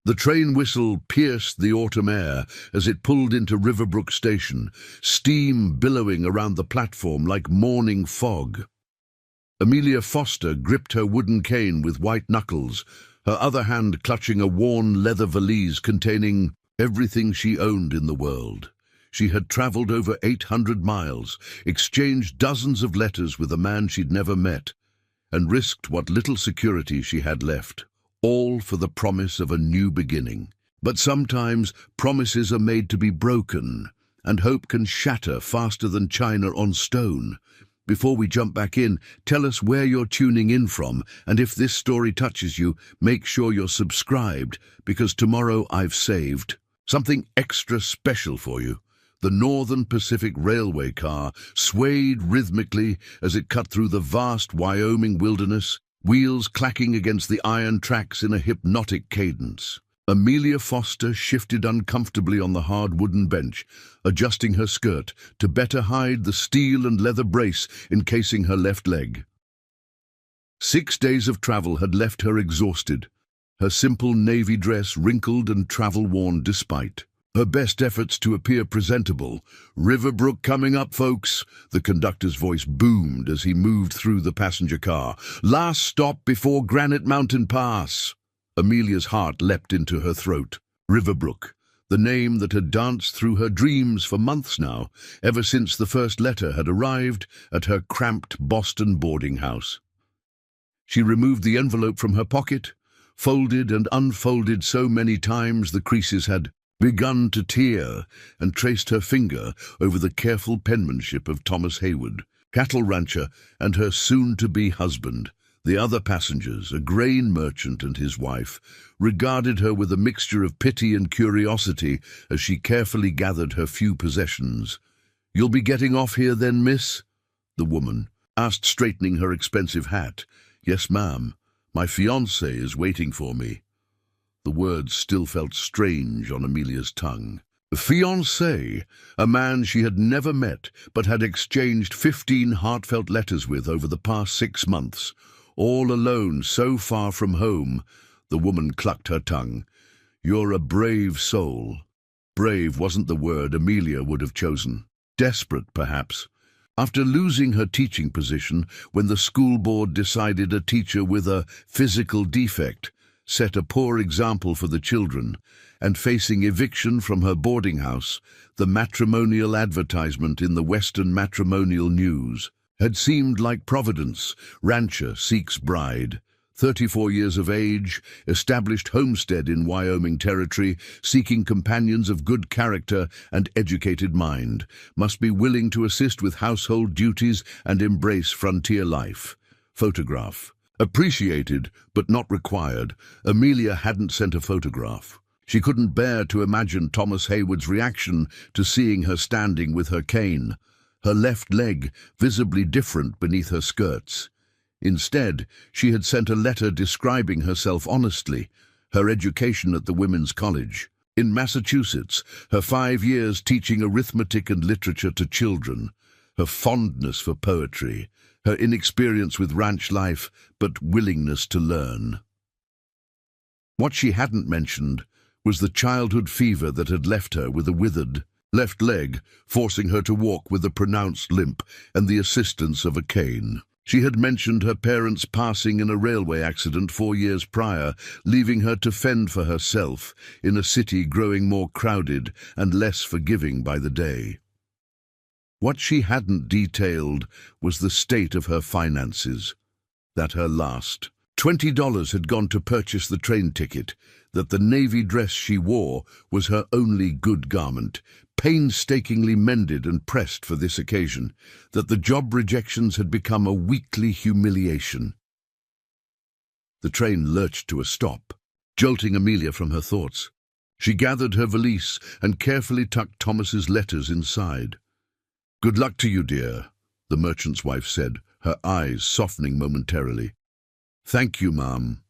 The train whistle pierced the autumn air as it pulled into Riverbrook Station, steam billowing around the platform like morning fog. Amelia Foster gripped her wooden cane with white knuckles, her other hand clutching a worn leather valise containing everything she owned in the world. She had travelled over 800 miles, exchanged dozens of letters with a man she'd never met, and risked what little security she had left, all for the promise of a new beginning. But sometimes promises are made to be broken, and hope can shatter faster than china on stone. Before we jump back in, tell us where you're tuning in from, and if this story touches you, make sure you're subscribed, because tomorrow I've saved something extra special for you. The Northern Pacific Railway car swayed rhythmically as it cut through the vast Wyoming wilderness, wheels clacking against the iron tracks in a hypnotic cadence. Amelia Foster shifted uncomfortably on the hard wooden bench, adjusting her skirt to better hide the steel and leather brace encasing her left leg. 6 days of travel had left her exhausted, her simple navy dress wrinkled and travel-worn despite her best efforts to appear presentable. "Riverbrook coming up, folks," the conductor's voice boomed as he moved through the passenger car. "Last stop before Granite Mountain Pass." Amelia's heart leapt into her throat. Riverbrook, the name that had danced through her dreams for months now, ever since the first letter had arrived at her cramped Boston boarding house. She removed the envelope from her pocket, folded and unfolded so many times the creases had begun to tear, and traced her finger over the careful penmanship of Thomas Haywood, cattle rancher and her soon-to-be husband. The other passengers, a grain merchant and his wife, regarded her with a mixture of pity and curiosity as she carefully gathered her few possessions. "You'll be getting off here then, miss?" the woman asked, straightening her expensive hat. "Yes, ma'am. My fiancé is waiting for me." The words still felt strange on Amelia's tongue. Fiancé, a man she had never met but had exchanged 15 heartfelt letters with over the past 6 months. All alone, so far from home. The woman clucked her tongue. "You're a brave soul." Brave wasn't the word Amelia would have chosen. Desperate, perhaps. After losing her teaching position when the school board decided a teacher with a physical defect set a poor example for the children, and facing eviction from her boarding house, the matrimonial advertisement in the Western Matrimonial News had seemed like Providence. Rancher seeks bride, 34 years of age, established homestead in Wyoming Territory, seeking companions of good character and educated mind, must be willing to assist with household duties and embrace frontier life. Photograph. Appreciated, but not required. Amelia hadn't sent a photograph. She couldn't bear to imagine Thomas Haywood's reaction to seeing her standing with her cane, her left leg visibly different beneath her skirts. Instead, she had sent a letter describing herself honestly, her education at the Women's College in Massachusetts, her 5 years teaching arithmetic and literature to children, her fondness for poetry, her inexperience with ranch life, but willingness to learn. What she hadn't mentioned was the childhood fever that had left her with a withered left leg, forcing her to walk with a pronounced limp and the assistance of a cane. She had mentioned her parents passing in a railway accident 4 years prior, leaving her to fend for herself in a city growing more crowded and less forgiving by the day. What she hadn't detailed was the state of her finances, that her last $20 had gone to purchase the train ticket, that the navy dress she wore was her only good garment, painstakingly mended and pressed for this occasion, that the job rejections had become a weekly humiliation. The train lurched to a stop, jolting Amelia from her thoughts. She gathered her valise and carefully tucked Thomas's letters inside. "Good luck to you, dear," the merchant's wife said, her eyes softening momentarily. "Thank you, ma'am."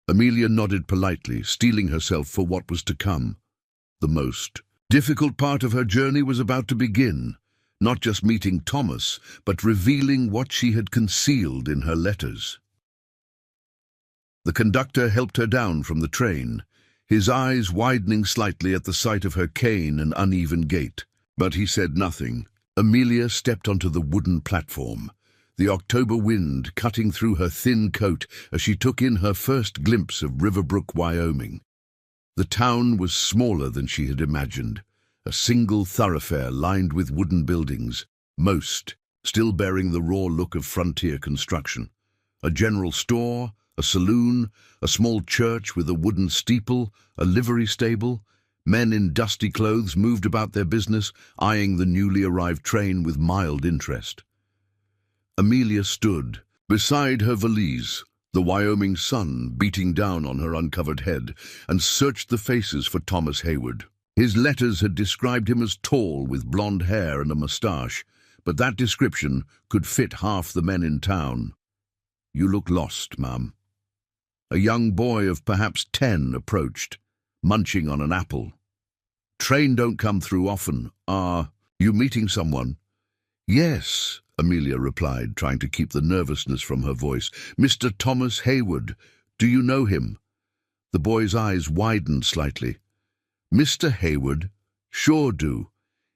Amelia nodded politely, steeling herself for what was to come. The most difficult part of her journey was about to begin, not just meeting Thomas, but revealing what she had concealed in her letters. The conductor helped her down from the train. his eyes widening slightly at the sight of her cane and uneven gait. But he said nothing. Amelia stepped onto the wooden platform, the October wind cutting through her thin coat as she took in her first glimpse of Riverbrook, Wyoming. The town was smaller than she had imagined, a single thoroughfare lined with wooden buildings, most still bearing the raw look of frontier construction. A general store, a saloon, a small church with a wooden steeple, a livery stable. Men in dusty clothes moved about their business, eyeing the newly arrived train with mild interest. Amelia stood beside her valise, the Wyoming sun beating down on her uncovered head, and searched the faces for Thomas Hayward. His letters had described him as tall with blonde hair and a moustache, but that description could fit half the men in town. "You look lost, ma'am." A young boy of perhaps 10 approached, munching on an apple. "Train don't come through often. Are you meeting someone?" "Yes," Amelia replied, trying to keep the nervousness from her voice. "Mr. Thomas Hayward. Do you know him?" The boy's eyes widened slightly. "Mr. Hayward? Sure do.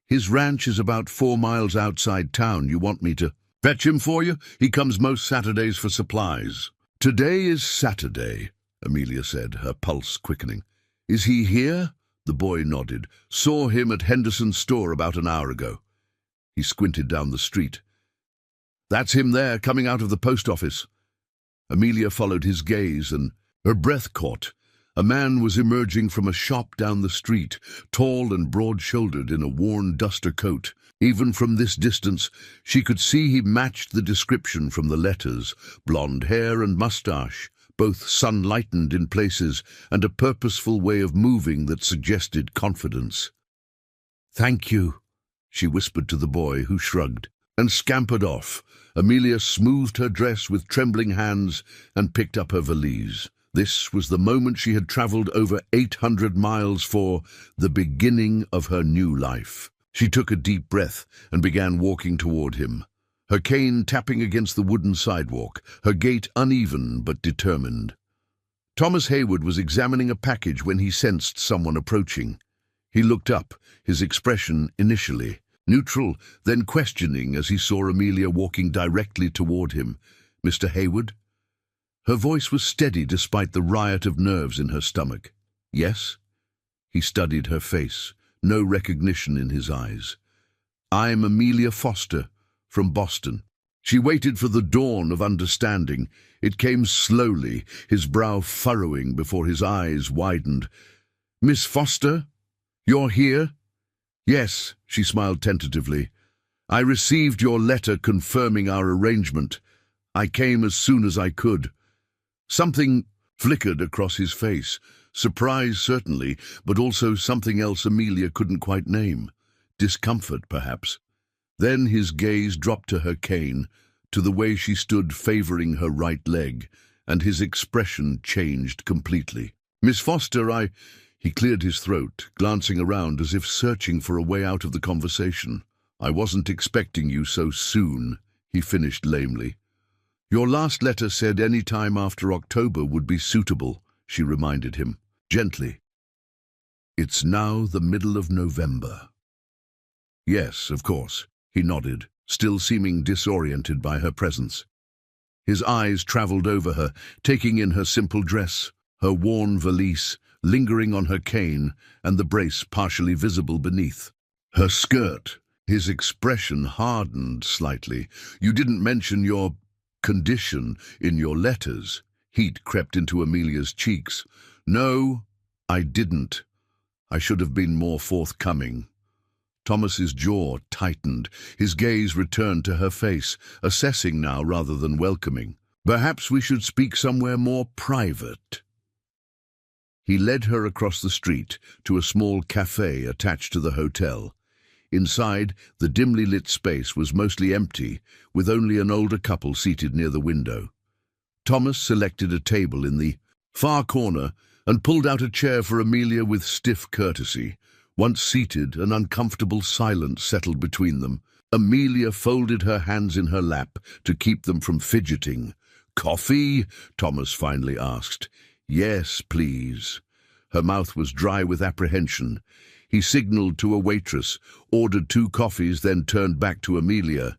His ranch is about 4 miles outside town. You want me to fetch him for you? He comes most Saturdays for supplies." "Today is Saturday," Amelia said, her pulse quickening. "Is he here?" The boy nodded. "Saw him at Henderson's store about an hour ago." He squinted down the street. "That's him there, coming out of the post office." Amelia followed his gaze, and her breath caught. A man was emerging from a shop down the street, tall and broad-shouldered in a worn duster coat. Even from this distance, she could see he matched the description from the letters: blonde hair and mustache, both sun-lightened in places, and a purposeful way of moving that suggested confidence. "Thank you," she whispered to the boy, who shrugged and scampered off. Amelia smoothed her dress with trembling hands and picked up her valise. This was the moment she had travelled over 800 miles for, the beginning of her new life. She took a deep breath and began walking toward him, her cane tapping against the wooden sidewalk, her gait uneven but determined. Thomas Hayward was examining a package when he sensed someone approaching. He looked up, his expression initially neutral, then questioning as he saw Amelia walking directly toward him. "Mr. Hayward?" Her voice was steady despite the riot of nerves in her stomach. "Yes?" He studied her face, no recognition in his eyes. "I'm Amelia Foster, from Boston." She waited for the dawn of understanding. It came slowly, his brow furrowing before his eyes widened. "Miss Foster? You're here?" "Yes," she smiled tentatively. "I received your letter confirming our arrangement. I came as soon as I could." Something flickered across his face. Surprise, certainly, but also something else Amelia couldn't quite name. Discomfort, perhaps. Then his gaze dropped to her cane, to the way she stood favoring her right leg, and his expression changed completely. "Miss Foster, He cleared his throat, glancing around as if searching for a way out of the conversation. "I wasn't expecting you so soon," he finished lamely. "Your last letter said any time after October would be suitable," she reminded him, gently. "It's now the middle of November." "Yes, of course," he nodded, still seeming disoriented by her presence. His eyes travelled over her, taking in her simple dress, her worn valise, lingering on her cane, and the brace partially visible beneath. Her skirt. His expression hardened slightly. "You didn't mention your condition in your letters." Heat crept into Amelia's cheeks. "No, I didn't. I should have been more forthcoming." Thomas's jaw tightened. His gaze returned to her face, assessing now rather than welcoming. "Perhaps we should speak somewhere more private." He led her across the street to a small cafe attached to the hotel. Inside, the dimly lit space was mostly empty, with only an older couple seated near the window. Thomas selected a table in the far corner and pulled out a chair for Amelia with stiff courtesy. Once seated, an uncomfortable silence settled between them. Amelia folded her hands in her lap to keep them from fidgeting. "Coffee?" Thomas finally asked. "Yes, please." Her mouth was dry with apprehension. He signaled to a waitress, ordered 2 coffees, then turned back to Amelia.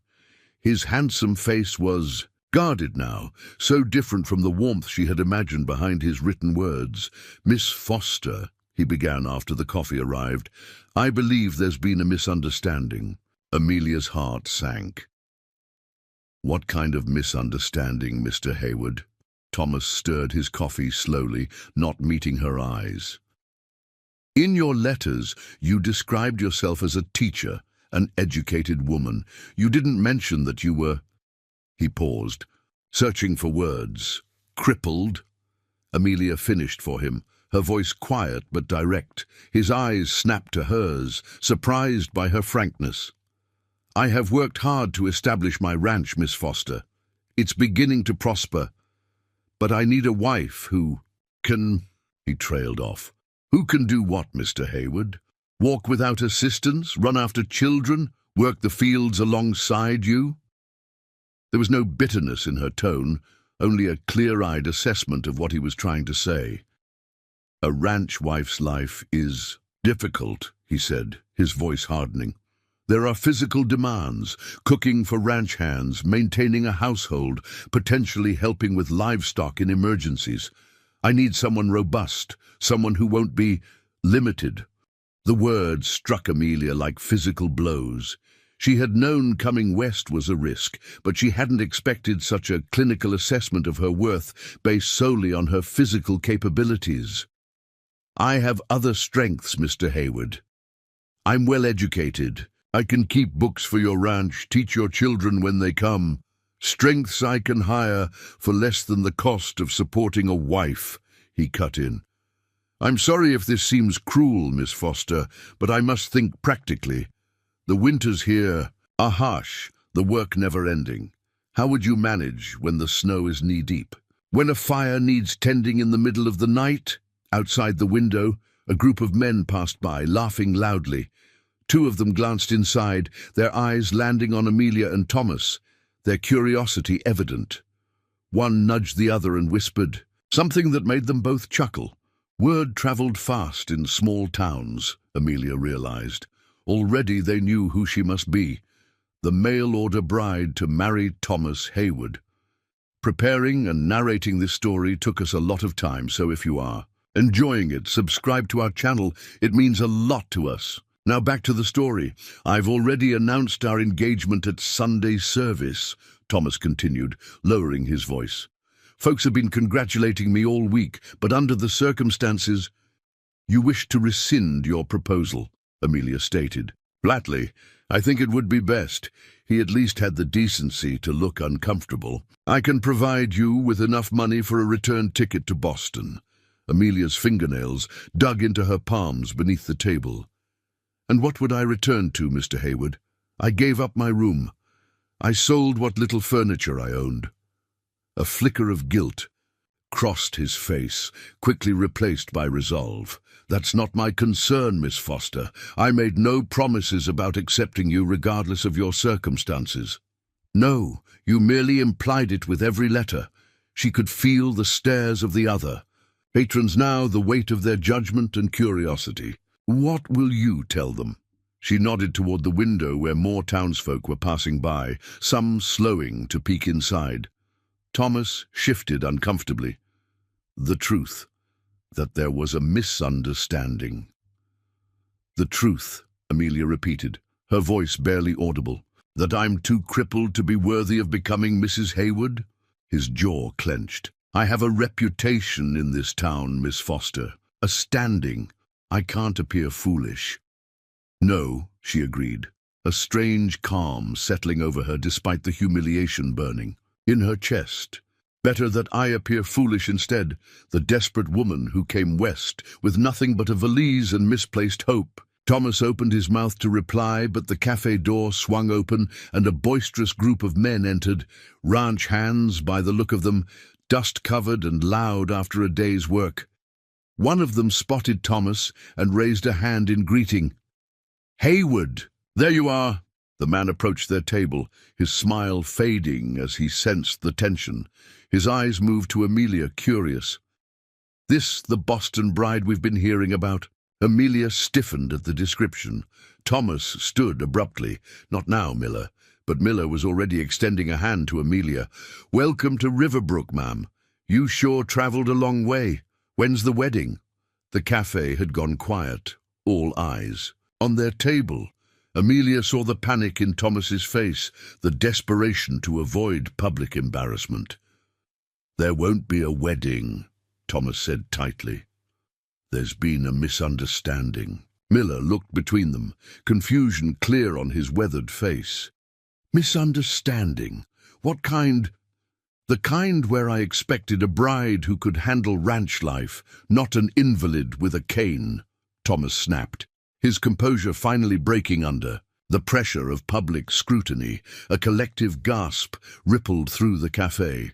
His handsome face was guarded now, so different from the warmth she had imagined behind his written words. "Miss Foster," he began after the coffee arrived, "I believe there's been a misunderstanding." Amelia's heart sank. "What kind of misunderstanding, Mr. Hayward?" Thomas stirred his coffee slowly, not meeting her eyes. "In your letters, you described yourself as a teacher, an educated woman. You didn't mention that you were—" He paused, searching for words. "Crippled?" Amelia finished for him, her voice quiet but direct. His eyes snapped to hers, surprised by her frankness. "I have worked hard to establish my ranch, Miss Foster. It's beginning to prosper. But I need a wife who can—" He trailed off. "Who can do what, Mr. Hayward? Walk without assistance, run after children, work the fields alongside you?" There was no bitterness in her tone, only a clear-eyed assessment of what he was trying to say. "A ranch wife's life is difficult," he said, his voice hardening. "There are physical demands, cooking for ranch hands, maintaining a household, potentially helping with livestock in emergencies. I need someone robust, someone who won't be limited." The words struck Amelia like physical blows. She had known coming west was a risk, but she hadn't expected such a clinical assessment of her worth based solely on her physical capabilities. "I have other strengths, Mr. Hayward. I'm well educated. I can keep books for your ranch, teach your children when they come. Strengths I can hire for less than the cost of supporting a wife," he cut in. "I'm sorry if this seems cruel, Miss Foster, but I must think practically. The winters here are harsh, the work never-ending. How would you manage when the snow is knee-deep? When a fire needs tending in the middle of the night?" Outside the window, a group of men passed by, laughing loudly. 2 of them glanced inside, their eyes landing on Amelia and Thomas, their curiosity evident. One nudged the other and whispered, something that made them both chuckle. Word traveled fast in small towns, Amelia realized. Already they knew who she must be, the mail-order bride to marry Thomas Hayward. Preparing and narrating this story took us a lot of time, so if you are enjoying it, subscribe to our channel. It means a lot to us. Now back to the story. "I've already announced our engagement at Sunday service," Thomas continued, lowering his voice. "Folks have been congratulating me all week, but under the circumstances—" "You wish to rescind your proposal," Amelia stated. "Flatly. I think it would be best. He at least had the decency to look uncomfortable. I can provide you with enough money for a return ticket to Boston." Amelia's fingernails dug into her palms beneath the table. "And what would I return to, Mr. Hayward? I gave up my room. I sold what little furniture I owned." A flicker of guilt crossed his face, quickly replaced by resolve. "That's not my concern, Miss Foster. I made no promises about accepting you regardless of your circumstances." "No, you merely implied it with every letter." She could feel the stares of the other. Patrons now, the weight of their judgment and curiosity. "What will you tell them?" She nodded toward the window where more townsfolk were passing by, some slowing to peek inside. Thomas shifted uncomfortably. "The truth, that there was a misunderstanding." "The truth," Amelia repeated, her voice barely audible. "That I'm too crippled to be worthy of becoming Mrs. Hayward?" His jaw clenched. "I have a reputation in this town, Miss Foster, a standing. I can't appear foolish." "No," she agreed, a strange calm settling over her despite the humiliation burning in her chest. "Better that I appear foolish instead, the desperate woman who came west with nothing but a valise and misplaced hope." Thomas opened his mouth to reply, but the cafe door swung open and a boisterous group of men entered, ranch hands by the look of them, dust-covered and loud after a day's work. One of them spotted Thomas and raised a hand in greeting. "Hayward, there you are." The man approached their table, his smile fading as he sensed the tension. His eyes moved to Amelia, curious. This the Boston bride we've been hearing about? Amelia stiffened at the description. Thomas stood abruptly. Not now, Miller. But Miller was already extending a hand to Amelia. Welcome to Riverbrook, ma'am. You sure travelled a long way. When's the wedding? The cafe had gone quiet, all eyes. On their table, Amelia saw the panic in Thomas's face, the desperation to avoid public embarrassment. There won't be a wedding, Thomas said tightly. There's been a misunderstanding. Miller looked between them, confusion clear on his weathered face. Misunderstanding? What kind? The kind where I expected a bride who could handle ranch life, not an invalid with a cane, Thomas snapped, his composure finally breaking under. The pressure of public scrutiny, a collective gasp, rippled through the cafe.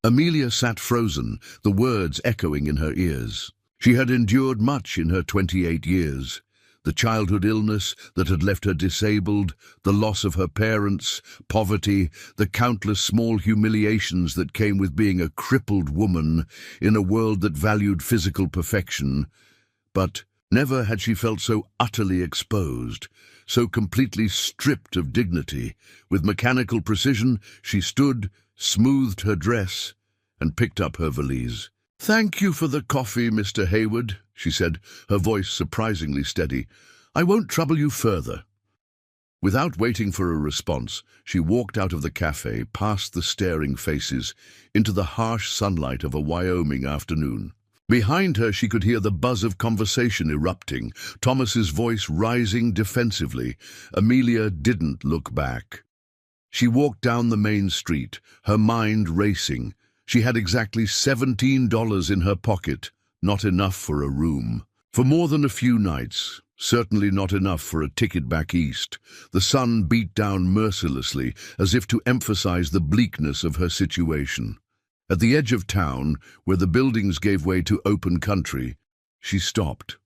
Amelia sat frozen, the words echoing in her ears. She had endured much in her 28 years. The childhood illness that had left her disabled, the loss of her parents, poverty, the countless small humiliations that came with being a crippled woman in a world that valued physical perfection. But never had she felt so utterly exposed, so completely stripped of dignity. With mechanical precision, she stood, smoothed her dress, and picked up her valise. "Thank you for the coffee, Mr. Hayward," she said, her voice surprisingly steady. "I won't trouble you further." Without waiting for a response, she walked out of the cafe, past the staring faces, into the harsh sunlight of a Wyoming afternoon. Behind her she could hear the buzz of conversation erupting, Thomas's voice rising defensively. Amelia didn't look back. She walked down the main street, her mind racing. She had exactly $17 in her pocket, not enough for a room. For more than a few nights, certainly not enough for a ticket back east. The sun beat down mercilessly, as if to emphasize the bleakness of her situation. At the edge of town, where the buildings gave way to open country, she stopped.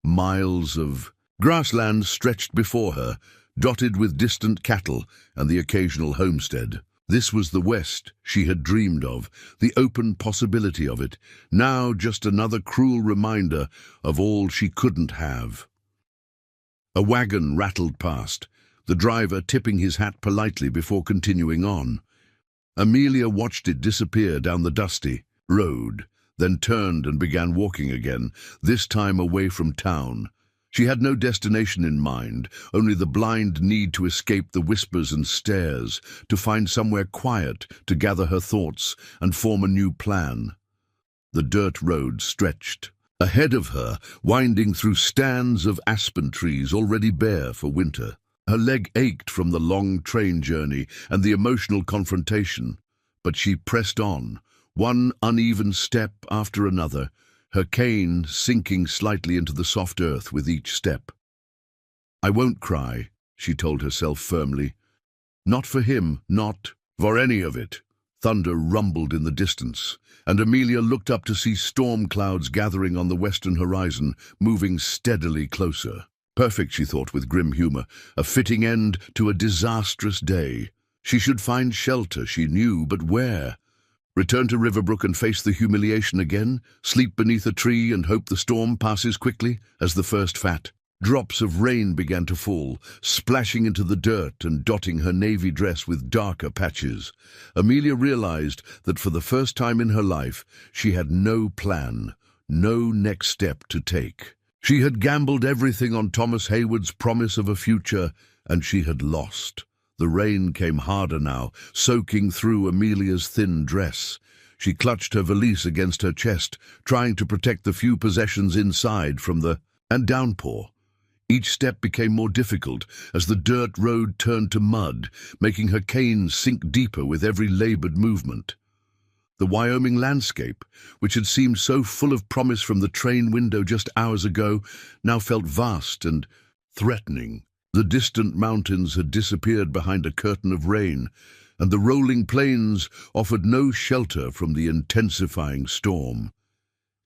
Miles of grassland stretched before her, dotted with distant cattle and the occasional homestead. This was the West she had dreamed of, the open possibility of it, now just another cruel reminder of all she couldn't have. A wagon rattled past, the driver tipping his hat politely before continuing on. Amelia watched it disappear down the dusty road, then turned and began walking again, this time away from town. She had no destination in mind, only the blind need to escape the whispers and stares, to find somewhere quiet, to gather her thoughts and form a new plan. The dirt road stretched ahead of her, winding through stands of aspen trees already bare for winter. Her leg ached from the long train journey and the emotional confrontation, but she pressed on, one uneven step after another, her cane sinking slightly into the soft earth with each step. "I won't cry," she told herself firmly. "Not for him, not for any of it." Thunder rumbled in the distance, and Amelia looked up to see storm clouds gathering on the western horizon, moving steadily closer. Perfect, she thought with grim humor, a fitting end to a disastrous day. She should find shelter, she knew, but where? Return to Riverbrook and face the humiliation again? Sleep beneath a tree and hope the storm passes quickly as the first fat drops of rain began to fall, splashing into the dirt and dotting her navy dress with darker patches. Amelia realized that for the first time in her life she had no plan, no next step to take. She had gambled everything on Thomas Hayward's promise of a future, and she had lost. The rain came harder now, soaking through Amelia's thin dress. She clutched her valise against her chest, trying to protect the few possessions inside from the downpour. Each step became more difficult as the dirt road turned to mud, making her cane sink deeper with every labored movement. The Wyoming landscape, which had seemed so full of promise from the train window just hours ago, now felt vast and threatening. The distant mountains had disappeared behind a curtain of rain, and the rolling plains offered no shelter from the intensifying storm.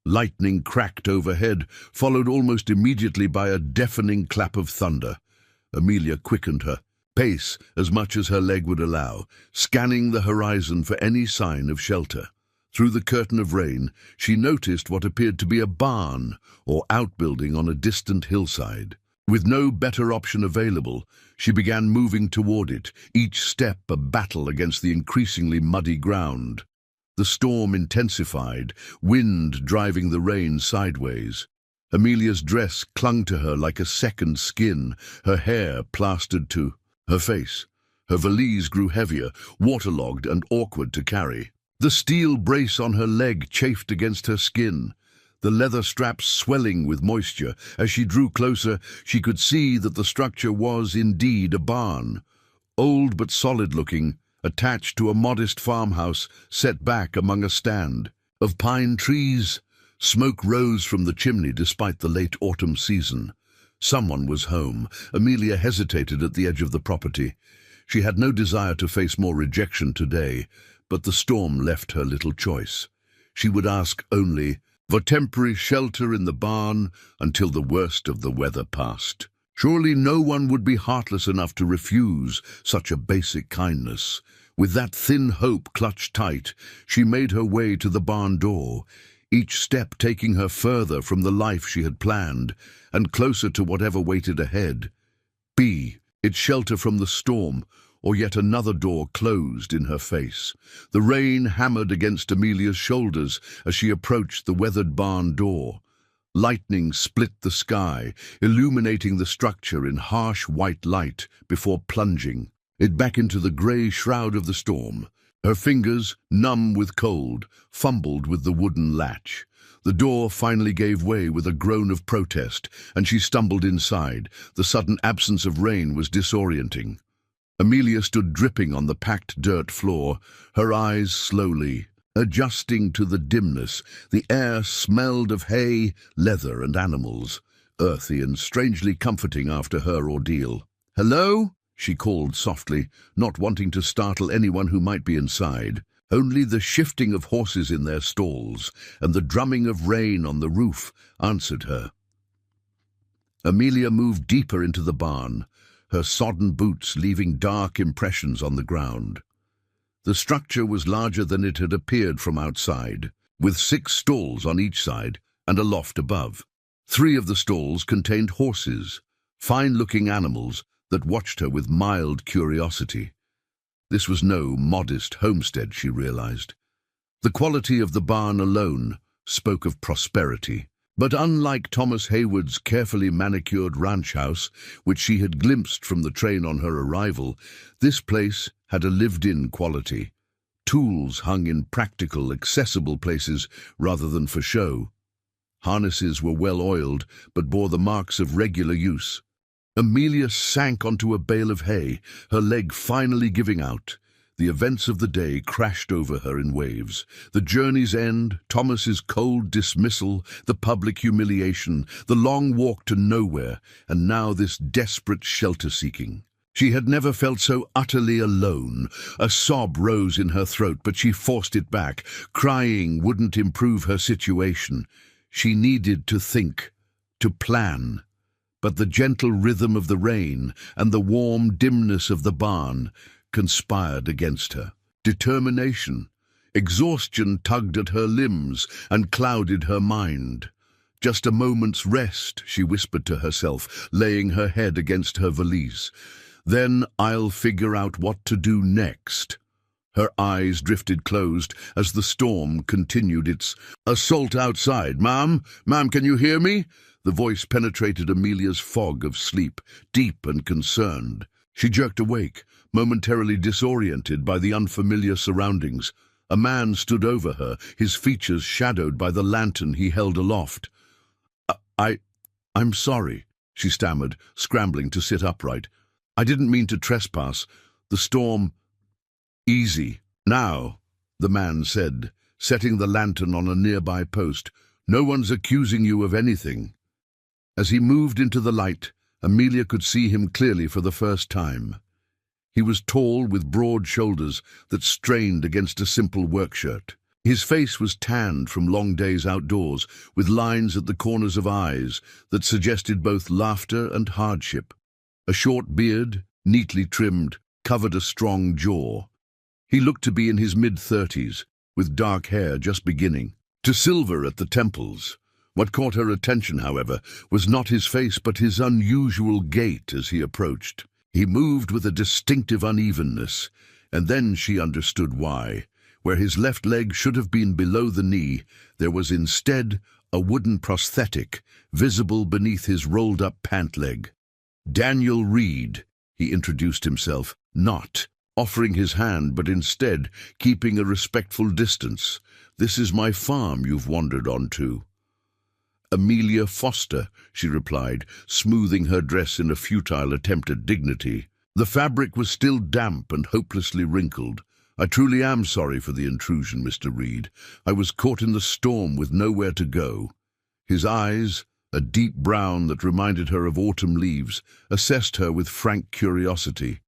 Lightning cracked overhead, followed almost immediately by a deafening clap of thunder. Amelia quickened her pace as much as her leg would allow, scanning the horizon for any sign of shelter. Through the curtain of rain, she noticed what appeared to be a barn or outbuilding on a distant hillside. With no better option available, she began moving toward it, each step a battle against the increasingly muddy ground. The storm intensified, wind driving the rain sideways. Amelia's dress clung to her like a second skin, her hair plastered to her face. Her valise grew heavier, waterlogged and awkward to carry. The steel brace on her leg chafed against her skin, the leather straps swelling with moisture. As she drew closer, she could see that the structure was indeed a barn, old but solid-looking, attached to a modest farmhouse set back among a stand of pine trees. Smoke rose from the chimney despite the late autumn season. Someone was home. Amelia hesitated at the edge of the property. She had no desire to face more rejection today, but the storm left her little choice. She would ask only for temporary shelter in the barn until the worst of the weather passed. Surely no one would be heartless enough to refuse such a basic kindness. With that thin hope clutched tight, she made her way to the barn door, each step taking her further from the life she had planned and closer to whatever waited ahead. Its shelter from the storm, or yet another door closed in her face. The rain hammered against Amelia's shoulders as she approached the weathered barn door. Lightning split the sky, illuminating the structure in harsh white light before plunging it back into the grey shroud of the storm. Her fingers, numb with cold, fumbled with the wooden latch. The door finally gave way with a groan of protest, and she stumbled inside. The sudden absence of rain was disorienting. Amelia stood dripping on the packed dirt floor, her eyes slowly adjusting to the dimness. The air smelled of hay, leather and animals, earthy and strangely comforting after her ordeal. "Hello?" she called softly, not wanting to startle anyone who might be inside. Only the shifting of horses in their stalls and the drumming of rain on the roof answered her. Amelia moved deeper into the barn, her sodden boots leaving dark impressions on the ground. The structure was larger than it had appeared from outside, with 6 stalls on each side and a loft above. 3 of the stalls contained horses, fine-looking animals that watched her with mild curiosity. This was no modest homestead, she realized. The quality of the barn alone spoke of prosperity. But unlike Thomas Hayward's carefully manicured ranch house, which she had glimpsed from the train on her arrival, this place had a lived-in quality. Tools hung in practical, accessible places rather than for show. Harnesses were well-oiled, but bore the marks of regular use. Amelia sank onto a bale of hay, her leg finally giving out. The events of the day crashed over her in waves. The journey's end, Thomas's cold dismissal, the public humiliation, the long walk to nowhere, and now this desperate shelter-seeking. She had never felt so utterly alone. A sob rose in her throat, but she forced it back. Crying wouldn't improve her situation. She needed to think, to plan. But the gentle rhythm of the rain and the warm dimness of the barn conspired against her. Determination, exhaustion tugged at her limbs and clouded her mind. "Just a moment's rest," she whispered to herself, laying her head against her valise. "Then I'll figure out what to do next." Her eyes drifted closed as the storm continued its assault outside. Ma'am, can you hear me?" The voice penetrated Amelia's fog of sleep, deep and concerned. She jerked awake, momentarily disoriented by the unfamiliar surroundings. A man stood over her, his features shadowed by the lantern he held aloft. I'm sorry," she stammered, scrambling to sit upright. "I didn't mean to trespass. The storm—" "Easy. Now," the man said, setting the lantern on a nearby post. "No one's accusing you of anything." As he moved into the light, Amelia could see him clearly for the first time. He was tall, with broad shoulders that strained against a simple work shirt. His face was tanned from long days outdoors, with lines at the corners of eyes that suggested both laughter and hardship. A short beard, neatly trimmed, covered a strong jaw. He looked to be in his mid-30s, with dark hair just beginning to silver at the temples. What caught her attention, however, was not his face but his unusual gait as he approached. He moved with a distinctive unevenness, and then she understood why. Where his left leg should have been below the knee, there was instead a wooden prosthetic visible beneath his rolled-up pant leg. "Daniel Reed," he introduced himself, not offering his hand but instead keeping a respectful distance. "This is my farm you've wandered onto." "Amelia Foster," she replied, smoothing her dress in a futile attempt at dignity. The fabric was still damp and hopelessly wrinkled. "I truly am sorry for the intrusion, Mr. Reed. I was caught in the storm with nowhere to go." His eyes, a deep brown that reminded her of autumn leaves, assessed her with frank curiosity.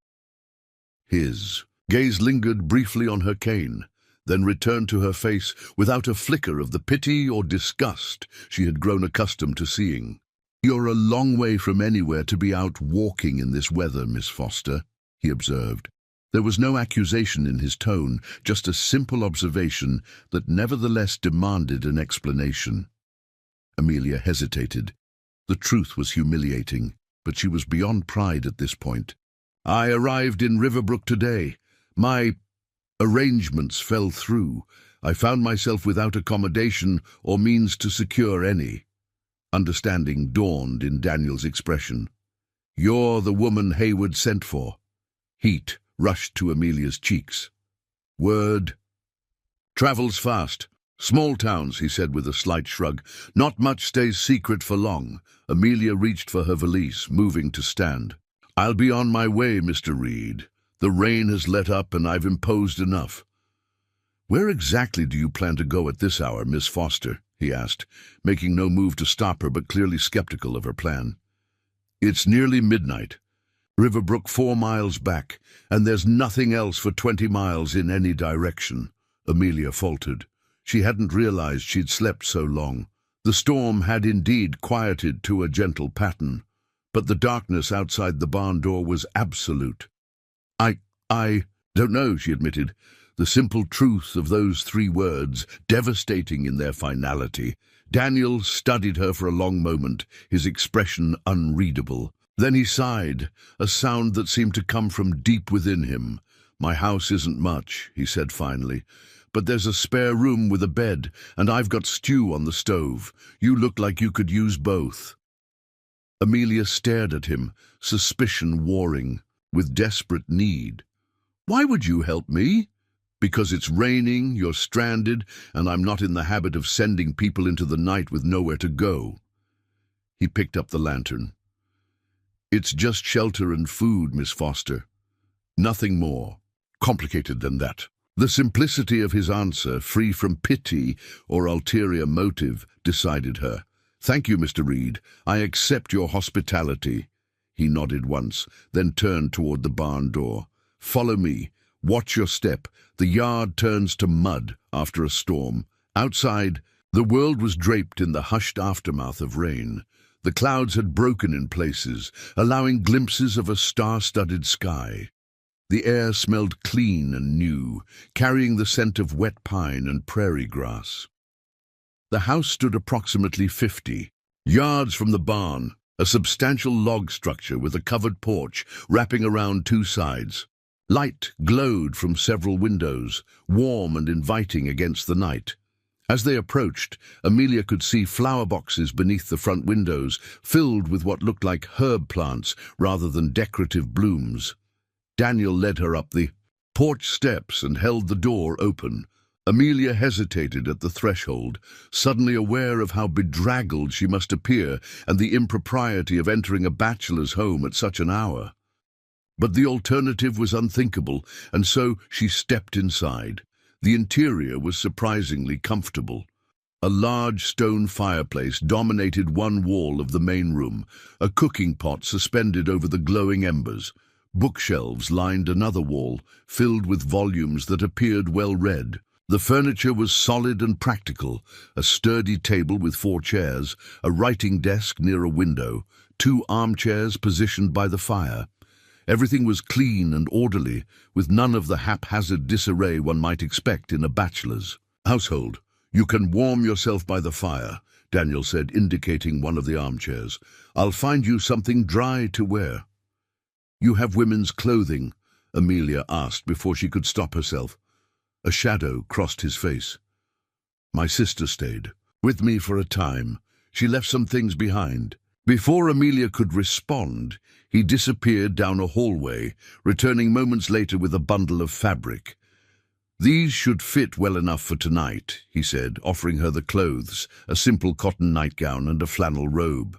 His gaze lingered briefly on her cane, then returned to her face without a flicker of the pity or disgust she had grown accustomed to seeing. "You're a long way from anywhere to be out walking in this weather, Miss Foster," he observed. There was no accusation in his tone, just a simple observation that nevertheless demanded an explanation. Amelia hesitated. The truth was humiliating, but she was beyond pride at this point. "I arrived in Riverbrook today. My arrangements fell through. I found myself without accommodation or means to secure any." Understanding dawned in Daniel's expression. "You're the woman Hayward sent for." Heat rushed to Amelia's cheeks. "Word travels fast. Small towns," he said with a slight shrug. "Not much stays secret for long." Amelia reached for her valise, moving to stand. "I'll be on my way, Mr. Reed. The rain has let up and I've imposed enough." "Where exactly do you plan to go at this hour, Miss Foster?" he asked, making no move to stop her but clearly skeptical of her plan. "It's nearly midnight. Riverbrook 4 miles back, and there's nothing else for 20 miles in any direction," Amelia faltered. She hadn't realized she'd slept so long. The storm had indeed quieted to a gentle pattern, but the darkness outside the barn door was absolute. I don't know," she admitted. The simple truth of those 3 words, devastating in their finality. Daniel studied her for a long moment, his expression unreadable. Then he sighed, a sound that seemed to come from deep within him. "My house isn't much," he said finally, "but there's a spare room with a bed, and I've got stew on the stove. You look like you could use both." Amelia stared at him, suspicion warring, with desperate need. "Why would you help me?" "Because it's raining, you're stranded, and I'm not in the habit of sending people into the night with nowhere to go." He picked up the lantern. "It's just shelter and food, Miss Foster. Nothing more complicated than that." The simplicity of his answer, free from pity or ulterior motive, decided her. "Thank you, Mr. Reed. I accept your hospitality." He nodded once, then turned toward the barn door. "Follow me. Watch your step. The yard turns to mud after a storm." Outside, the world was draped in the hushed aftermath of rain. The clouds had broken in places, allowing glimpses of a star-studded sky. The air smelled clean and new, carrying the scent of wet pine and prairie grass. The house stood approximately 50 yards from the barn, a substantial log structure with a covered porch wrapping around 2 sides. Light glowed from several windows, warm and inviting against the night. As they approached, Amelia could see flower boxes beneath the front windows, filled with what looked like herb plants rather than decorative blooms. Daniel led her up the porch steps and held the door open. Amelia hesitated at the threshold, suddenly aware of how bedraggled she must appear and the impropriety of entering a bachelor's home at such an hour. But the alternative was unthinkable, and so she stepped inside. The interior was surprisingly comfortable. A large stone fireplace dominated one wall of the main room, a cooking pot suspended over the glowing embers. Bookshelves lined another wall, filled with volumes that appeared well read. The furniture was solid and practical, a sturdy table with 4 chairs, a writing desk near a window, 2 armchairs positioned by the fire. Everything was clean and orderly, with none of the haphazard disarray one might expect in a bachelor's. Household, you can warm yourself by the fire, Daniel said, indicating one of the armchairs. I'll find you something dry to wear. You have women's clothing, Amelia asked before she could stop herself. A shadow crossed his face. My sister stayed with me for a time. She left some things behind. Before Amelia could respond, he disappeared down a hallway, returning moments later with a bundle of fabric. These should fit well enough for tonight, he said, offering her the clothes, a simple cotton nightgown and a flannel robe.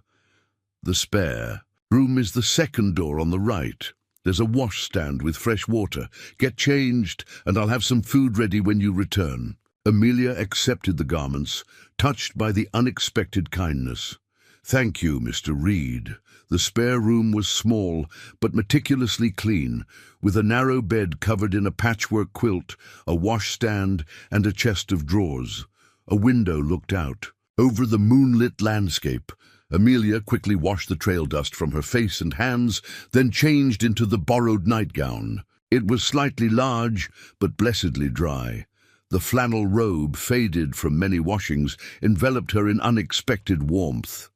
The spare room is the second door on the right. There's a washstand with fresh water. Get changed, and I'll have some food ready when you return. Amelia accepted the garments, touched by the unexpected kindness. Thank you, Mr. Reed. The spare room was small, but meticulously clean, with a narrow bed covered in a patchwork quilt, a washstand, and a chest of drawers. A window looked out. Over the moonlit landscape, Amelia quickly washed the trail dust from her face and hands, then changed into the borrowed nightgown. It was slightly large, but blessedly dry. The flannel robe, faded from many washings, enveloped her in unexpected warmth.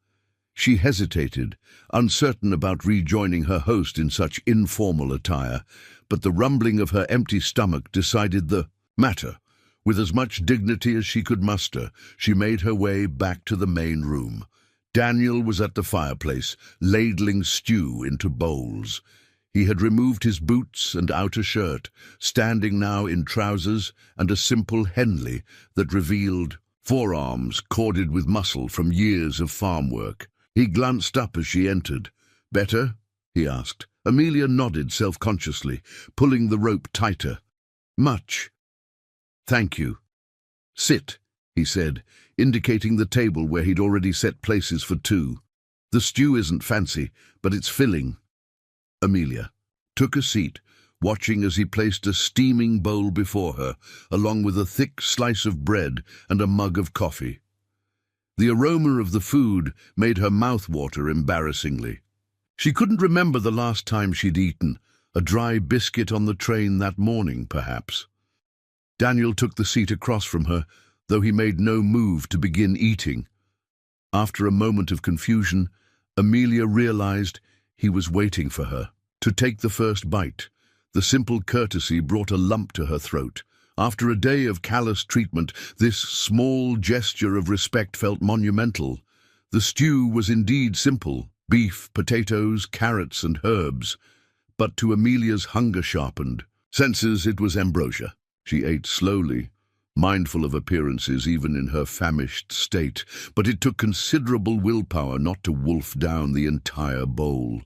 She hesitated, uncertain about rejoining her host in such informal attire, but the rumbling of her empty stomach decided the matter. With as much dignity as she could muster, she made her way back to the main room. Daniel was at the fireplace, ladling stew into bowls. He had removed his boots and outer shirt, standing now in trousers and a simple Henley that revealed forearms corded with muscle from years of farm work. He glanced up as she entered. Better? He asked. Amelia nodded self-consciously, pulling the rope tighter. Much. Thank you. Sit, he said, indicating the table where he'd already set places for two. The stew isn't fancy, but it's filling. Amelia took a seat, watching as he placed a steaming bowl before her, along with a thick slice of bread and a mug of coffee. The aroma of the food made her mouth water embarrassingly. She couldn't remember the last time she'd eaten, a dry biscuit on the train that morning, perhaps. Daniel took the seat across from her, though he made no move to begin eating. After a moment of confusion, Amelia realized he was waiting for her to take the first bite. The simple courtesy brought a lump to her throat. After a day of callous treatment, this small gesture of respect felt monumental. The stew was indeed simple: beef, potatoes, carrots, and herbs. But to Amelia's hunger-sharpened senses it was ambrosia. She ate slowly, mindful of appearances even in her famished state, but it took considerable willpower not to wolf down the entire bowl.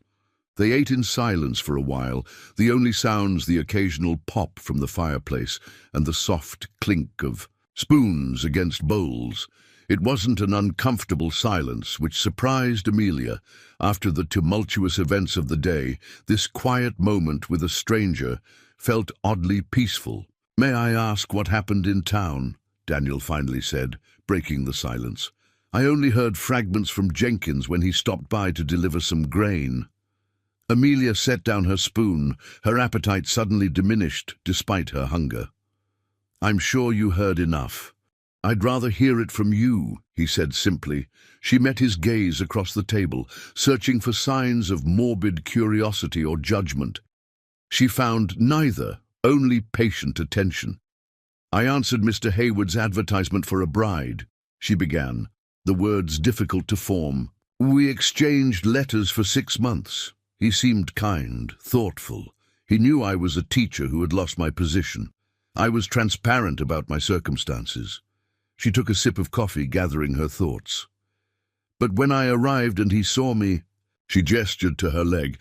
They ate in silence for a while, the only sounds the occasional pop from the fireplace and the soft clink of spoons against bowls. It wasn't an uncomfortable silence which surprised Amelia. After the tumultuous events of the day, this quiet moment with a stranger felt oddly peaceful. "May I ask what happened in town?" Daniel finally said, breaking the silence. "I only heard fragments from Jenkins when he stopped by to deliver some grain." Amelia set down her spoon, her appetite suddenly diminished despite her hunger. "I'm sure you heard enough." "I'd rather hear it from you," he said simply. She met his gaze across the table, searching for signs of morbid curiosity or judgment. She found neither, only patient attention. "I answered Mr. Hayward's advertisement for a bride," she began, the words difficult to form. "We exchanged letters for 6 months. He seemed kind, thoughtful. He knew I was a teacher who had lost my position. I was transparent about my circumstances." She took a sip of coffee, gathering her thoughts. "But when I arrived and he saw me," she gestured to her leg,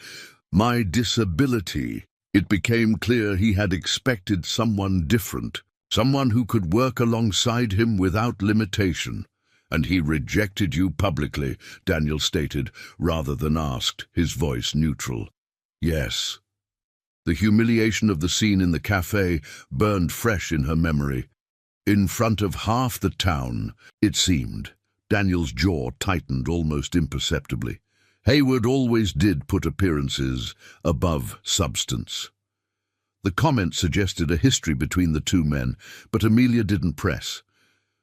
"my disability, it became clear he had expected someone different, someone who could work alongside him without limitation. And he rejected you publicly," Daniel stated, rather than asked, his voice neutral. "Yes." The humiliation of the scene in the cafe burned fresh in her memory. In front of half the town, it seemed. Daniel's jaw tightened almost imperceptibly. Hayward always did put appearances above substance. The comment suggested a history between the two men, but Amelia didn't press.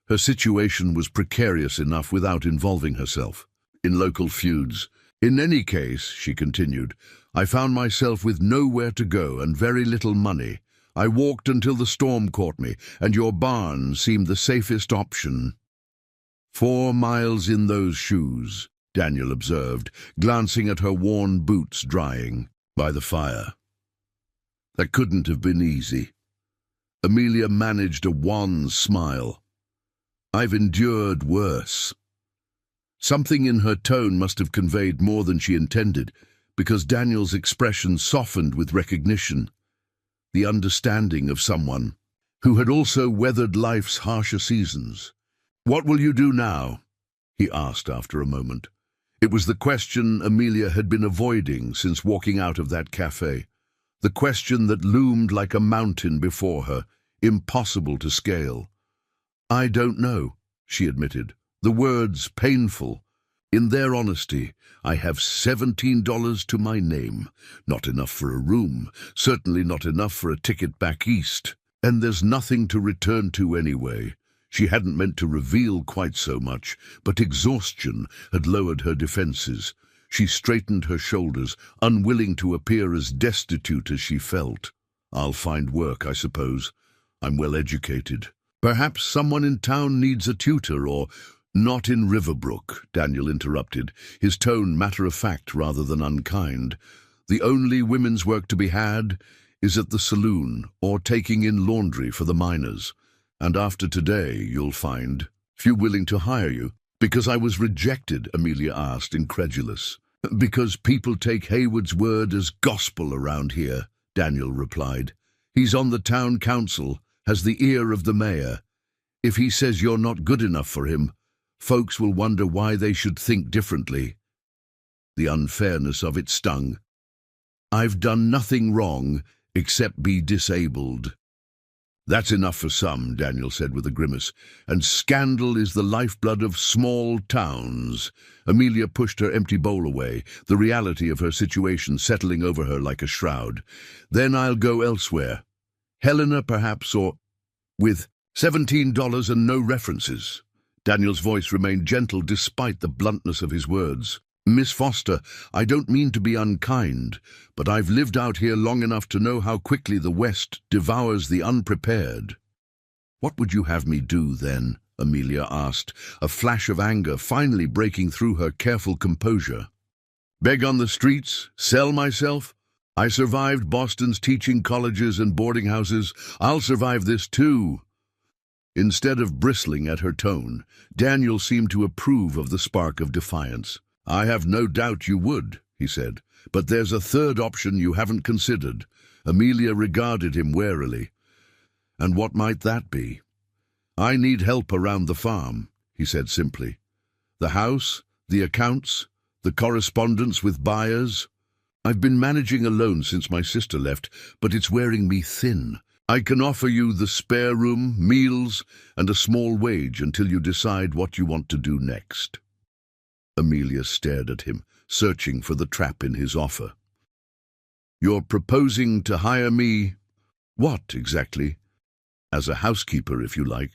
Her situation was precarious enough without involving herself in local feuds. In any case, she continued, I found myself with nowhere to go and very little money. I walked until the storm caught me, and your barn seemed the safest option. 4 miles in those shoes, Daniel observed, glancing at her worn boots drying by the fire. That couldn't have been easy. Amelia managed a wan smile. I've endured worse. Something in her tone must have conveyed more than she intended, because Daniel's expression softened with recognition, the understanding of someone who had also weathered life's harsher seasons. What will you do now? He asked after a moment. It was the question Amelia had been avoiding since walking out of that cafe, the question that loomed like a mountain before her, impossible to scale. I don't know, she admitted, the words painful. In their honesty, I have $17 to my name. Not enough for a room, certainly not enough for a ticket back east. And there's nothing to return to anyway. She hadn't meant to reveal quite so much, but exhaustion had lowered her defenses. She straightened her shoulders, unwilling to appear as destitute as she felt. I'll find work, I suppose. I'm well educated. Perhaps someone in town needs a tutor, or... Not in Riverbrook, Daniel interrupted, his tone matter-of-fact rather than unkind. The only women's work to be had is at the saloon or taking in laundry for the miners. And after today, you'll find few willing to hire you. Because I was rejected, Amelia asked, incredulous. Because people take Hayward's word as gospel around here, Daniel replied. He's on the town council, has the ear of the mayor. If he says you're not good enough for him, folks will wonder why they should think differently. The unfairness of it stung. I've done nothing wrong except be disabled. That's enough for some, Daniel said with a grimace, and scandal is the lifeblood of small towns. Amelia pushed her empty bowl away, the reality of her situation settling over her like a shroud. Then I'll go elsewhere. Helena, perhaps, or with $17 and no references. Daniel's voice remained gentle despite the bluntness of his words. Miss Foster, I don't mean to be unkind, but I've lived out here long enough to know how quickly the West devours the unprepared. What would you have me do, then? Amelia asked, a flash of anger finally breaking through her careful composure. Beg on the streets? Sell myself? I survived Boston's teaching colleges and boarding houses. I'll survive this too. Instead of bristling at her tone, Daniel seemed to approve of the spark of defiance. I have no doubt you would, he said, but there's a third option you haven't considered. Amelia regarded him warily. And what might that be? I need help around the farm, he said simply. The house, the accounts, the correspondence with buyers. I've been managing alone since my sister left, but it's wearing me thin. I can offer you the spare room, meals, and a small wage until you decide what you want to do next. Amelia stared at him, searching for the trap in his offer. You're proposing to hire me, what exactly? As a housekeeper, if you like,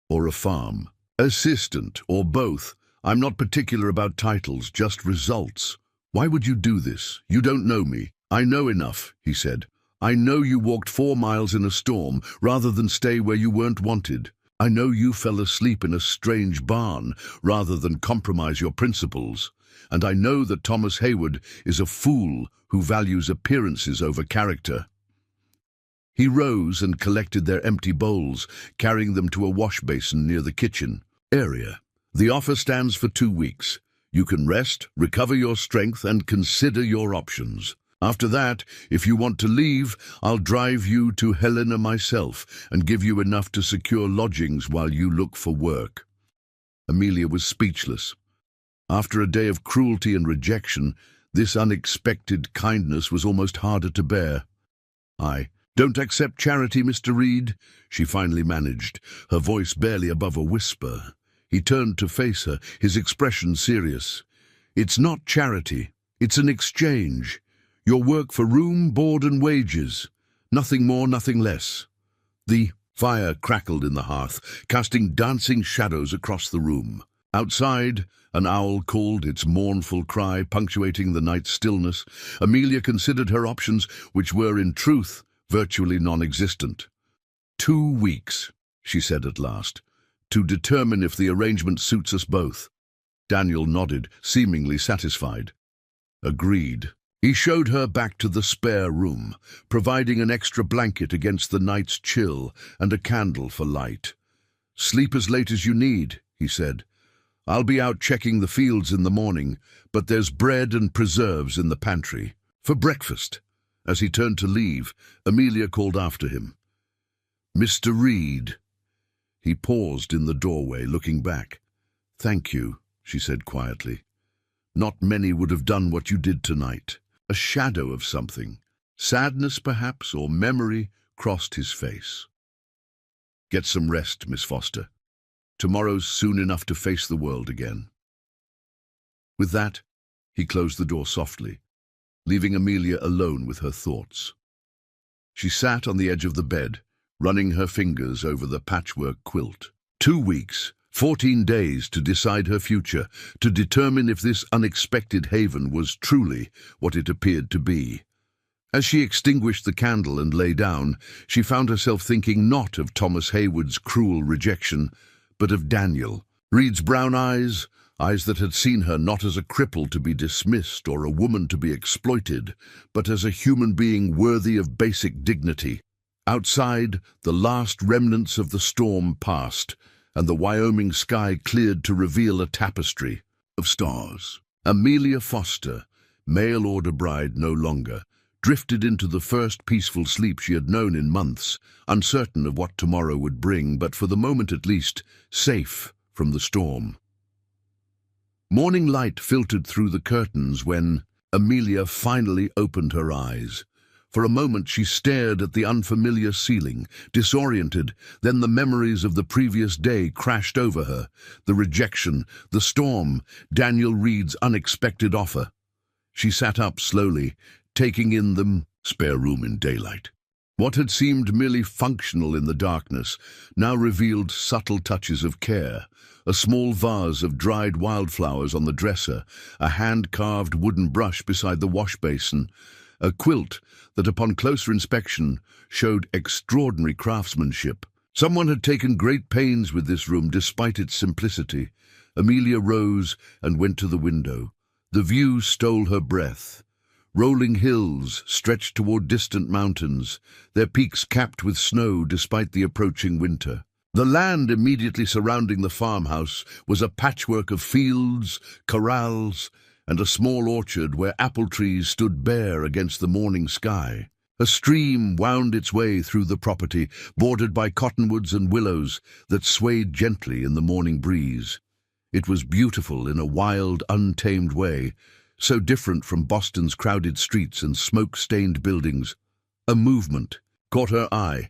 or a farm assistant, or both. I'm not particular about titles, just results. Why would you do this? You don't know me. I know enough, he said. I know you walked 4 miles in a storm rather than stay where you weren't wanted. I know you fell asleep in a strange barn rather than compromise your principles. And I know that Thomas Hayward is a fool who values appearances over character. He rose and collected their empty bowls, carrying them to a wash basin near the kitchen area. The offer stands for 2 weeks. You can rest, recover your strength, and consider your options. After that, if you want to leave, I'll drive you to Helena myself and give you enough to secure lodgings while you look for work. Amelia was speechless. After a day of cruelty and rejection, this unexpected kindness was almost harder to bear. I don't accept charity, Mr. Reed, she finally managed, her voice barely above a whisper. He turned to face her, his expression serious. It's not charity, it's an exchange. Your work for room, board and wages. Nothing more, nothing less. The Fire crackled in the hearth, casting dancing shadows across the room. Outside, an owl called, its mournful cry punctuating the night's stillness. Amelia considered her options, which were, in truth, virtually non-existent. 2 weeks, she said at last, to determine if the arrangement suits us both. Daniel nodded, seemingly satisfied. Agreed. He showed her back to the spare room, providing an extra blanket against the night's chill and a candle for light. "Sleep as late as you need," he said. "I'll be out checking the fields in the morning, but there's bread and preserves in the pantry. For breakfast." As he turned to leave, Amelia called after him. "Mr. Reed." He paused in the doorway, looking back. "Thank you," she said quietly. "Not many would have done what you did tonight." A shadow of something, sadness perhaps, or memory, crossed his face. "Get some rest, Miss Foster. Tomorrow's soon enough to face the world again." With that, he closed the door softly, leaving Amelia alone with her thoughts. She sat on the edge of the bed, running her fingers over the patchwork quilt. 2 weeks, 14 days to decide her future, to determine if this unexpected haven was truly what it appeared to be. As she extinguished the candle and lay down, she found herself thinking not of Thomas Hayward's cruel rejection, but of Daniel. Reed's brown eyes that had seen her not as a cripple to be dismissed or a woman to be exploited, but as a human being worthy of basic dignity. Outside, the last remnants of the storm passed, and the Wyoming sky cleared to reveal a tapestry of stars. Amelia Foster, mail-order bride no longer, drifted into the first peaceful sleep she had known in months, uncertain of what tomorrow would bring, but for the moment at least, safe from the storm. Morning light filtered through the curtains when Amelia finally opened her eyes. For a moment she stared at the unfamiliar ceiling, disoriented. Then the memories of the previous day crashed over her. The rejection, the storm, Daniel Reed's unexpected offer. She sat up slowly, taking in the spare room in daylight. What had seemed merely functional in the darkness now revealed subtle touches of care. A small vase of dried wildflowers on the dresser, a hand-carved wooden brush beside the wash basin, a quilt that upon closer inspection showed extraordinary craftsmanship. Someone had taken great pains with this room despite its simplicity. Amelia rose and went to the window. The view stole her breath. Rolling hills stretched toward distant mountains, their peaks capped with snow despite the approaching winter. The land immediately surrounding the farmhouse was a patchwork of fields, corrals, and a small orchard where apple trees stood bare against the morning sky. A stream wound its way through the property, bordered by cottonwoods and willows that swayed gently in the morning breeze. It was beautiful in a wild, untamed way, so different from Boston's crowded streets and smoke-stained buildings. A movement caught her eye.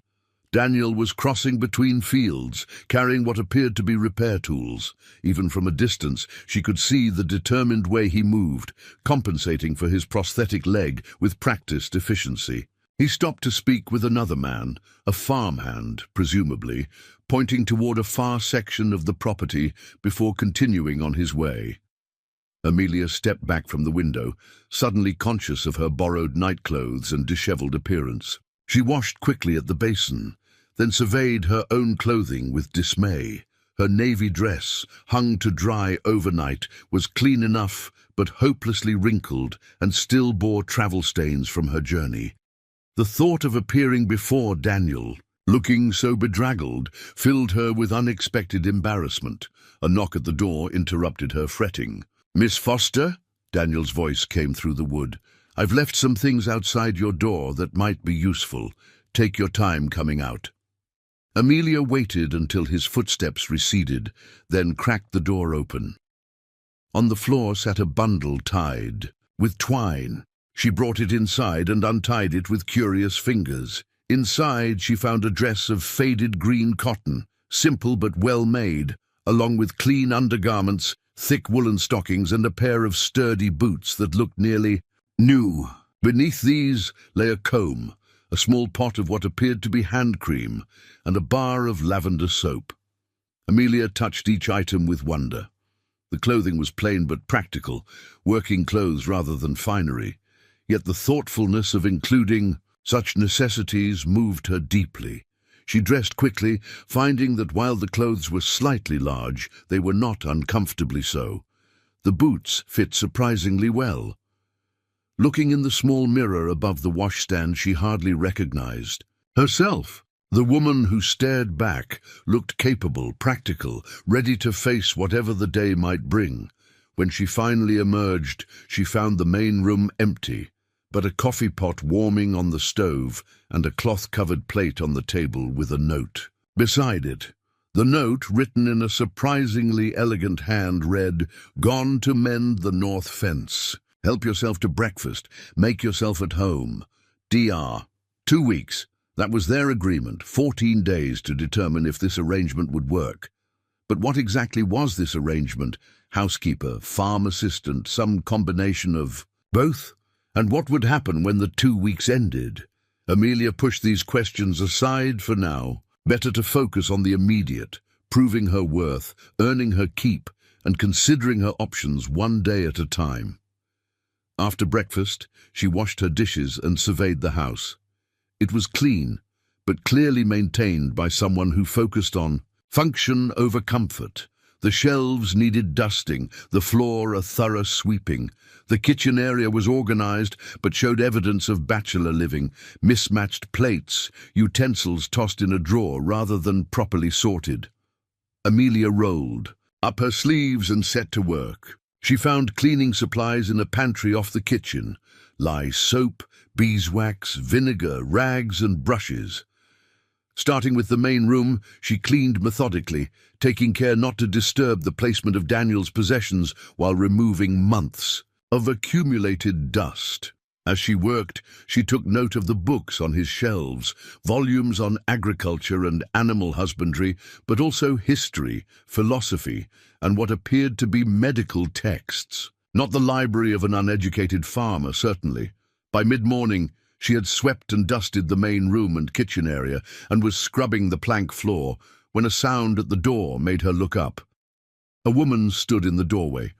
Daniel was crossing between fields, carrying what appeared to be repair tools. Even from a distance, she could see the determined way he moved, compensating for his prosthetic leg with practiced efficiency. He stopped to speak with another man, a farmhand, presumably, pointing toward a far section of the property before continuing on his way. Amelia stepped back from the window, suddenly conscious of her borrowed nightclothes and disheveled appearance. She washed quickly at the basin, then surveyed her own clothing with dismay. Her navy dress, hung to dry overnight, was clean enough but hopelessly wrinkled and still bore travel stains from her journey. The thought of appearing before Daniel, looking so bedraggled, filled her with unexpected embarrassment. A knock at the door interrupted her fretting. "Miss Foster?" Daniel's voice came through the wood. "I've left some things outside your door that might be useful. Take your time coming out." Amelia waited until his footsteps receded, then cracked the door open. On the floor sat a bundle tied with twine. She brought it inside and untied it with curious fingers. Inside she found a dress of faded green cotton, simple but well made, along with clean undergarments, thick woolen stockings, and a pair of sturdy boots that looked nearly new. Beneath these lay a comb, a small pot of what appeared to be hand cream, and a bar of lavender soap. Amelia touched each item with wonder. The clothing was plain but practical, working clothes rather than finery, yet the thoughtfulness of including such necessities moved her deeply. She dressed quickly, finding that while the clothes were slightly large, they were not uncomfortably so. The boots fit surprisingly well. Looking in the small mirror above the washstand, she hardly recognized herself. The woman who stared back looked capable, practical, ready to face whatever the day might bring. When she finally emerged, she found the main room empty, but a coffee pot warming on the stove and a cloth-covered plate on the table with a note beside it. The note, written in a surprisingly elegant hand, read, "Gone to mend the north fence. Help yourself to breakfast. Make yourself at home. Dr. 2 weeks. That was their agreement, 14 days to determine if this arrangement would work. But what exactly was this arrangement? Housekeeper, farm assistant, some combination of both? And what would happen when the 2 weeks ended? Amelia pushed these questions aside for now. Better to focus on the immediate, proving her worth, earning her keep, and considering her options one day at a time. After breakfast, she washed her dishes and surveyed the house. It was clean, but clearly maintained by someone who focused on function over comfort. The shelves needed dusting, the floor a thorough sweeping. The kitchen area was organized, but showed evidence of bachelor living, mismatched plates, utensils tossed in a drawer rather than properly sorted. Amelia rolled up her sleeves and set to work. She found cleaning supplies in a pantry off the kitchen: lye soap, beeswax, vinegar, rags and brushes. Starting with the main room, she cleaned methodically, taking care not to disturb the placement of Daniel's possessions while removing months of accumulated dust. As she worked, she took note of the books on his shelves, volumes on agriculture and animal husbandry, but also history, philosophy, and what appeared to be medical texts. Not the library of an uneducated farmer, certainly. By mid-morning, she had swept and dusted the main room and kitchen area and was scrubbing the plank floor when a sound at the door made her look up. A woman stood in the doorway,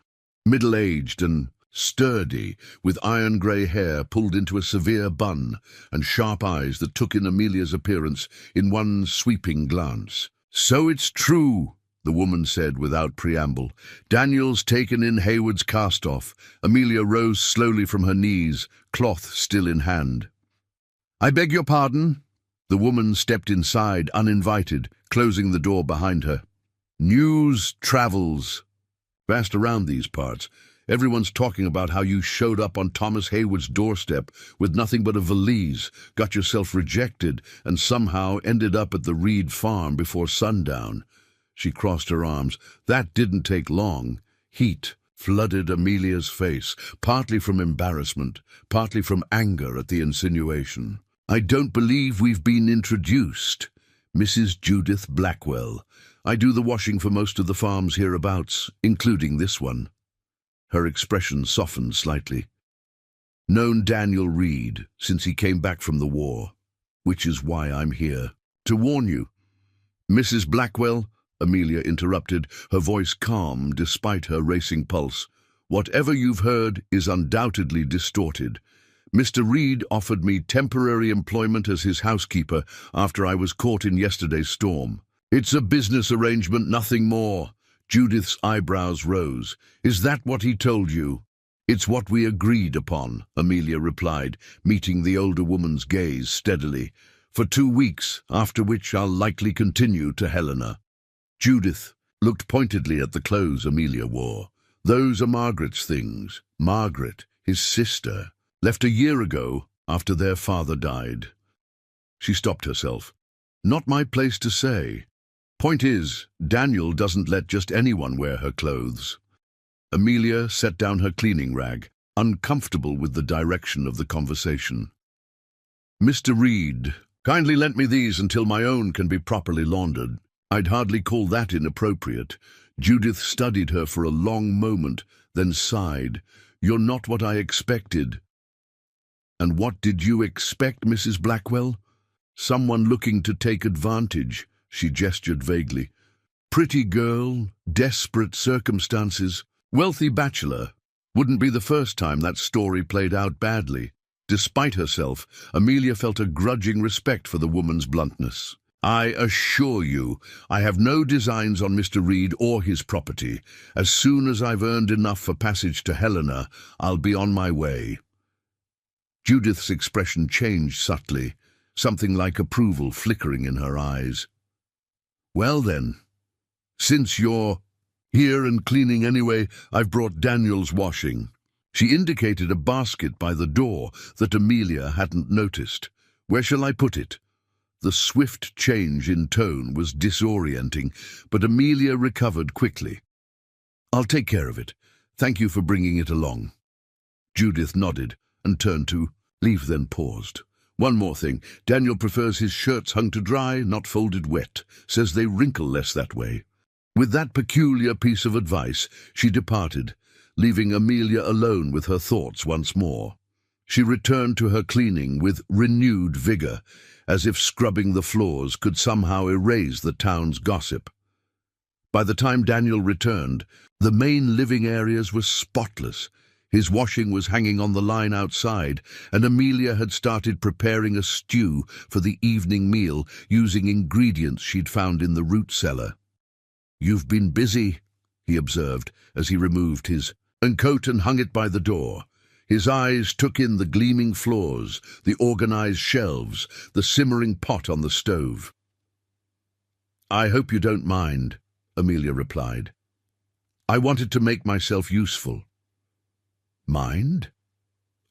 middle-aged and sturdy, with iron-grey hair pulled into a severe bun and sharp eyes that took in Amelia's appearance in one sweeping glance. "So it's true," the woman said without preamble. "Daniel's taken in Hayward's cast-off." Amelia rose slowly from her knees, cloth still in hand. "I beg your pardon?" The woman stepped inside, uninvited, closing the door behind her. "News travels fast around these parts. Everyone's talking about how you showed up on Thomas Hayward's doorstep with nothing but a valise, got yourself rejected, and somehow ended up at the Reed farm before sundown." She crossed her arms. That didn't take long. Heat flooded Amelia's face, partly from embarrassment, partly from anger at the insinuation. "I don't believe we've been introduced. Mrs. Judith Blackwell. I do the washing for most of the farms hereabouts, including this one." Her expression softened slightly. "Known Daniel Reed since he came back from the war, which is why I'm here. To warn you." "Mrs. Blackwell," Amelia interrupted, her voice calm despite her racing pulse, "whatever you've heard is undoubtedly distorted. Mr. Reed offered me temporary employment as his housekeeper after I was caught in yesterday's storm. It's a business arrangement, nothing more." Judith's eyebrows rose. "Is that what he told you?" "It's what we agreed upon," Amelia replied, meeting the older woman's gaze steadily. "For 2 weeks, after which I'll likely continue to Helena." Judith looked pointedly at the clothes Amelia wore. "Those are Margaret's things. Margaret, his sister, left a year ago after their father died." She stopped herself. "Not my place to say. Point is, Daniel doesn't let just anyone wear her clothes." Amelia set down her cleaning rag, uncomfortable with the direction of the conversation. "Mr. Reed, kindly lend me these until my own can be properly laundered." "I'd hardly call that inappropriate." Judith studied her for a long moment, then sighed. "You're not what I expected." And what did you expect, Mrs. Blackwell? Someone looking to take advantage, she gestured vaguely. Pretty girl, desperate circumstances, wealthy bachelor. Wouldn't be the first time that story played out badly. Despite herself, Amelia felt a grudging respect for the woman's bluntness. I assure you, I have no designs on Mr. Reed or his property. As soon as I've earned enough for passage to Helena, I'll be on my way. Judith's expression changed subtly, something like approval flickering in her eyes. Well then, since you're here and cleaning anyway, I've brought Daniel's washing. She indicated a basket by the door that Amelia hadn't noticed. Where shall I put it? The swift change in tone was disorienting, but Amelia recovered quickly. I'll take care of it. Thank you for bringing it along. Judith nodded and turned to leave, then paused. One more thing. Daniel prefers his shirts hung to dry, not folded wet. Says they wrinkle less that way. With that peculiar piece of advice, she departed, leaving Amelia alone with her thoughts once more. She returned to her cleaning with renewed vigor, as if scrubbing the floors could somehow erase the town's gossip. By the time Daniel returned, the main living areas were spotless. His washing was hanging on the line outside, and Amelia had started preparing a stew for the evening meal using ingredients she'd found in the root cellar. "You've been busy," he observed as he removed his coat and hung it by the door. His eyes took in the gleaming floors, the organized shelves, the simmering pot on the stove. "I hope you don't mind," Amelia replied. "I wanted to make myself useful." "Mind?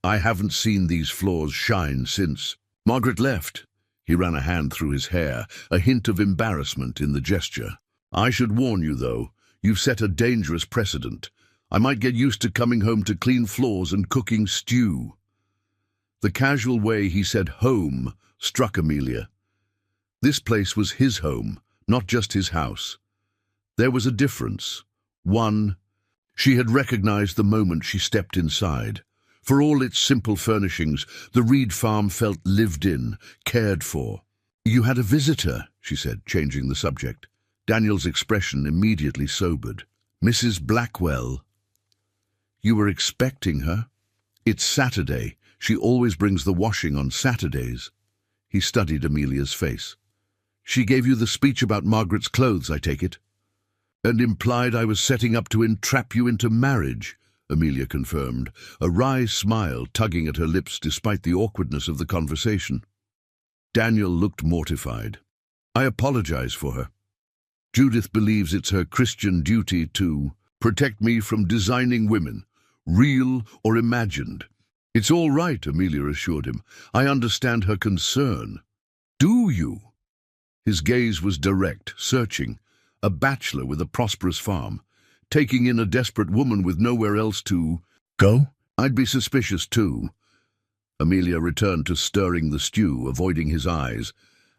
I haven't seen these floors shine since Margaret left." He ran a hand through his hair, a hint of embarrassment in the gesture. "I should warn you, though, you've set a dangerous precedent. I might get used to coming home to clean floors and cooking stew." The casual way he said home struck Amelia. This place was his home, not just his house. There was a difference. One she had recognized the moment she stepped inside. For all its simple furnishings, the Reed farm felt lived in, cared for. "You had a visitor," she said, changing the subject. Daniel's expression immediately sobered. "Mrs. Blackwell." "You were expecting her?" "It's Saturday. She always brings the washing on Saturdays." He studied Amelia's face. "She gave you the speech about Margaret's clothes, I take it?" "And implied I was setting up to entrap you into marriage," Amelia confirmed, a wry smile tugging at her lips despite the awkwardness of the conversation. Daniel looked mortified. "I apologize for her. Judith believes it's her Christian duty to protect me from designing women, real or imagined." "It's all right," Amelia assured him. "I understand her concern." "Do you?" His gaze was direct, searching. A bachelor with a prosperous farm, taking in a desperate woman with nowhere else to go? "I'd be suspicious too." Amelia returned to stirring the stew, avoiding his eyes.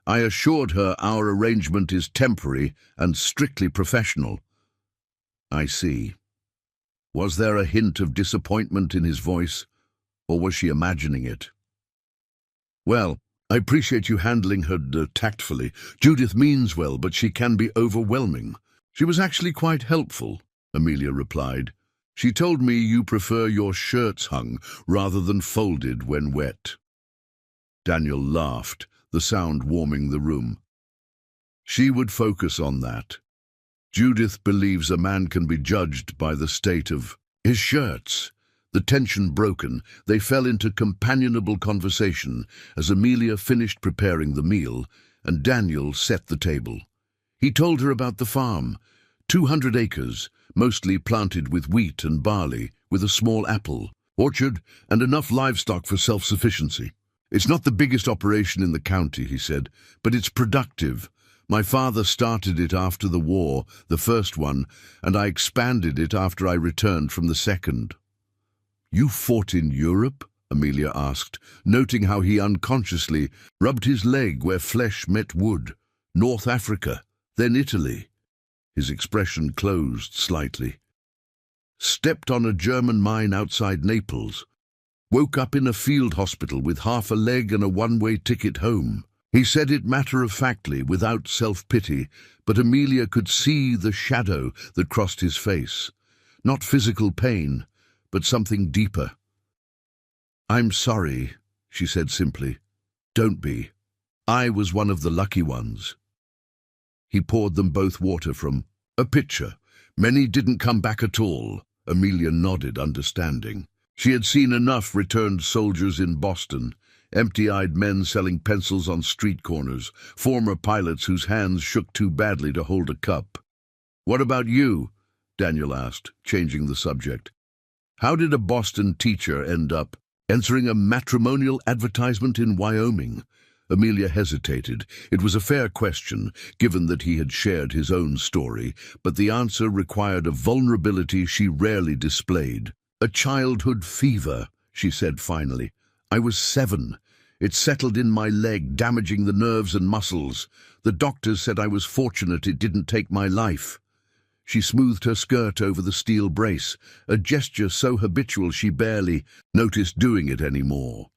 "I assured her our arrangement is temporary and strictly professional." "I see." Was there a hint of disappointment in his voice, or was she imagining it? "Well, I appreciate you handling her tactfully. Judith means well, but she can be overwhelming." "She was actually quite helpful," Amelia replied. "She told me you prefer your shirts hung rather than folded when wet." Daniel laughed, the sound warming the room. "She would focus on that. Judith believes a man can be judged by the state of his shirts." The tension broken, they fell into companionable conversation as Amelia finished preparing the meal and Daniel set the table. He told her about the farm, 200 acres, mostly planted with wheat and barley, with a small apple orchard and enough livestock for self-sufficiency. "It's not the biggest operation in the county," he said, "but it's productive. My father started it after the war, the first one, and I expanded it after I returned from the second." "You fought in Europe?" Amelia asked, noting how he unconsciously rubbed his leg where flesh met wood. "North Africa, then Italy." His expression closed slightly. "Stepped on a German mine outside Naples. Woke up in a field hospital with half a leg and a one-way ticket home. He said it matter-of-factly, without self-pity, but Amelia could see the shadow that crossed his face. Not physical pain, but something deeper. "I'm sorry," she said simply. "Don't be. I was one of the lucky ones." He poured them both water from a pitcher. "Many didn't come back at all." Amelia nodded, understanding. She had seen enough returned soldiers in Boston, empty-eyed men selling pencils on street corners, former pilots whose hands shook too badly to hold a cup. "What about you?" Daniel asked, changing the subject. "How did a Boston teacher end up answering a matrimonial advertisement in Wyoming?" Amelia hesitated. It was a fair question, given that he had shared his own story, but the answer required a vulnerability she rarely displayed. "A childhood fever," she said finally. "I was 7. It settled in my leg, damaging the nerves and muscles. The doctors said I was fortunate it didn't take my life." She smoothed her skirt over the steel brace, a gesture so habitual she barely noticed doing it anymore.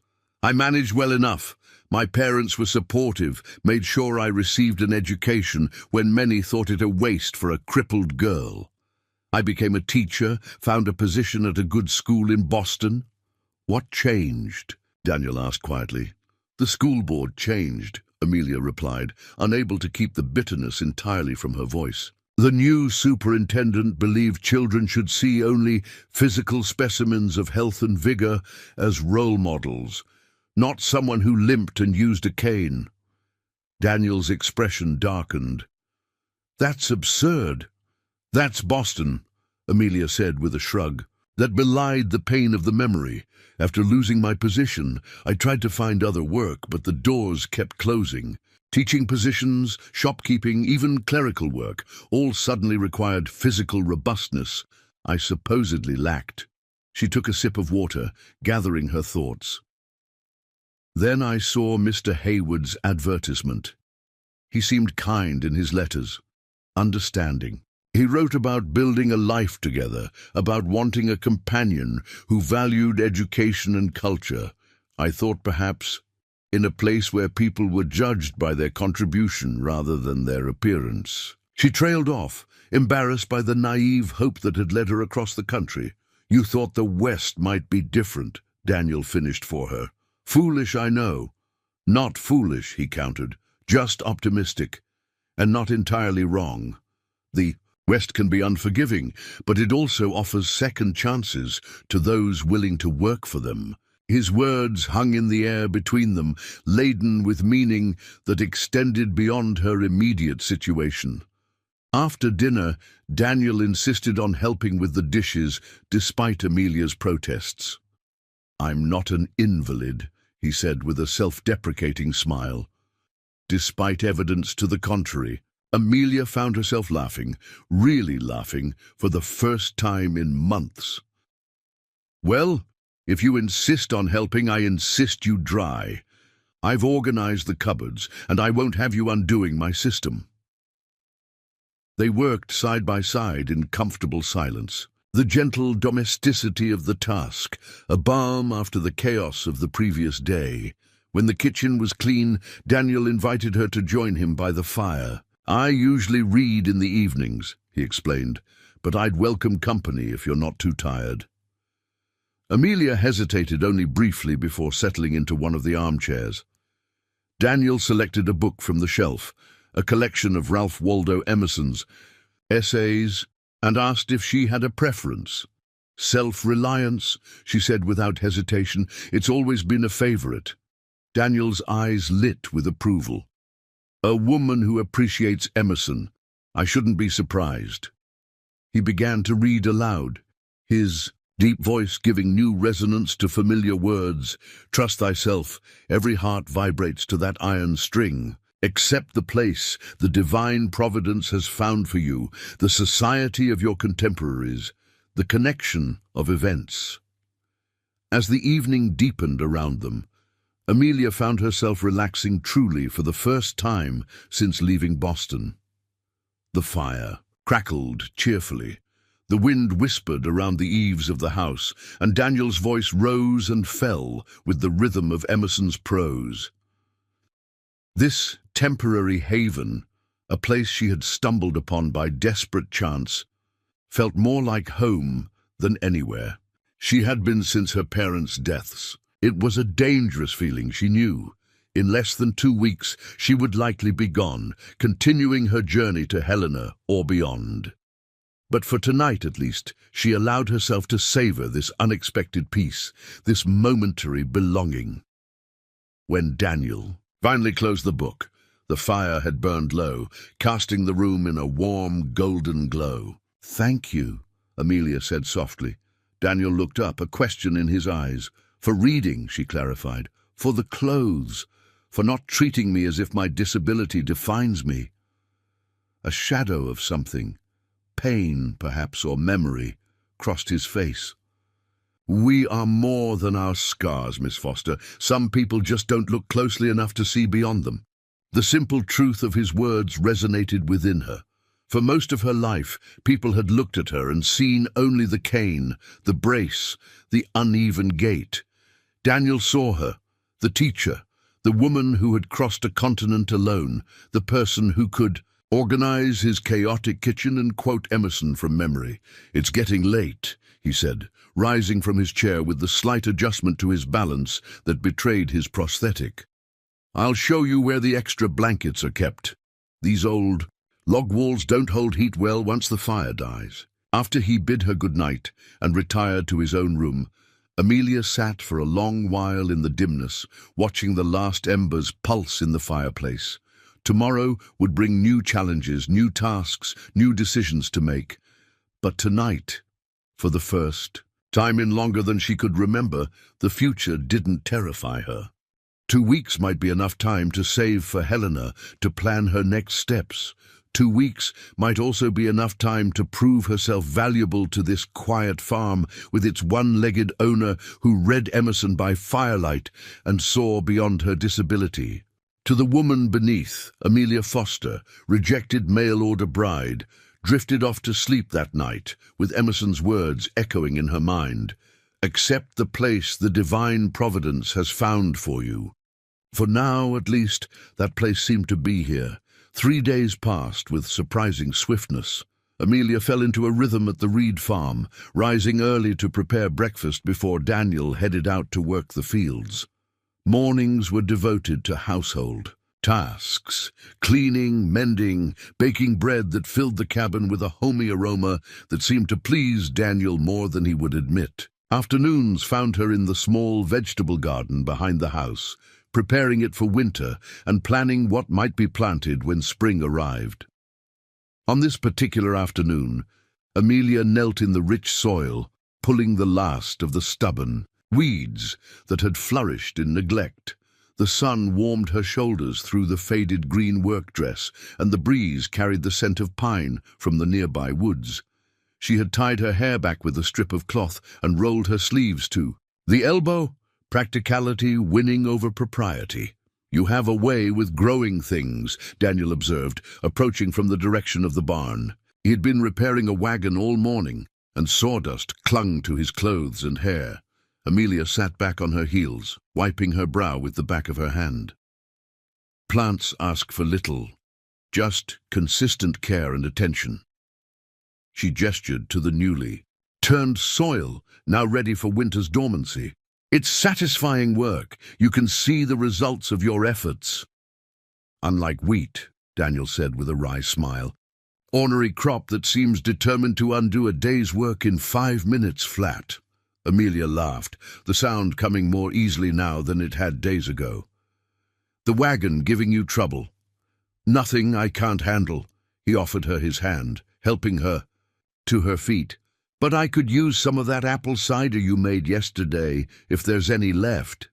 "I managed well enough. My parents were supportive, made sure I received an education when many thought it a waste for a crippled girl. I became a teacher, found a position at a good school in Boston." "What changed?" Daniel asked quietly. "The school board changed," Amelia replied, unable to keep the bitterness entirely from her voice. "The new superintendent believed children should see only physical specimens of health and vigor as role models, not someone who limped and used a cane." Daniel's expression darkened. "That's absurd." "That's Boston," Amelia said with a shrug. "That belied the pain of the memory. After losing my position, I tried to find other work, but the doors kept closing. Teaching positions, shopkeeping, even clerical work, all suddenly required physical robustness I supposedly lacked." She took a sip of water, gathering her thoughts. "Then I saw Mr. Hayward's advertisement. He seemed kind in his letters, understanding. He wrote about building a life together, about wanting a companion who valued education and culture. I thought perhaps in a place where people were judged by their contribution rather than their appearance." She trailed off, embarrassed by the naive hope that had led her across the country. "You thought the West might be different," Daniel finished for her. "Foolish, I know." "Not foolish," he countered, "just optimistic, and not entirely wrong. The West can be unforgiving, but it also offers second chances to those willing to work for them." His words hung in the air between them, laden with meaning that extended beyond her immediate situation. After dinner, Daniel insisted on helping with the dishes, despite Amelia's protests. "I'm not an invalid," he said with a self-deprecating smile. Despite evidence to the contrary, Amelia found herself laughing, really laughing, for the first time in months. "Well, if you insist on helping, I insist you dry. I've organized the cupboards, and I won't have you undoing my system." They worked side by side in comfortable silence. The gentle domesticity of the task, a balm after the chaos of the previous day. When the kitchen was clean, Daniel invited her to join him by the fire. "I usually read in the evenings," he explained, "but I'd welcome company if you're not too tired." Amelia hesitated only briefly before settling into one of the armchairs. Daniel selected a book from the shelf, a collection of Ralph Waldo Emerson's essays, and asked if she had a preference. "Self-reliance," she said without hesitation. "It's always been a favorite." Daniel's eyes lit with approval. "A woman who appreciates Emerson. I shouldn't be surprised." He began to read aloud, his deep voice giving new resonance to familiar words. "Trust thyself. Every heart vibrates to that iron string. Accept the place the divine providence has found for you, the society of your contemporaries, the connection of events." As the evening deepened around them, Amelia found herself relaxing truly for the first time since leaving Boston. The fire crackled cheerfully. The wind whispered around the eaves of the house, and Daniel's voice rose and fell with the rhythm of Emerson's prose. This temporary haven, a place she had stumbled upon by desperate chance, felt more like home than anywhere. She had been since her parents' deaths. It was a dangerous feeling, she knew. In less than 2 weeks, she would likely be gone, continuing her journey to Helena or beyond. But for tonight, at least, she allowed herself to savor this unexpected peace, this momentary belonging. When Daniel finally closed the book, the fire had burned low, casting the room in a warm, golden glow. "Thank you," Amelia said softly. Daniel looked up, a question in his eyes. "For reading," she clarified. "For the clothes. For not treating me as if my disability defines me." A shadow of something, pain perhaps, or memory, crossed his face. "We are more than our scars, Miss Foster. Some people just don't look closely enough to see beyond them." The simple truth of his words resonated within her. For most of her life, people had looked at her and seen only the cane, the brace, the uneven gait. Daniel saw her, the teacher, the woman who had crossed a continent alone, the person who could organize his chaotic kitchen and quote Emerson from memory. "It's getting late," he said, rising from his chair with the slight adjustment to his balance that betrayed his prosthetic. "I'll show you where the extra blankets are kept. These old log walls don't hold heat well once the fire dies." After he bid her good night and retired to his own room, Amelia sat for a long while in the dimness, watching the last embers pulse in the fireplace. Tomorrow would bring new challenges, new tasks, new decisions to make. But tonight, for the first time in longer than she could remember, the future didn't terrify her. 2 weeks might be enough time to save for Helena, to plan her next steps. 2 weeks might also be enough time to prove herself valuable to this quiet farm with its one-legged owner who read Emerson by firelight and saw beyond her disability. To the woman beneath, Amelia Foster, rejected mail-order bride, drifted off to sleep that night with Emerson's words echoing in her mind. "Accept the place the divine providence has found for you." For now, at least, that place seemed to be here. 3 days passed with surprising swiftness. Amelia fell into a rhythm at the Reed farm, rising early to prepare breakfast before Daniel headed out to work the fields. Mornings were devoted to household tasks, cleaning, mending, baking bread that filled the cabin with a homey aroma that seemed to please Daniel more than he would admit. Afternoons found her in the small vegetable garden behind the house, preparing it for winter and planning what might be planted when spring arrived. On this particular afternoon, Amelia knelt in the rich soil, pulling the last of the stubborn weeds that had flourished in neglect. The sun warmed her shoulders through the faded green work dress, and the breeze carried the scent of pine from the nearby woods. She had tied her hair back with a strip of cloth and rolled her sleeves too. The elbow? Practicality winning over propriety. "You have a way with growing things," Daniel observed, approaching from the direction of the barn. He had been repairing a wagon all morning, and sawdust clung to his clothes and hair. Amelia sat back on her heels, wiping her brow with the back of her hand. "Plants ask for little, just consistent care and attention." She gestured to the newly turned soil, now ready for winter's dormancy. "It's satisfying work. You can see the results of your efforts." "Unlike wheat," Daniel said with a wry smile. "Ornery crop that seems determined to undo a day's work in 5 minutes flat." Amelia laughed, the sound coming more easily now than it had days ago. "The wagon giving you trouble?" "Nothing I can't handle." He offered her his hand, helping her to her feet. "But I could use some of that apple cider you made yesterday, if there's any left."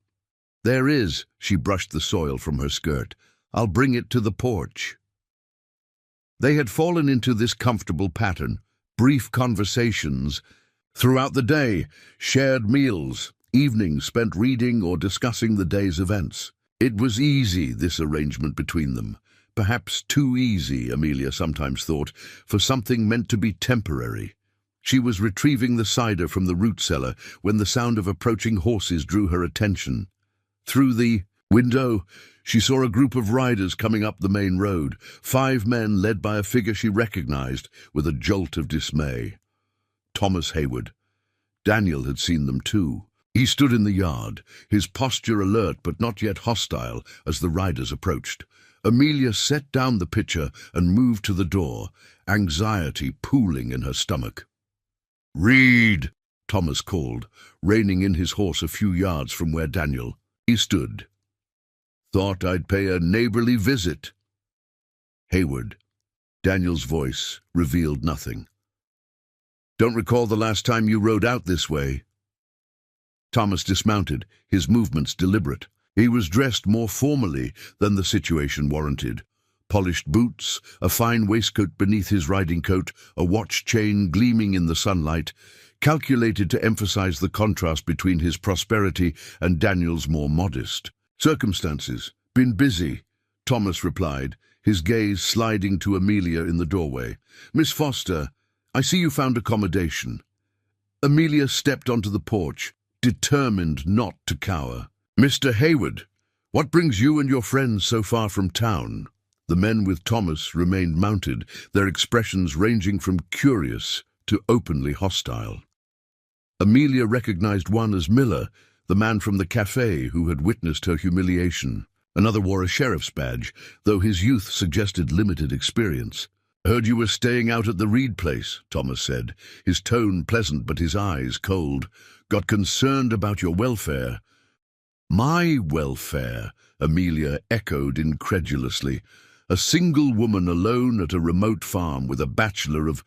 "There is." She brushed the soil from her skirt. "I'll bring it to the porch." They had fallen into this comfortable pattern, brief conversations throughout the day, shared meals, evenings spent reading or discussing the day's events. It was easy, this arrangement between them. Perhaps too easy, Amelia sometimes thought, for something meant to be temporary. She was retrieving the cider from the root cellar when the sound of approaching horses drew her attention. Through the window, she saw a group of riders coming up the main road, 5 men led by a figure she recognized with a jolt of dismay. Thomas Hayward. Daniel had seen them too. He stood in the yard, his posture alert but not yet hostile as the riders approached. Amelia set down the pitcher and moved to the door, anxiety pooling in her stomach. "Reed!" Thomas called, reining in his horse a few yards from where Daniel stood. "Thought I'd pay a neighborly visit." Hayward. Daniel's voice revealed nothing. "Don't recall the last time you rode out this way." Thomas dismounted, his movements deliberate. He was dressed more formally than the situation warranted. Polished boots, a fine waistcoat beneath his riding coat, a watch chain gleaming in the sunlight, calculated to emphasize the contrast between his prosperity and Daniel's more modest circumstances. "Been busy," Thomas replied, his gaze sliding to Amelia in the doorway. "Miss Foster, I see you found accommodation." Amelia stepped onto the porch, determined not to cower. "Mr. Hayward, what brings you and your friends so far from town?" The men with Thomas remained mounted, their expressions ranging from curious to openly hostile. Amelia recognized one as Miller, the man from the cafe who had witnessed her humiliation. Another wore a sheriff's badge, though his youth suggested limited experience. "Heard you were staying out at the Reed place," Thomas said, his tone pleasant but his eyes cold. "Got concerned about your welfare." "My welfare," Amelia echoed incredulously. "A single woman alone at a remote farm with a bachelor of—"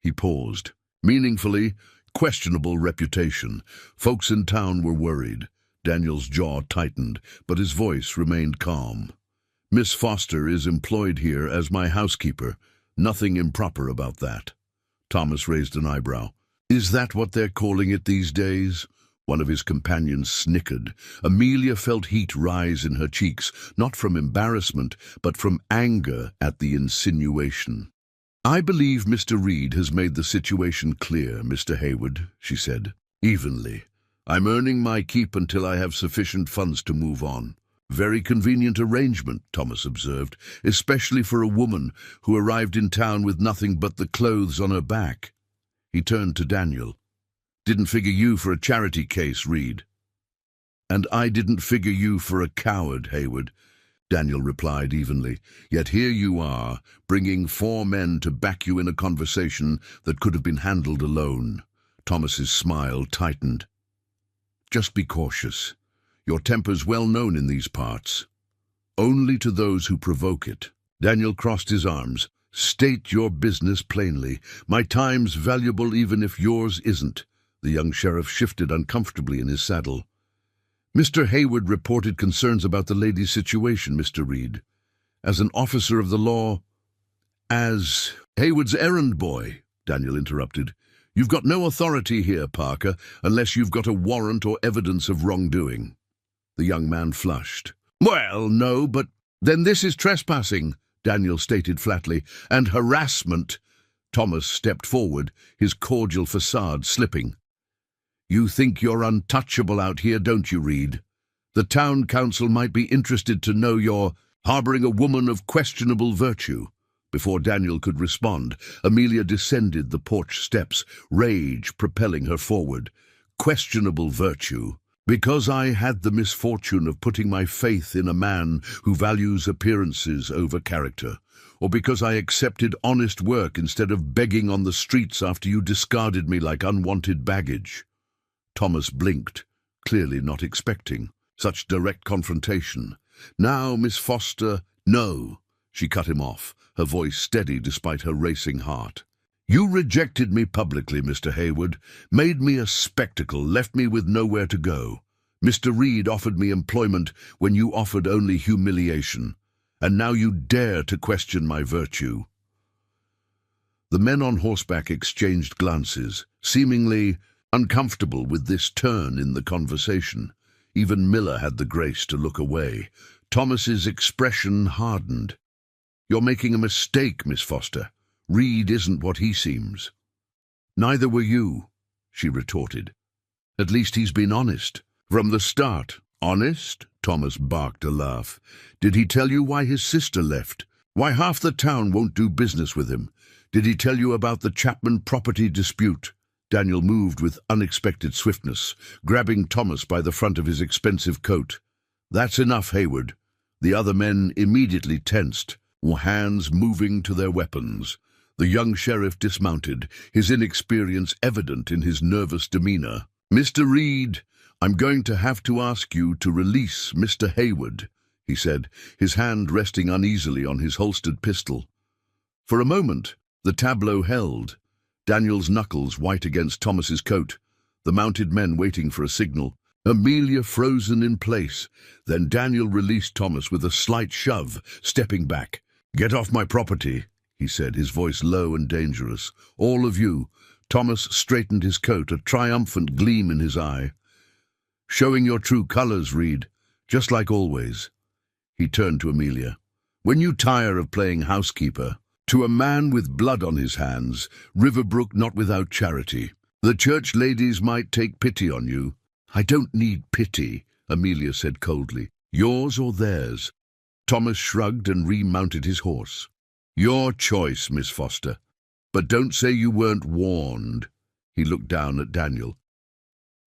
He paused. Meaningfully, questionable reputation. Folks in town were worried. Daniel's jaw tightened, but his voice remained calm. "Miss Foster is employed here as my housekeeper. Nothing improper about that." Thomas raised an eyebrow. "Is that what they're calling it these days?" One of his companions snickered. Amelia felt heat rise in her cheeks, not from embarrassment, but from anger at the insinuation. "I believe Mr. Reed has made the situation clear, Mr. Hayward," she said, evenly. "I'm earning my keep until I have sufficient funds to move on." "Very convenient arrangement," Thomas observed, "especially for a woman who arrived in town with nothing but the clothes on her back." He turned to Daniel. "Didn't figure you for a charity case, Reed." "And I didn't figure you for a coward, Hayward," Daniel replied evenly. "Yet here you are, bringing 4 men to back you in a conversation that could have been handled alone." Thomas's smile tightened. "Just be cautious. Your temper's well known in these parts. Only to those who provoke it." Daniel crossed his arms. "State your business plainly. My time's valuable even if yours isn't." The young sheriff shifted uncomfortably in his saddle. "Mr. Hayward reported concerns about the lady's situation, Mr. Reed. As an officer of the law—" "As Hayward's errand boy," Daniel interrupted. "You've got no authority here, Parker, unless you've got a warrant or evidence of wrongdoing." The young man flushed. "Well, no, but then this is trespassing," Daniel stated flatly, "and harassment." Thomas stepped forward, his cordial facade slipping. "You think you're untouchable out here, don't you, Reed? The town council might be interested to know you're harboring a woman of questionable virtue." Before Daniel could respond, Amelia descended the porch steps, rage propelling her forward. "Questionable virtue? Because I had the misfortune of putting my faith in a man who values appearances over character, or because I accepted honest work instead of begging on the streets after you discarded me like unwanted baggage." Thomas blinked, clearly not expecting such direct confrontation. "Now, Miss Foster—" "No," she cut him off, her voice steady despite her racing heart. "You rejected me publicly, Mr. Hayward, made me a spectacle, left me with nowhere to go. Mr. Reed offered me employment when you offered only humiliation, and now you dare to question my virtue." The men on horseback exchanged glances, seemingly uncomfortable with this turn in the conversation. Even Miller had the grace to look away. Thomas's expression hardened. "You're making a mistake, Miss Foster. Reed isn't what he seems." Neither were you, she retorted. At least he's been honest. From the start. Honest? Thomas barked a laugh. Did he tell you why his sister left? Why half the town won't do business with him? Did he tell you about the Chapman property dispute? Daniel moved with unexpected swiftness, grabbing Thomas by the front of his expensive coat. That's enough, Hayward. The other men immediately tensed, hands moving to their weapons. The young sheriff dismounted, his inexperience evident in his nervous demeanor. Mr. Reed, I'm going to have to ask you to release Mr. Hayward, he said, his hand resting uneasily on his holstered pistol. For a moment, the tableau held, Daniel's knuckles white against Thomas's coat, the mounted men waiting for a signal, Amelia frozen in place. Then Daniel released Thomas with a slight shove, stepping back. Get off my property, he said, his voice low and dangerous. All of you. Thomas straightened his coat, a triumphant gleam in his eye. Showing your true colors, Reed, just like always. He turned to Amelia. When you tire of playing housekeeper, to a man with blood on his hands, Riverbrook not without charity. The church ladies might take pity on you. I don't need pity, Amelia said coldly. Yours or theirs? Thomas shrugged and remounted his horse. Your choice, Miss Foster. But don't say you weren't warned. He looked down at Daniel.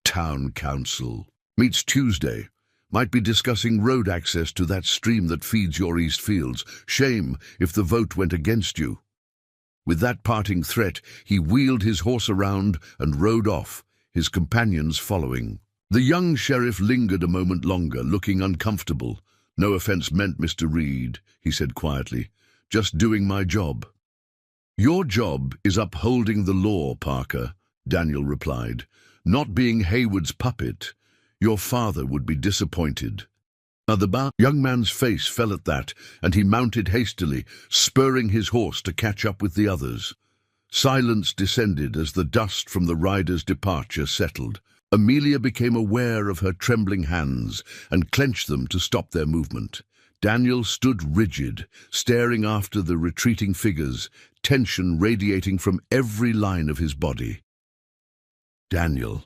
Town council. Meets Tuesday. Might be discussing road access to that stream that feeds your East Fields. Shame if the vote went against you. With that parting threat, he wheeled his horse around and rode off, his companions following. The young sheriff lingered a moment longer, looking uncomfortable. No offense meant, Mr. Reed, he said quietly. Just doing my job. Your job is upholding the law, Parker, Daniel replied. Not being Hayward's puppet. Your father would be disappointed. The young man's face fell at that, and he mounted hastily, spurring his horse to catch up with the others. Silence descended as the dust from the rider's departure settled. Amelia became aware of her trembling hands and clenched them to stop their movement. Daniel stood rigid, staring after the retreating figures, tension radiating from every line of his body. Daniel,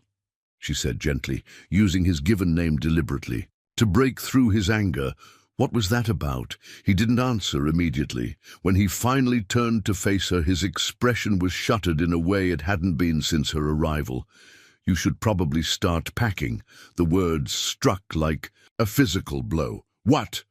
she said gently, using his given name deliberately. To break through his anger, what was that about? He didn't answer immediately. When he finally turned to face her, his expression was shuttered in a way it hadn't been since her arrival. You should probably start packing. The words struck like a physical blow. What?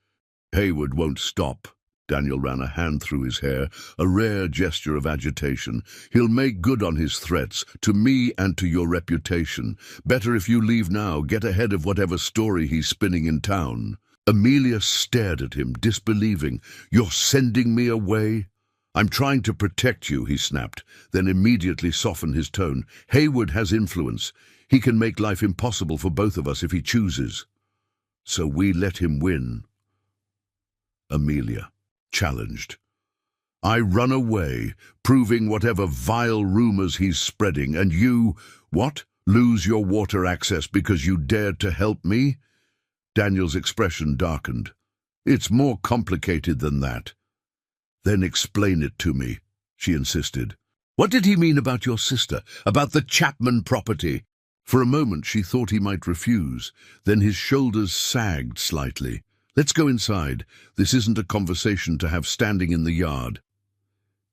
Hayward won't stop. Daniel ran a hand through his hair, a rare gesture of agitation. He'll make good on his threats, to me and to your reputation. Better if you leave now, get ahead of whatever story he's spinning in town. Amelia stared at him, disbelieving. You're sending me away? I'm trying to protect you, he snapped, then immediately softened his tone. Hayward has influence. He can make life impossible for both of us if he chooses. So we let him win. Amelia challenged. I run away, proving whatever vile rumors he's spreading, and you, what, lose your water access because you dared to help me? Daniel's expression darkened. It's more complicated than that. Then explain it to me, she insisted. What did he mean about your sister, about the Chapman property? For a moment she thought he might refuse, then his shoulders sagged slightly. Let's go inside. This isn't a conversation to have standing in the yard.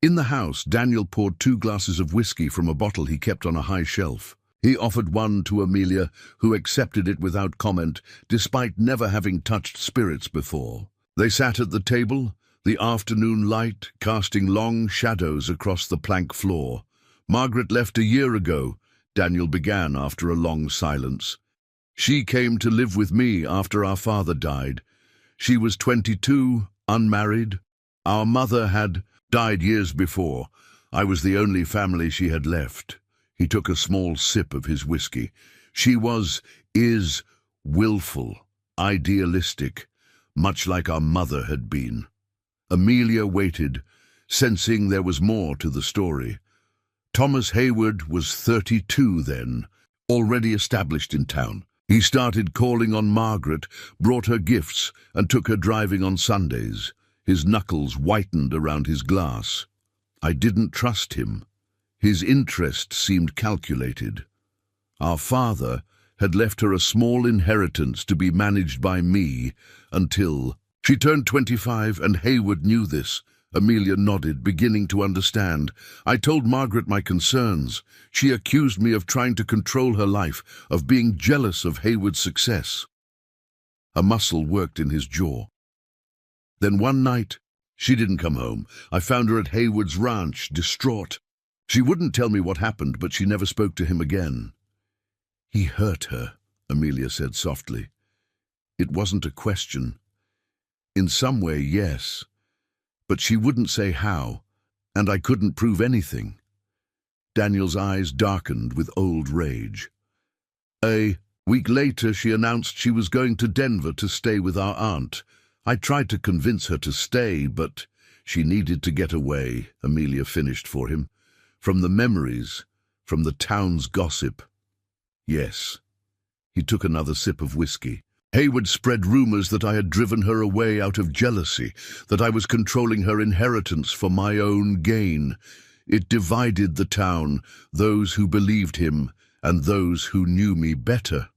In the house, Daniel poured 2 glasses of whiskey from a bottle he kept on a high shelf. He offered one to Amelia, who accepted it without comment, despite never having touched spirits before. They sat at the table, the afternoon light casting long shadows across the plank floor. Margaret left a year ago, Daniel began after a long silence. She came to live with me after our father died. She was 22, unmarried. Our mother had died years before. I was the only family she had left. He took a small sip of his whiskey. She is willful, idealistic, much like our mother had been. Amelia waited, sensing there was more to the story. Thomas Hayward was 32 then, already established in town. He started calling on Margaret, brought her gifts, and took her driving on Sundays. His knuckles whitened around his glass. I didn't trust him. His interest seemed calculated. Our father had left her a small inheritance to be managed by me until she turned 25, and Hayward knew this. Amelia nodded, beginning to understand. I told Margaret my concerns. She accused me of trying to control her life, of being jealous of Hayward's success. A muscle worked in his jaw. Then one night, she didn't come home. I found her at Hayward's ranch, distraught. She wouldn't tell me what happened, but she never spoke to him again. He hurt her, Amelia said softly. It wasn't a question. In some way, yes. But she wouldn't say how, and I couldn't prove anything. Daniel's eyes darkened with old rage. A week later, she announced she was going to Denver to stay with our aunt. I tried to convince her to stay, but she needed to get away, Amelia finished for him. From the memories, from the town's gossip. Yes. He took another sip of whiskey. Hayward spread rumors that I had driven her away out of jealousy, that I was controlling her inheritance for my own gain. It divided the town, those who believed him and those who knew me better.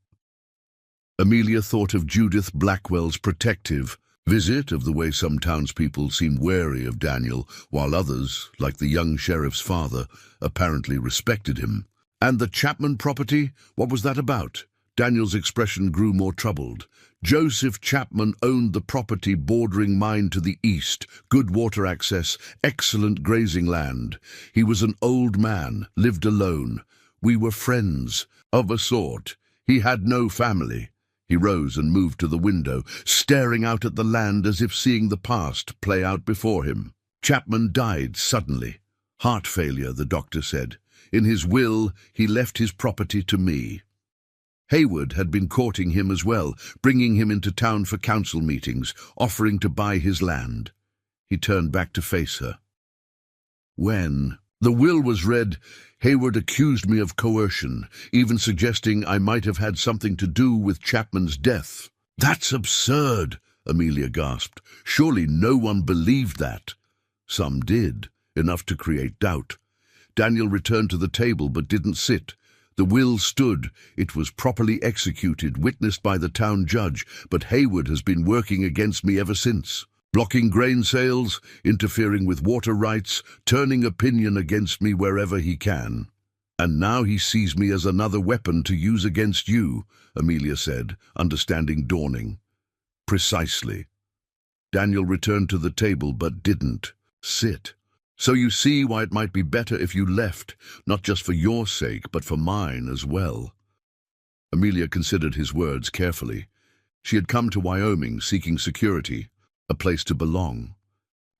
Amelia thought of Judith Blackwell's protective visit, of the way some townspeople seemed wary of Daniel, while others, like the young sheriff's father, apparently respected him. And the Chapman property? What was that about? Daniel's expression grew more troubled. Joseph Chapman owned the property bordering mine to the east, good water access, excellent grazing land. He was an old man, lived alone. We were friends, of a sort. He had no family. He rose and moved to the window, staring out at the land as if seeing the past play out before him. Chapman died suddenly. Heart failure, the doctor said. In his will, he left his property to me. Hayward had been courting him as well, bringing him into town for council meetings, offering to buy his land. He turned back to face her. When the will was read, Hayward accused me of coercion, even suggesting I might have had something to do with Chapman's death. That's absurd, Amelia gasped. Surely no one believed that. Some did, enough to create doubt. Daniel returned to the table but didn't sit. The will stood. It was properly executed, witnessed by the town judge, but Hayward has been working against me ever since. Blocking grain sales, interfering with water rights, turning opinion against me wherever he can. And now he sees me as another weapon to use against you, Amelia said, understanding dawning. Precisely. Daniel returned to the table but didn't sit. So you see why it might be better if you left, not just for your sake, but for mine as well. Amelia considered his words carefully. She had come to Wyoming seeking security, a place to belong.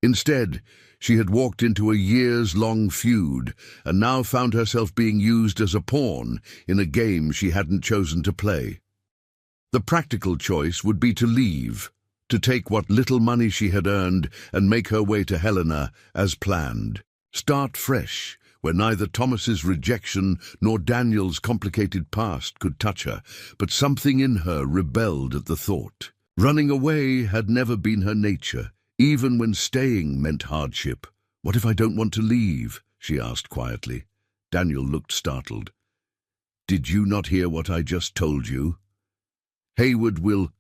Instead, she had walked into a years-long feud and now found herself being used as a pawn in a game she hadn't chosen to play. The practical choice would be to leave, to take what little money she had earned and make her way to Helena as planned. Start fresh, where neither Thomas's rejection nor Daniel's complicated past could touch her, but something in her rebelled at the thought. Running away had never been her nature, even when staying meant hardship. What if I don't want to leave? She asked quietly. Daniel looked startled. Did you not hear what I just told you? Hayward will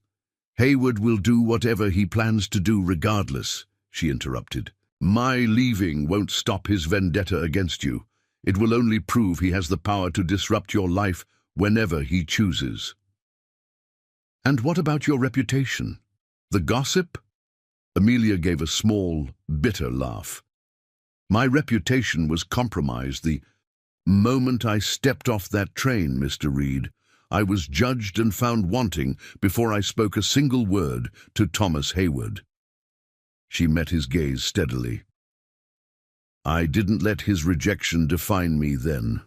do whatever he plans to do regardless, she interrupted. My leaving won't stop his vendetta against you. It will only prove he has the power to disrupt your life whenever he chooses. And what about your reputation? The gossip? Amelia gave a small, bitter laugh. My reputation was compromised the moment I stepped off that train, Mr. Reed. I was judged and found wanting before I spoke a single word to Thomas Hayward. She met his gaze steadily. I didn't let his rejection define me then.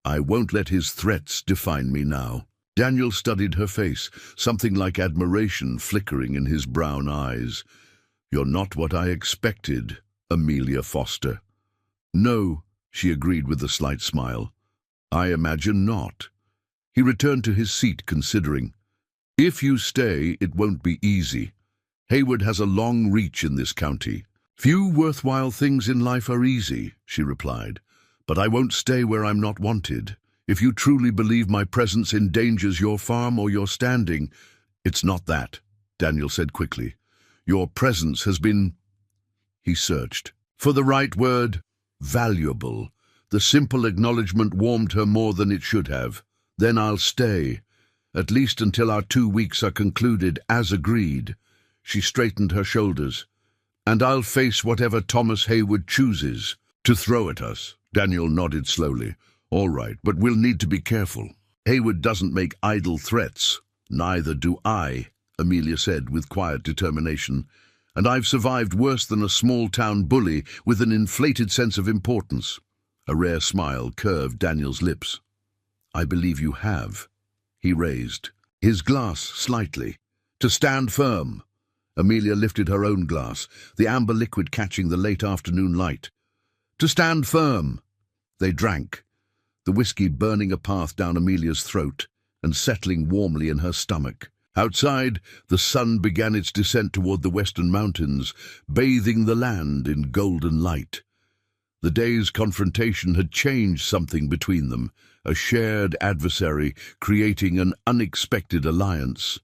I won't let his threats define me now. Daniel studied her face, something like admiration flickering in his brown eyes. You're not what I expected, Amelia Foster. No, she agreed with a slight smile. I imagine not. He returned to his seat, considering. If you stay, it won't be easy. Hayward has a long reach in this county. Few worthwhile things in life are easy, she replied. But I won't stay where I'm not wanted. If you truly believe my presence endangers your farm or your standing, it's not that, Daniel said quickly. Your presence has been... He searched for the right word. Valuable. The simple acknowledgement warmed her more than it should have. Then I'll stay, at least until our 2 weeks are concluded, as agreed. She straightened her shoulders. And I'll face whatever Thomas Haywood chooses to throw at us. Daniel nodded slowly. All right, but we'll need to be careful. Haywood doesn't make idle threats. Neither do I, Amelia said with quiet determination. And I've survived worse than a small-town bully with an inflated sense of importance. A rare smile curved Daniel's lips. I believe you have. He raised his glass slightly. To stand firm. Amelia lifted her own glass, the amber liquid catching the late afternoon light. To stand firm. They drank, the whiskey burning a path down Amelia's throat and settling warmly in her stomach. Outside, the sun began its descent toward the western mountains, bathing the land in golden light. The day's confrontation had changed something between them, a shared adversary creating an unexpected alliance.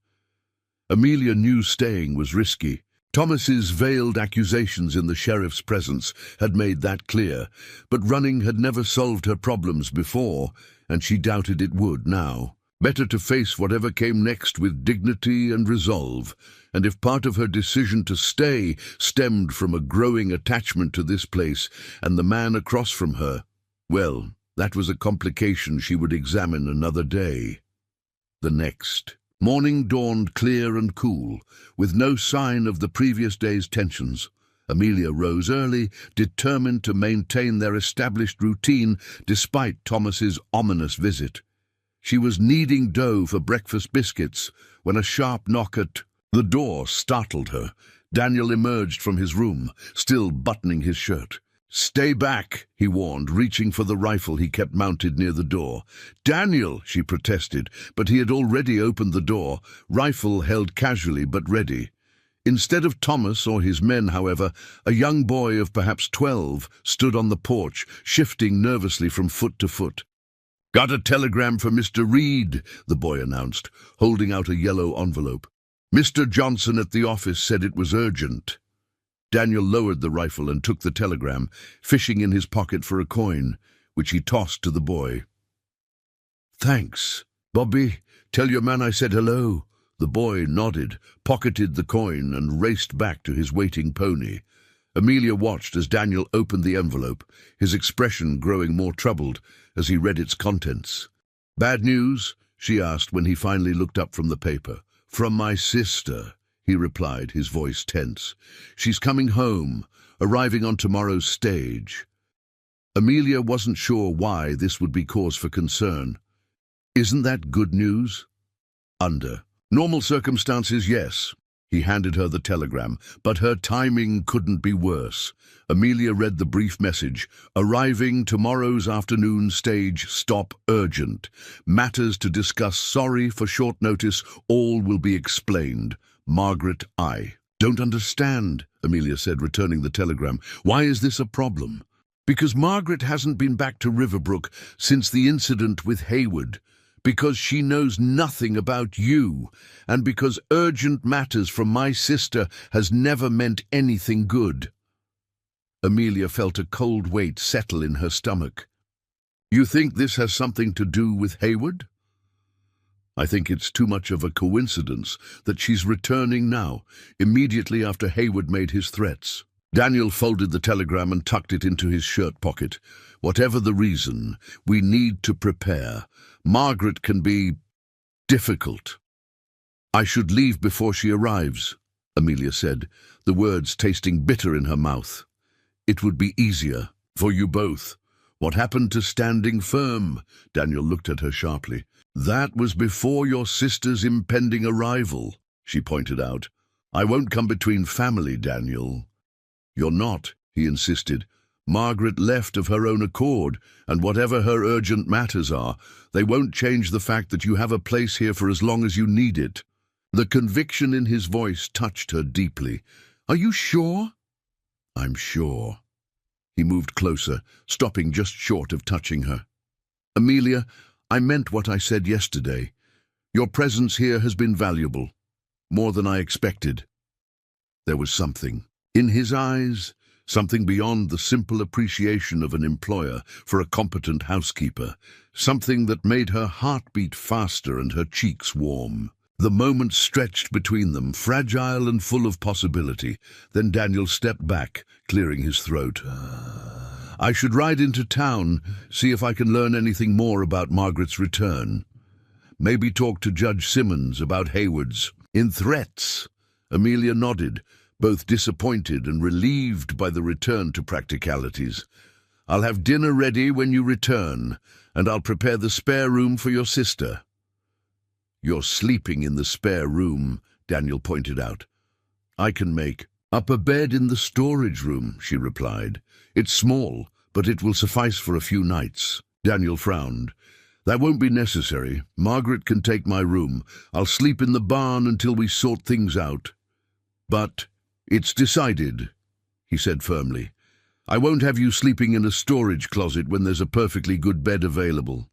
Amelia knew staying was risky. Thomas's veiled accusations in the sheriff's presence had made that clear, but running had never solved her problems before, and she doubted it would now. Better to face whatever came next with dignity and resolve, and if part of her decision to stay stemmed from a growing attachment to this place and the man across from her, well, that was a complication she would examine another day. The next. Morning dawned clear and cool, with no sign of the previous day's tensions. Amelia rose early, determined to maintain their established routine despite Thomas's ominous visit. She was kneading dough for breakfast biscuits when a sharp knock at the door startled her. Daniel emerged from his room, still buttoning his shirt. "Stay back," he warned, reaching for the rifle he kept mounted near the door. "Daniel," she protested, but he had already opened the door, rifle held casually but ready. Instead of Thomas or his men, however, a young boy of perhaps 12 stood on the porch, shifting nervously from foot to foot. "Got a telegram for Mr. Reed," the boy announced, holding out a yellow envelope. "Mr. Johnson at the office said it was urgent." Daniel lowered the rifle and took the telegram, fishing in his pocket for a coin, which he tossed to the boy. "Thanks. Bobby, tell your man I said hello." The boy nodded, pocketed the coin, and raced back to his waiting pony. Amelia watched as Daniel opened the envelope, his expression growing more troubled as he read its contents. "Bad news?" she asked when he finally looked up from the paper. "From my sister," he replied, his voice tense. "She's coming home, arriving on tomorrow's stage." Amelia wasn't sure why this would be cause for concern. "Isn't that good news?" "Under normal circumstances, yes." He handed her the telegram, but her timing couldn't be worse. Amelia read the brief message. "Arriving tomorrow's afternoon stage, stop urgent. Matters to discuss, sorry for short notice, all will be explained. Margaret I." "Don't understand," Amelia said, returning the telegram. "Why is this a problem?" "Because Margaret hasn't been back to Riverbrook since the incident with Haywood. Because she knows nothing about you, and because urgent matters from my sister has never meant anything good." Amelia felt a cold weight settle in her stomach. "You think this has something to do with Haywood?" "I think it's too much of a coincidence that she's returning now, immediately after Haywood made his threats." Daniel folded the telegram and tucked it into his shirt pocket. "Whatever the reason, we need to prepare. Margaret can be difficult." "I should leave before she arrives," Amelia said, the words tasting bitter in her mouth. "It would be easier for you both." "What happened to standing firm?" Daniel looked at her sharply. "That was before your sister's impending arrival," she pointed out. "I won't come between family, Daniel." "You're not," he insisted. "Margaret left of her own accord, and whatever her urgent matters are, they won't change the fact that you have a place here for as long as you need it." The conviction in his voice touched her deeply. "Are you sure?" "I'm sure." He moved closer, stopping just short of touching her. "Amelia, I meant what I said yesterday. Your presence here has been valuable, more than I expected." There was something in his eyes, something beyond the simple appreciation of an employer for a competent housekeeper, something that made her heart beat faster and her cheeks warm. The moment stretched between them, fragile and full of possibility. Then Daniel stepped back, clearing his throat. "I should ride into town, see if I can learn anything more about Margaret's return. Maybe talk to Judge Simmons about Hayward's." In threats, Amelia nodded, both disappointed and relieved by the return to practicalities. "I'll have dinner ready when you return, and I'll prepare the spare room for your sister." "You're sleeping in the spare room," Daniel pointed out. "I can make up a bed in the storage room," she replied. "It's small, but it will suffice for a few nights." Daniel frowned. "That won't be necessary. Margaret can take my room. I'll sleep in the barn until we sort things out." "But it's decided," he said firmly. "I won't have you sleeping in a storage closet when there's a perfectly good bed available."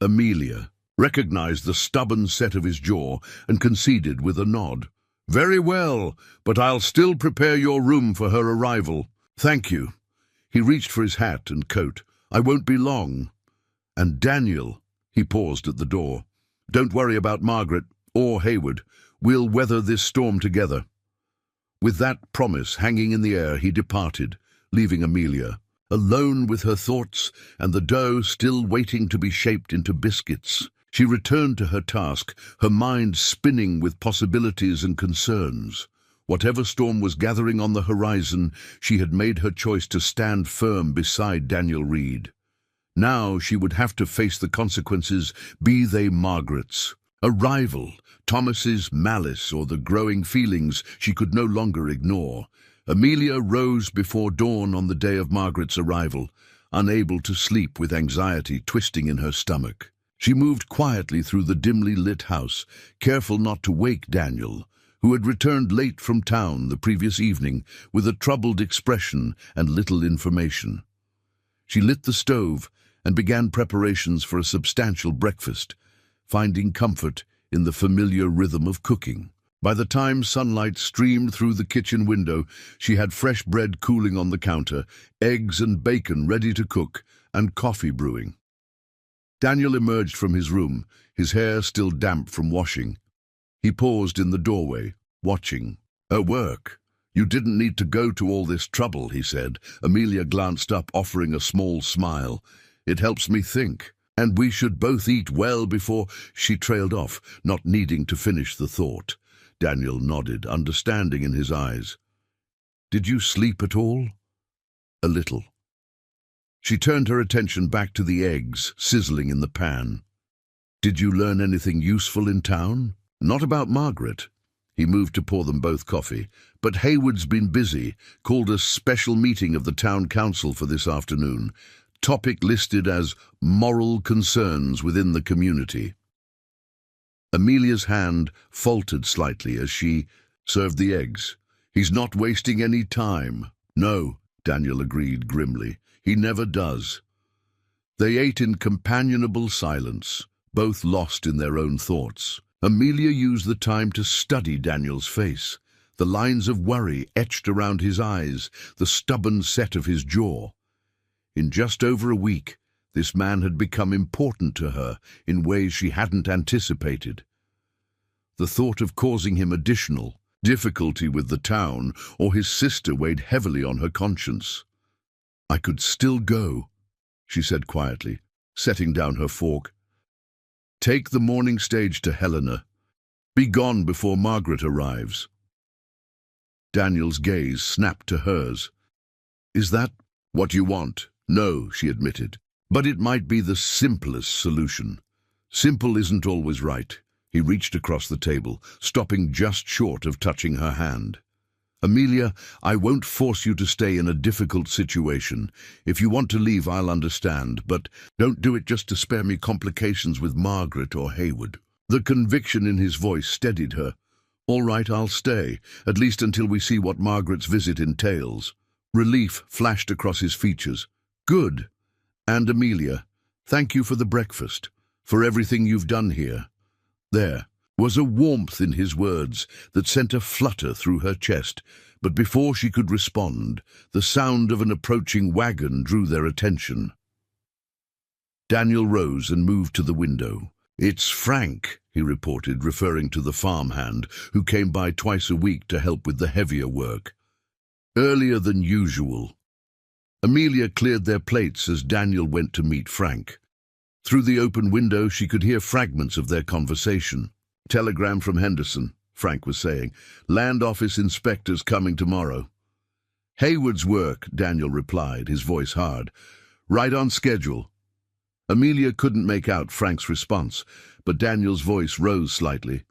Amelia recognized the stubborn set of his jaw and conceded with a nod. "Very well, but I'll still prepare your room for her arrival." "Thank you." He reached for his hat and coat. "I won't be long." "And Daniel," he paused at the door, "don't worry about Margaret or Hayward. We'll weather this storm together." With that promise hanging in the air, he departed, leaving Amelia alone with her thoughts and the dough still waiting to be shaped into biscuits. She returned to her task, her mind spinning with possibilities and concerns. Whatever storm was gathering on the horizon, she had made her choice to stand firm beside Daniel Reed. Now she would have to face the consequences, be they Margaret's, a rival, Thomas's malice, or the growing feelings she could no longer ignore. Amelia rose before dawn on the day of Margaret's arrival, unable to sleep with anxiety twisting in her stomach. She moved quietly through the dimly lit house, careful not to wake Daniel, who had returned late from town the previous evening with a troubled expression and little information. She lit the stove and began preparations for a substantial breakfast, finding comfort in the familiar rhythm of cooking. By the time sunlight streamed through the kitchen window, she had fresh bread cooling on the counter, eggs and bacon ready to cook, and coffee brewing. Daniel emerged from his room, his hair still damp from washing. He paused in the doorway, watching. "Her work. You didn't need to go to all this trouble," he said. Amelia glanced up, offering a small smile. "It helps me think. And we should both eat well before—" She trailed off, not needing to finish the thought. Daniel nodded, understanding in his eyes. "Did you sleep at all?" "A little." She turned her attention back to the eggs sizzling in the pan. "Did you learn anything useful in town?" "Not about Margaret." He moved to pour them both coffee. "But Hayward's been busy, called a special meeting of the town council for this afternoon. Topic listed as moral concerns within the community." Amelia's hand faltered slightly as she served the eggs. "He's not wasting any time." "No," Daniel agreed grimly. "He never does." They ate in companionable silence, both lost in their own thoughts. Amelia used the time to study Daniel's face, the lines of worry etched around his eyes, the stubborn set of his jaw. In just over a week, this man had become important to her in ways she hadn't anticipated. The thought of causing him additional difficulty with the town or his sister weighed heavily on her conscience. "I could still go," she said quietly, setting down her fork. "Take the morning stage to Helena. Be gone before Margaret arrives." Daniel's gaze snapped to hers. "Is that what you want?" "No," she admitted, "but it might be the simplest solution." "Simple isn't always right." He reached across the table, stopping just short of touching her hand. "Amelia, I won't force you to stay in a difficult situation. If you want to leave, I'll understand, but don't do it just to spare me complications with Margaret or Hayward." The conviction in his voice steadied her. "All right, I'll stay, at least until we see what Margaret's visit entails." Relief flashed across his features. "Good. And Amelia, thank you for the breakfast, for everything you've done here." There was a warmth in his words that sent a flutter through her chest, but before she could respond, the sound of an approaching wagon drew their attention. Daniel rose and moved to the window. "It's Frank," he reported, referring to the farmhand who came by twice a week to help with the heavier work. "Earlier than usual." Amelia cleared their plates as Daniel went to meet Frank. Through the open window she could hear fragments of their conversation. "Telegram from Henderson," Frank was saying. "Land office inspectors coming tomorrow." "Hayward's work," Daniel replied, his voice hard. "Right on schedule." Amelia couldn't make out Frank's response, but Daniel's voice rose slightly.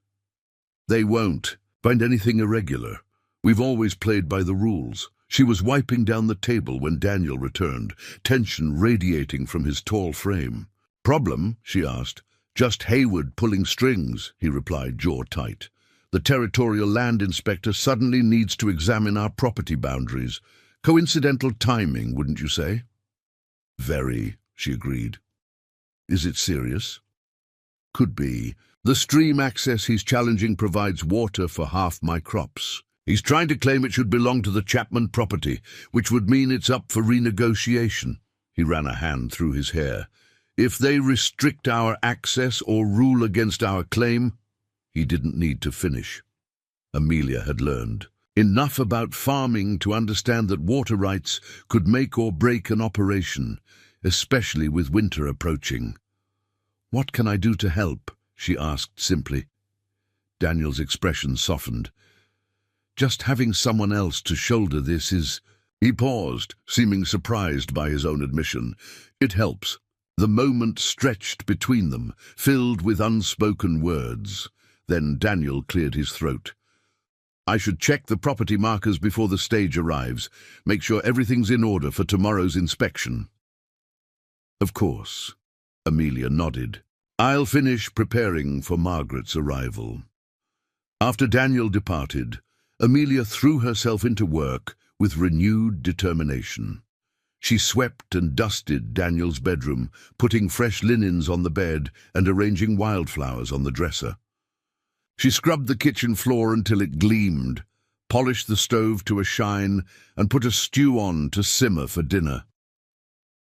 "They won't find anything irregular. We've always played by the rules." She was wiping down the table when Daniel returned, tension radiating from his tall frame. "Problem?" she asked. "Just Hayward pulling strings," he replied, jaw tight. "The territorial land inspector suddenly needs to examine our property boundaries. Coincidental timing, wouldn't you say?" "Very," she agreed. "Is it serious?" "Could be. The stream access he's challenging provides water for half my crops. He's trying to claim it should belong to the Chapman property, which would mean it's up for renegotiation." He ran a hand through his hair. "If they restrict our access or rule against our claim—" He didn't need to finish. Amelia had learned enough about farming to understand that water rights could make or break an operation, especially with winter approaching. "What can I do to help?" she asked simply. Daniel's expression softened. "Just having someone else to shoulder this is—" He paused, seeming surprised by his own admission. "It helps." The moment stretched between them, filled with unspoken words. Then Daniel cleared his throat. "I should check the property markers before the stage arrives. Make sure everything's in order for tomorrow's inspection." "Of course." Amelia nodded. "I'll finish preparing for Margaret's arrival." After Daniel departed, Amelia threw herself into work with renewed determination. She swept and dusted Daniel's bedroom, putting fresh linens on the bed and arranging wildflowers on the dresser. She scrubbed the kitchen floor until it gleamed, polished the stove to a shine, and put a stew on to simmer for dinner.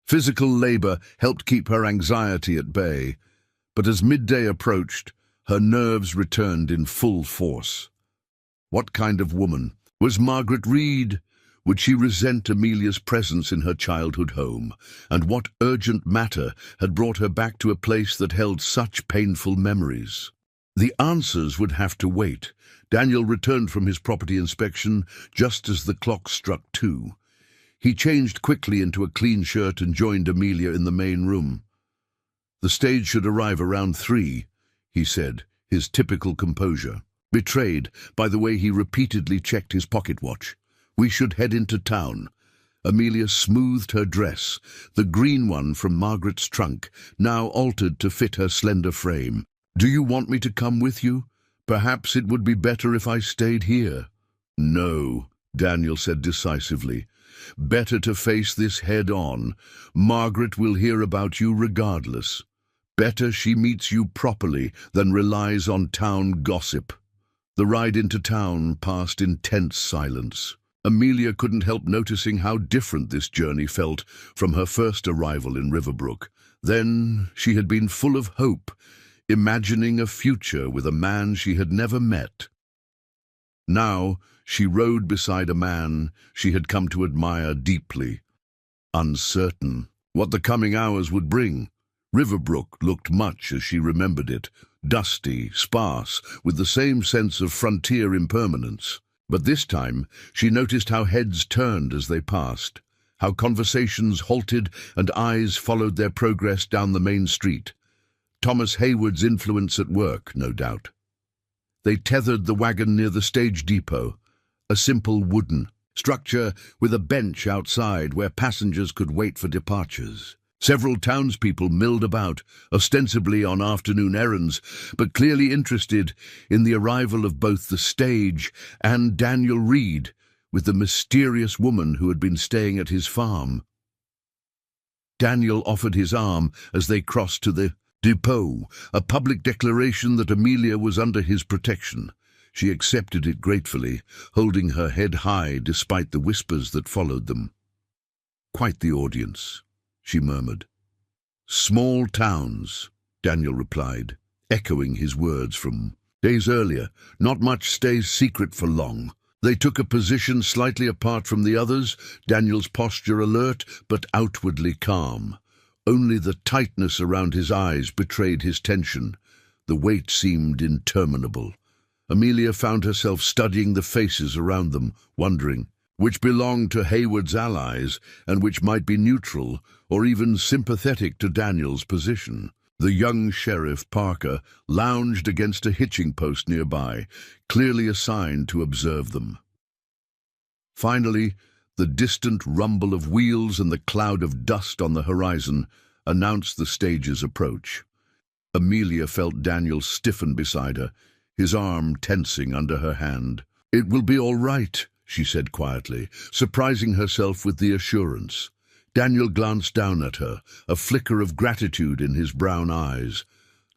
Physical labor helped keep her anxiety at bay, but as midday approached, her nerves returned in full force. What kind of woman was Margaret Reed? Would she resent Amelia's presence in her childhood home? And what urgent matter had brought her back to a place that held such painful memories? The answers would have to wait. Daniel returned from his property inspection just as the clock struck 2. He changed quickly into a clean shirt and joined Amelia in the main room. "The stage should arrive around 3, he said, his typical composure betrayed by the way he repeatedly checked his pocket watch. "We should head into town." Amelia smoothed her dress, the green one from Margaret's trunk, now altered to fit her slender frame. "Do you want me to come with you? Perhaps it would be better if I stayed here." "No," Daniel said decisively. "Better to face this head-on. Margaret will hear about you regardless. Better she meets you properly than relies on town gossip." The ride into town passed in tense silence. Amelia couldn't help noticing how different this journey felt from her first arrival in Riverbrook. Then she had been full of hope, imagining a future with a man she had never met. Now she rode beside a man she had come to admire deeply. Uncertain what the coming hours would bring, Riverbrook looked much as she remembered it, dusty, sparse, with the same sense of frontier impermanence. But this time she noticed how heads turned as they passed, how conversations halted and eyes followed their progress down the main street. Thomas Hayward's influence at work, no doubt. They tethered the wagon near the stage depot, a simple wooden structure with a bench outside where passengers could wait for departures. Several townspeople milled about, ostensibly on afternoon errands, but clearly interested in the arrival of both the stage and Daniel Reed, with the mysterious woman who had been staying at his farm. Daniel offered his arm as they crossed to the depot, a public declaration that Amelia was under his protection. She accepted it gratefully, holding her head high despite the whispers that followed them. "Quite the audience," she murmured. "Small towns," Daniel replied, echoing his words from days earlier. "Not much stays secret for long." They took a position slightly apart from the others, Daniel's posture alert but outwardly calm. Only the tightness around his eyes betrayed his tension. The wait seemed interminable. Amelia found herself studying the faces around them, wondering which belonged to Hayward's allies and which might be neutral or even sympathetic to Daniel's position. The young sheriff, Parker, lounged against a hitching post nearby, clearly assigned to observe them. Finally, the distant rumble of wheels and the cloud of dust on the horizon announced the stage's approach. Amelia felt Daniel stiffen beside her, his arm tensing under her hand. "It will be all right," she said quietly, surprising herself with the assurance. Daniel glanced down at her, a flicker of gratitude in his brown eyes.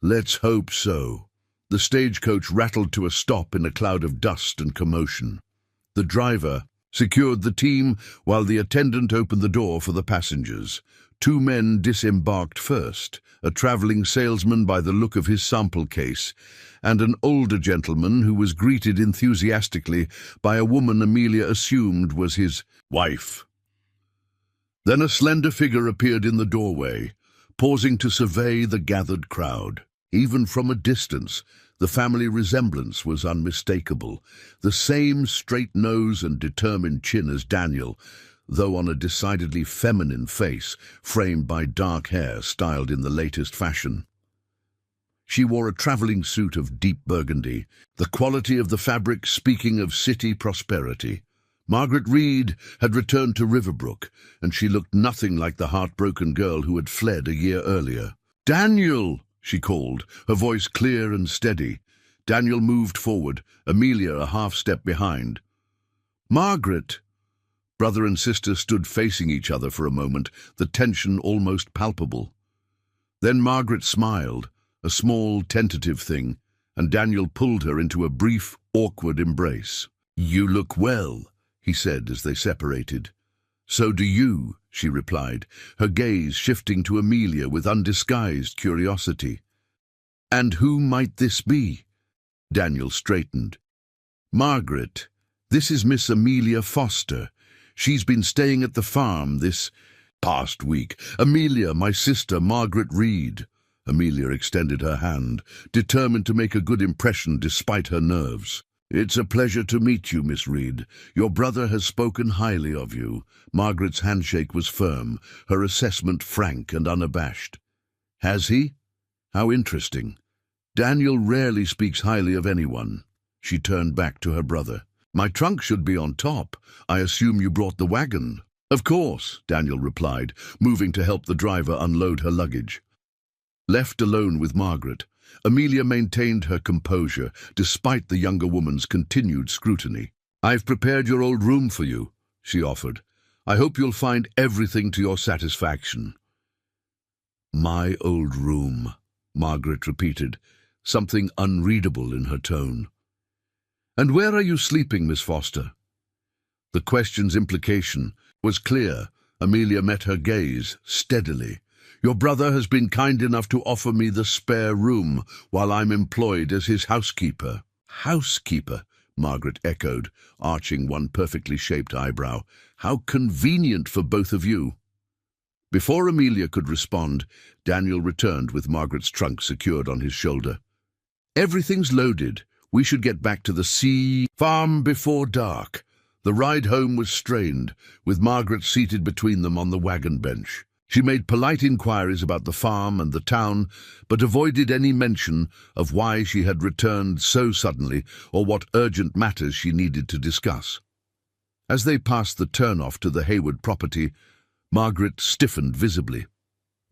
"Let's hope so." The stagecoach rattled to a stop in a cloud of dust and commotion. The driver secured the team while the attendant opened the door for the passengers. Two men disembarked first, a traveling salesman by the look of his sample case, and an older gentleman who was greeted enthusiastically by a woman Amelia assumed was his wife. Then a slender figure appeared in the doorway, pausing to survey the gathered crowd. Even from a distance, the family resemblance was unmistakable. The same straight nose and determined chin as Daniel, though on a decidedly feminine face, framed by dark hair styled in the latest fashion. She wore a traveling suit of deep burgundy, the quality of the fabric speaking of city prosperity. Margaret Reed had returned to Riverbrook, and she looked nothing like the heartbroken girl who had fled a year earlier. "Daniel!" she called, her voice clear and steady. Daniel moved forward, Amelia a half-step behind. "Margaret!" Brother and sister stood facing each other for a moment, the tension almost palpable. Then Margaret smiled, a small, tentative thing, and Daniel pulled her into a brief, awkward embrace. "You look well," he said as they separated. "So do you," she replied, her gaze shifting to Amelia with undisguised curiosity. "And who might this be?" Daniel straightened. "Margaret, this is Miss Amelia Foster. She's been staying at the farm this past week. Amelia, my sister, Margaret Reed." Amelia extended her hand, determined to make a good impression despite her nerves. "It's a pleasure to meet you, Miss Reed. Your brother has spoken highly of you." Margaret's handshake was firm, her assessment frank and unabashed. "Has he? How interesting. Daniel rarely speaks highly of anyone." She turned back to her brother. "My trunk should be on top. I assume you brought the wagon." "Of course," Daniel replied, moving to help the driver unload her luggage. Left alone with Margaret, Amelia maintained her composure despite the younger woman's continued scrutiny. "I've prepared your old room for you," she offered. "I hope you'll find everything to your satisfaction." "My old room," Margaret repeated, something unreadable in her tone. "And where are you sleeping, Miss Foster?" The question's implication was clear. Amelia met her gaze steadily. "Your brother has been kind enough to offer me the spare room while I'm employed as his housekeeper." "Housekeeper," Margaret echoed, arching one perfectly shaped eyebrow. "How convenient for both of you." Before Amelia could respond, Daniel returned with Margaret's trunk secured on his shoulder. "Everything's loaded. We should get back to the farm before dark." The ride home was strained, with Margaret seated between them on the wagon bench. She made polite inquiries about the farm and the town, but avoided any mention of why she had returned so suddenly or what urgent matters she needed to discuss. As they passed the turnoff to the Hayward property, Margaret stiffened visibly.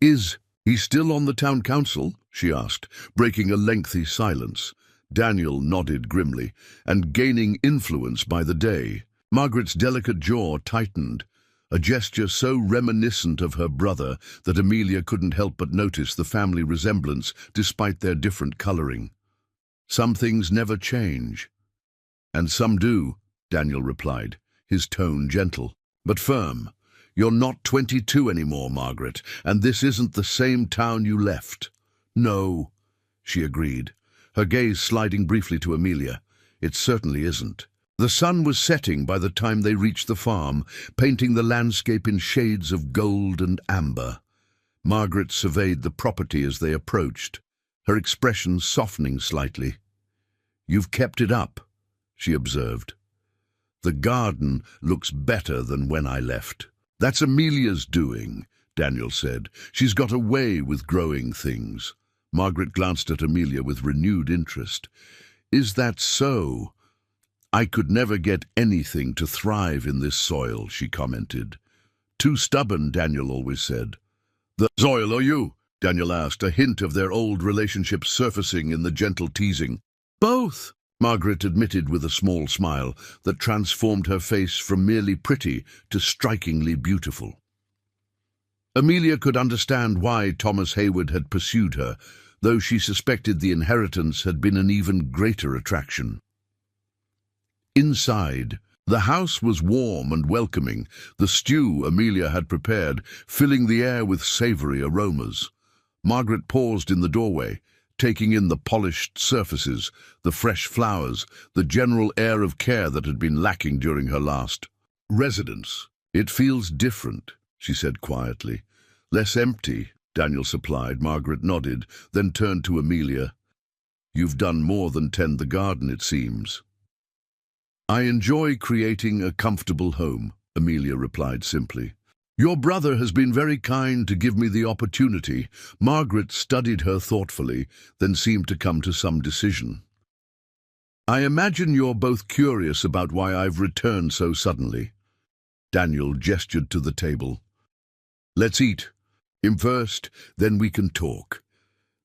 "Is he still on the town council?" she asked, breaking a lengthy silence. Daniel nodded grimly, "and gaining influence by the day." Margaret's delicate jaw tightened, a gesture so reminiscent of her brother that Amelia couldn't help but notice the family resemblance despite their different coloring. Some things never change. And some do, Daniel replied, his tone gentle, but firm. You're not 22 anymore, Margaret, and this isn't the same town you left. No, she agreed, her gaze sliding briefly to Amelia. It certainly isn't. The sun was setting by the time they reached the farm, painting the landscape in shades of gold and amber. Margaret surveyed the property as they approached, her expression softening slightly. "You've kept it up," she observed. "The garden looks better than when I left." "That's Amelia's doing," Daniel said. "She's got a way with growing things." Margaret glanced at Amelia with renewed interest. "Is that so?" "I could never get anything to thrive in this soil," she commented. "Too stubborn," Daniel always said. "The soil or you?" Daniel asked, a hint of their old relationship surfacing in the gentle teasing. "Both," Margaret admitted with a small smile that transformed her face from merely pretty to strikingly beautiful. Amelia could understand why Thomas Hayward had pursued her, though she suspected the inheritance had been an even greater attraction. Inside, the house was warm and welcoming, the stew Amelia had prepared filling the air with savory aromas. Margaret paused in the doorway, taking in the polished surfaces, the fresh flowers, the general air of care that had been lacking during her last residence. "It feels different," she said quietly. "Less empty," Daniel supplied. Margaret nodded, then turned to Amelia. "You've done more than tend the garden, it seems." "I enjoy creating a comfortable home," Amelia replied simply. "Your brother has been very kind to give me the opportunity." Margaret studied her thoughtfully, then seemed to come to some decision. "I imagine you're both curious about why I've returned so suddenly." Daniel gestured to the table. "Let's eat. Him first, then we can talk."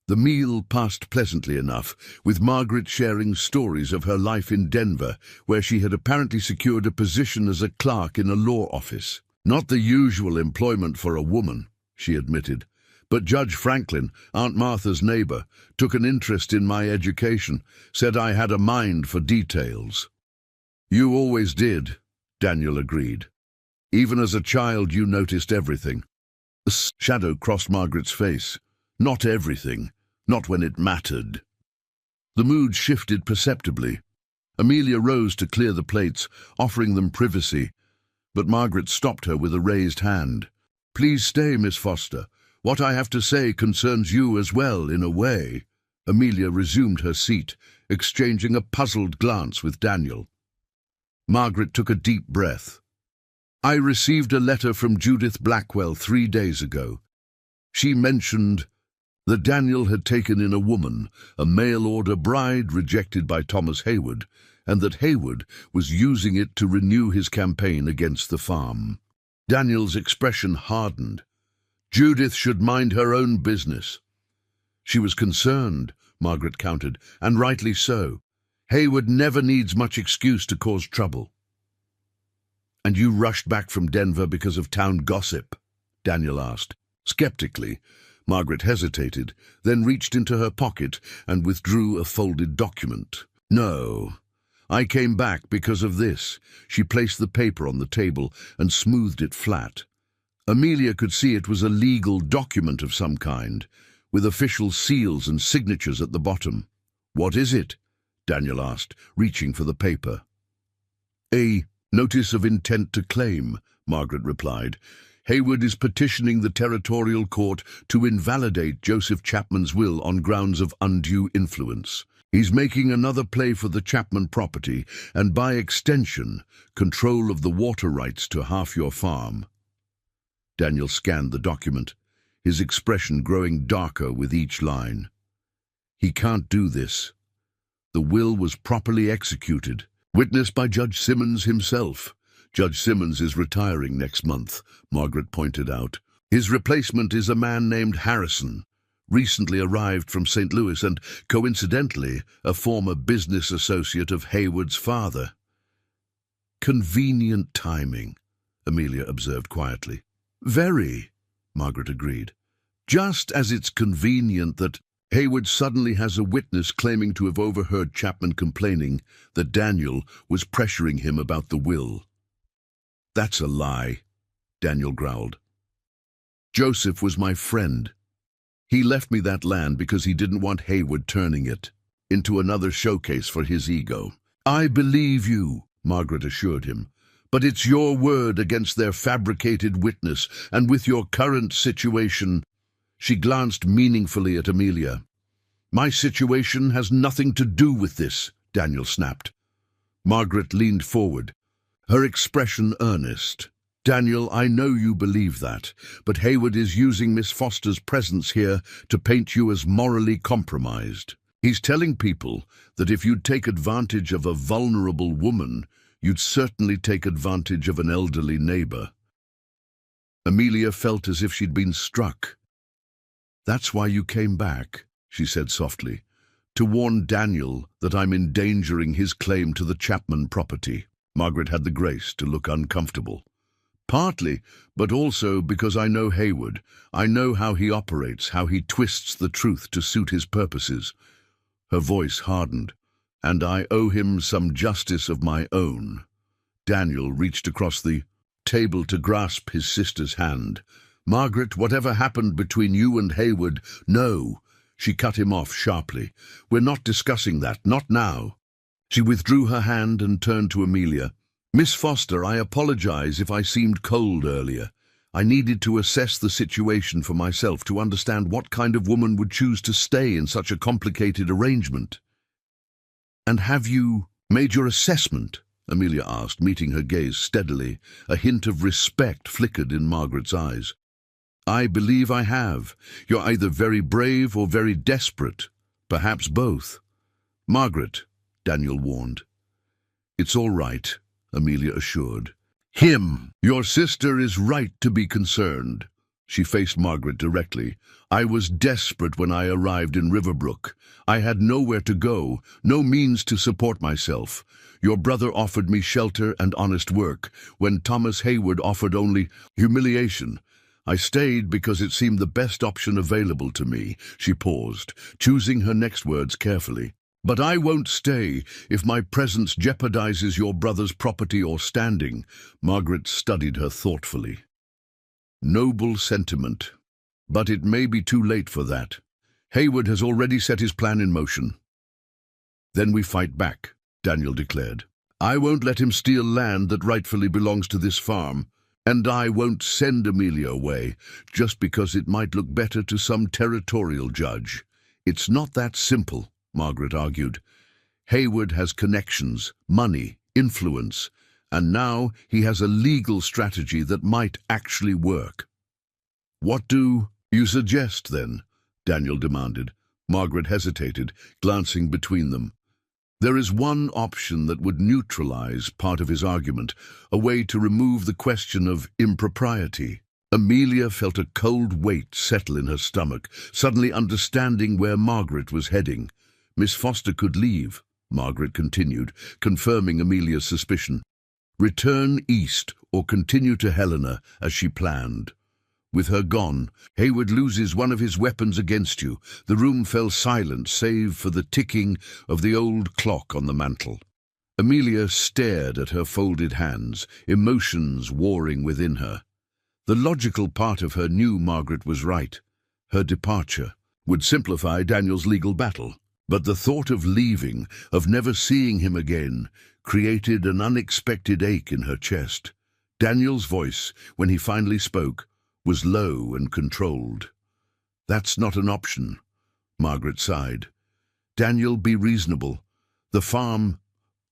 The meal passed pleasantly enough, with Margaret sharing stories of her life in Denver, where she had apparently secured a position as a clerk in a law office. "Not the usual employment for a woman," she admitted, "but Judge Franklin, Aunt Martha's neighbor, took an interest in my education, said I had a mind for details." "You always did," Daniel agreed. "Even as a child you noticed everything." A shadow crossed Margaret's face. "Not everything. Not when it mattered." The mood shifted perceptibly. Amelia rose to clear the plates, offering them privacy, but Margaret stopped her with a raised hand. "Please stay, Miss Foster. What I have to say concerns you as well, in a way." Amelia resumed her seat, exchanging a puzzled glance with Daniel. Margaret took a deep breath. "I received a letter from Judith Blackwell 3 days ago. She mentioned that Daniel had taken in a woman, a mail-order bride rejected by Thomas Hayward, and that Hayward was using it to renew his campaign against the farm." Daniel's expression hardened. "Judith should mind her own business." "She was concerned," Margaret countered, "and rightly so. Hayward never needs much excuse to cause trouble." "And you rushed back from Denver because of town gossip?" Daniel asked. Skeptically, Margaret hesitated, then reached into her pocket and withdrew a folded document. "No, I came back because of this." She placed the paper on the table and smoothed it flat. Amelia could see it was a legal document of some kind, with official seals and signatures at the bottom. "What is it?" Daniel asked, reaching for the paper. "A notice of intent to claim," Margaret replied. "Hayward is petitioning the territorial court to invalidate Joseph Chapman's will on grounds of undue influence. He's making another play for the Chapman property and, by extension, control of the water rights to half your farm." Daniel scanned the document, his expression growing darker with each line. "He can't do this. The will was properly executed, witnessed by Judge Simmons himself." "Judge Simmons is retiring next month," Margaret pointed out. "His replacement is a man named Harrison, recently arrived from St. Louis and, coincidentally, a former business associate of Hayward's father." Convenient timing, Amelia observed quietly. Very, Margaret agreed. Just as it's convenient that Hayward suddenly has a witness claiming to have overheard Chapman complaining that Daniel was pressuring him about the will. That's a lie, Daniel growled. Joseph was my friend. He left me that land because he didn't want Hayward turning it into another showcase for his ego. I believe you, Margaret assured him, but it's your word against their fabricated witness, and with your current situation. She glanced meaningfully at Amelia. My situation has nothing to do with this, Daniel snapped. Margaret leaned forward, her expression earnest. Daniel, I know you believe that, but Hayward is using Miss Foster's presence here to paint you as morally compromised. He's telling people that if you'd take advantage of a vulnerable woman, you'd certainly take advantage of an elderly neighbor. Amelia felt as if she'd been struck. That's why you came back, she said softly, to warn Daniel that I'm endangering his claim to the Chapman property. Margaret had the grace to look uncomfortable. Partly, but also because I know Hayward. I know how he operates, how he twists the truth to suit his purposes. Her voice hardened. And I owe him some justice of my own. Daniel reached across the table to grasp his sister's hand. Margaret, whatever happened between you and Hayward, no. She cut him off sharply. We're not discussing that, not now. She withdrew her hand and turned to Amelia. Miss Foster, I apologize if I seemed cold earlier. I needed to assess the situation for myself to understand what kind of woman would choose to stay in such a complicated arrangement. And have you made your assessment? Amelia asked, meeting her gaze steadily. A hint of respect flickered in Margaret's eyes. I believe I have. You're either very brave or very desperate. Perhaps both. Margaret, Daniel warned. It's all right, Amelia assured. Him! Your sister is right to be concerned. She faced Margaret directly. I was desperate when I arrived in Riverbrook. I had nowhere to go, no means to support myself. Your brother offered me shelter and honest work, when Thomas Hayward offered only humiliation. I stayed because it seemed the best option available to me. She paused, choosing her next words carefully. But I won't stay if my presence jeopardizes your brother's property or standing. Margaret studied her thoughtfully. Noble sentiment, but it may be too late for that. Hayward has already set his plan in motion. Then we fight back, Daniel declared. I won't let him steal land that rightfully belongs to this farm. And I won't send Amelia away just because it might look better to some territorial judge. It's not that simple, Margaret argued. Hayward has connections, money, influence, and now he has a legal strategy that might actually work. What do you suggest, then? Daniel demanded. Margaret hesitated, glancing between them. There is one option that would neutralize part of his argument, a way to remove the question of impropriety. Amelia felt a cold weight settle in her stomach, suddenly understanding where Margaret was heading. Miss Foster could leave, Margaret continued, confirming Amelia's suspicion. Return east or continue to Helena as she planned. With her gone, Hayward loses one of his weapons against you. The room fell silent, save for the ticking of the old clock on the mantel. Amelia stared at her folded hands, emotions warring within her. The logical part of her knew Margaret was right. Her departure would simplify Daniel's legal battle. But the thought of leaving, of never seeing him again, created an unexpected ache in her chest. Daniel's voice, when he finally spoke, was low and controlled. That's not an option, Margaret sighed. Daniel, be reasonable. The farm...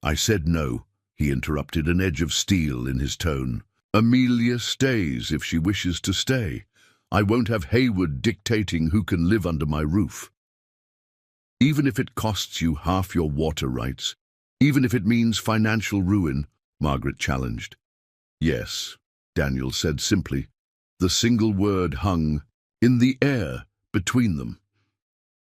I said no, he interrupted, an edge of steel in his tone. Amelia stays if she wishes to stay. I won't have Hayward dictating who can live under my roof. Even if it costs you half your water rights, even if it means financial ruin, Margaret challenged. Yes, Daniel said simply. The single word hung in the air between them.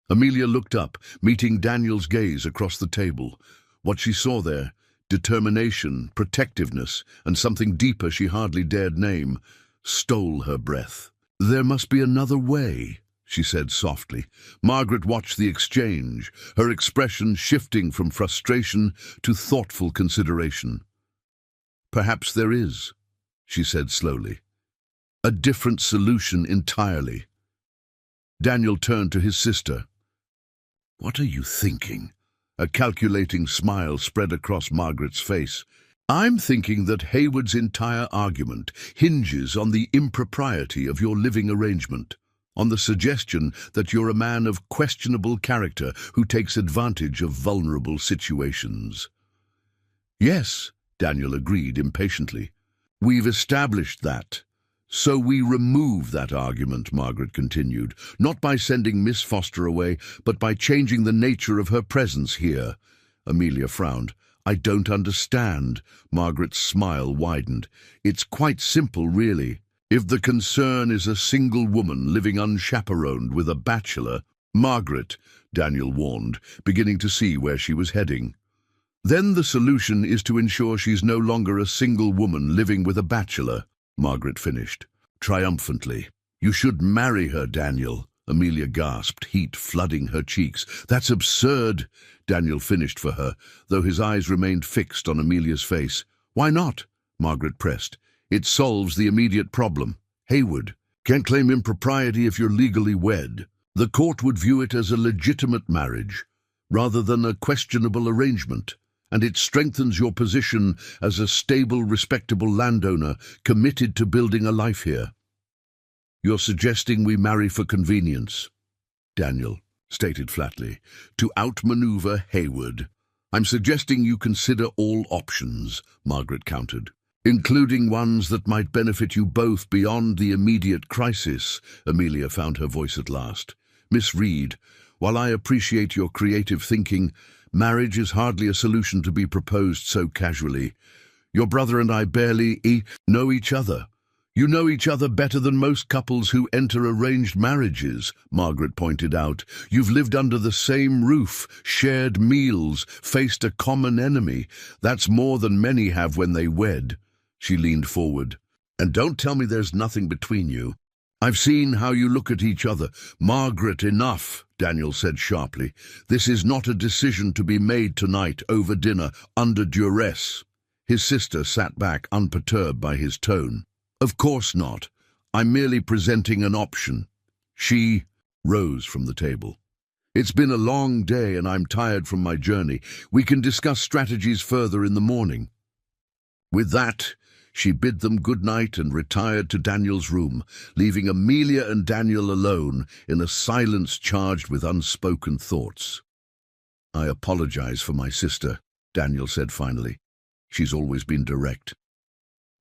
Amelia looked up, meeting Daniel's gaze across the table. What she saw there Determination, protectiveness, and something deeper she hardly dared name, stole her breath. "There must be another way," she said softly. Margaret watched the exchange, her expression shifting from frustration to thoughtful consideration. "Perhaps there is," she said slowly. "A different solution entirely." Daniel turned to his sister. "What are you thinking?" A calculating smile spread across Margaret's face. "I'm thinking that Hayward's entire argument hinges on the impropriety of your living arrangement, on the suggestion that you're a man of questionable character who takes advantage of vulnerable situations." "Yes," Daniel agreed impatiently. "We've established that. So we remove that argument," Margaret continued, "not by sending Miss Foster away, but by changing the nature of her presence here." Amelia frowned. "I don't understand." Margaret's smile widened. "It's quite simple, really. If the concern is a single woman living unchaperoned with a bachelor—" "Margaret," Daniel warned, beginning to see where she was heading. "Then the solution is to ensure she's no longer a single woman living with a bachelor," Margaret finished, triumphantly. "You should marry her, Daniel," Amelia gasped, heat flooding her cheeks. "That's absurd," Daniel finished for her, though his eyes remained fixed on Amelia's face. "Why not?" Margaret pressed. "It solves the immediate problem. Hayward can't claim impropriety if you're legally wed. The court would view it as a legitimate marriage, rather than a questionable arrangement. And it strengthens your position as a stable, respectable landowner committed to building a life here." "You're suggesting we marry for convenience," Daniel stated flatly, "to outmaneuver Hayward." "I'm suggesting you consider all options," Margaret countered, "including ones that might benefit you both beyond the immediate crisis." Amelia found her voice at last. "Miss Reed, while I appreciate your creative thinking, marriage is hardly a solution to be proposed so casually. Your brother and I barely know each other." "You know each other better than most couples who enter arranged marriages," Margaret pointed out. "You've lived under the same roof, shared meals, faced a common enemy. That's more than many have when they wed." She leaned forward. "And don't tell me there's nothing between you. I've seen how you look at each other." "Margaret, enough," Daniel said sharply. "This is not a decision to be made tonight over dinner, under duress." His sister sat back, unperturbed by his tone. "Of course not. I'm merely presenting an option." She rose from the table. "It's been a long day and I'm tired from my journey. We can discuss strategies further in the morning." With that, she bid them good night and retired to Daniel's room, leaving Amelia and Daniel alone in a silence charged with unspoken thoughts. "I apologize for my sister," Daniel said finally. "She's always been direct."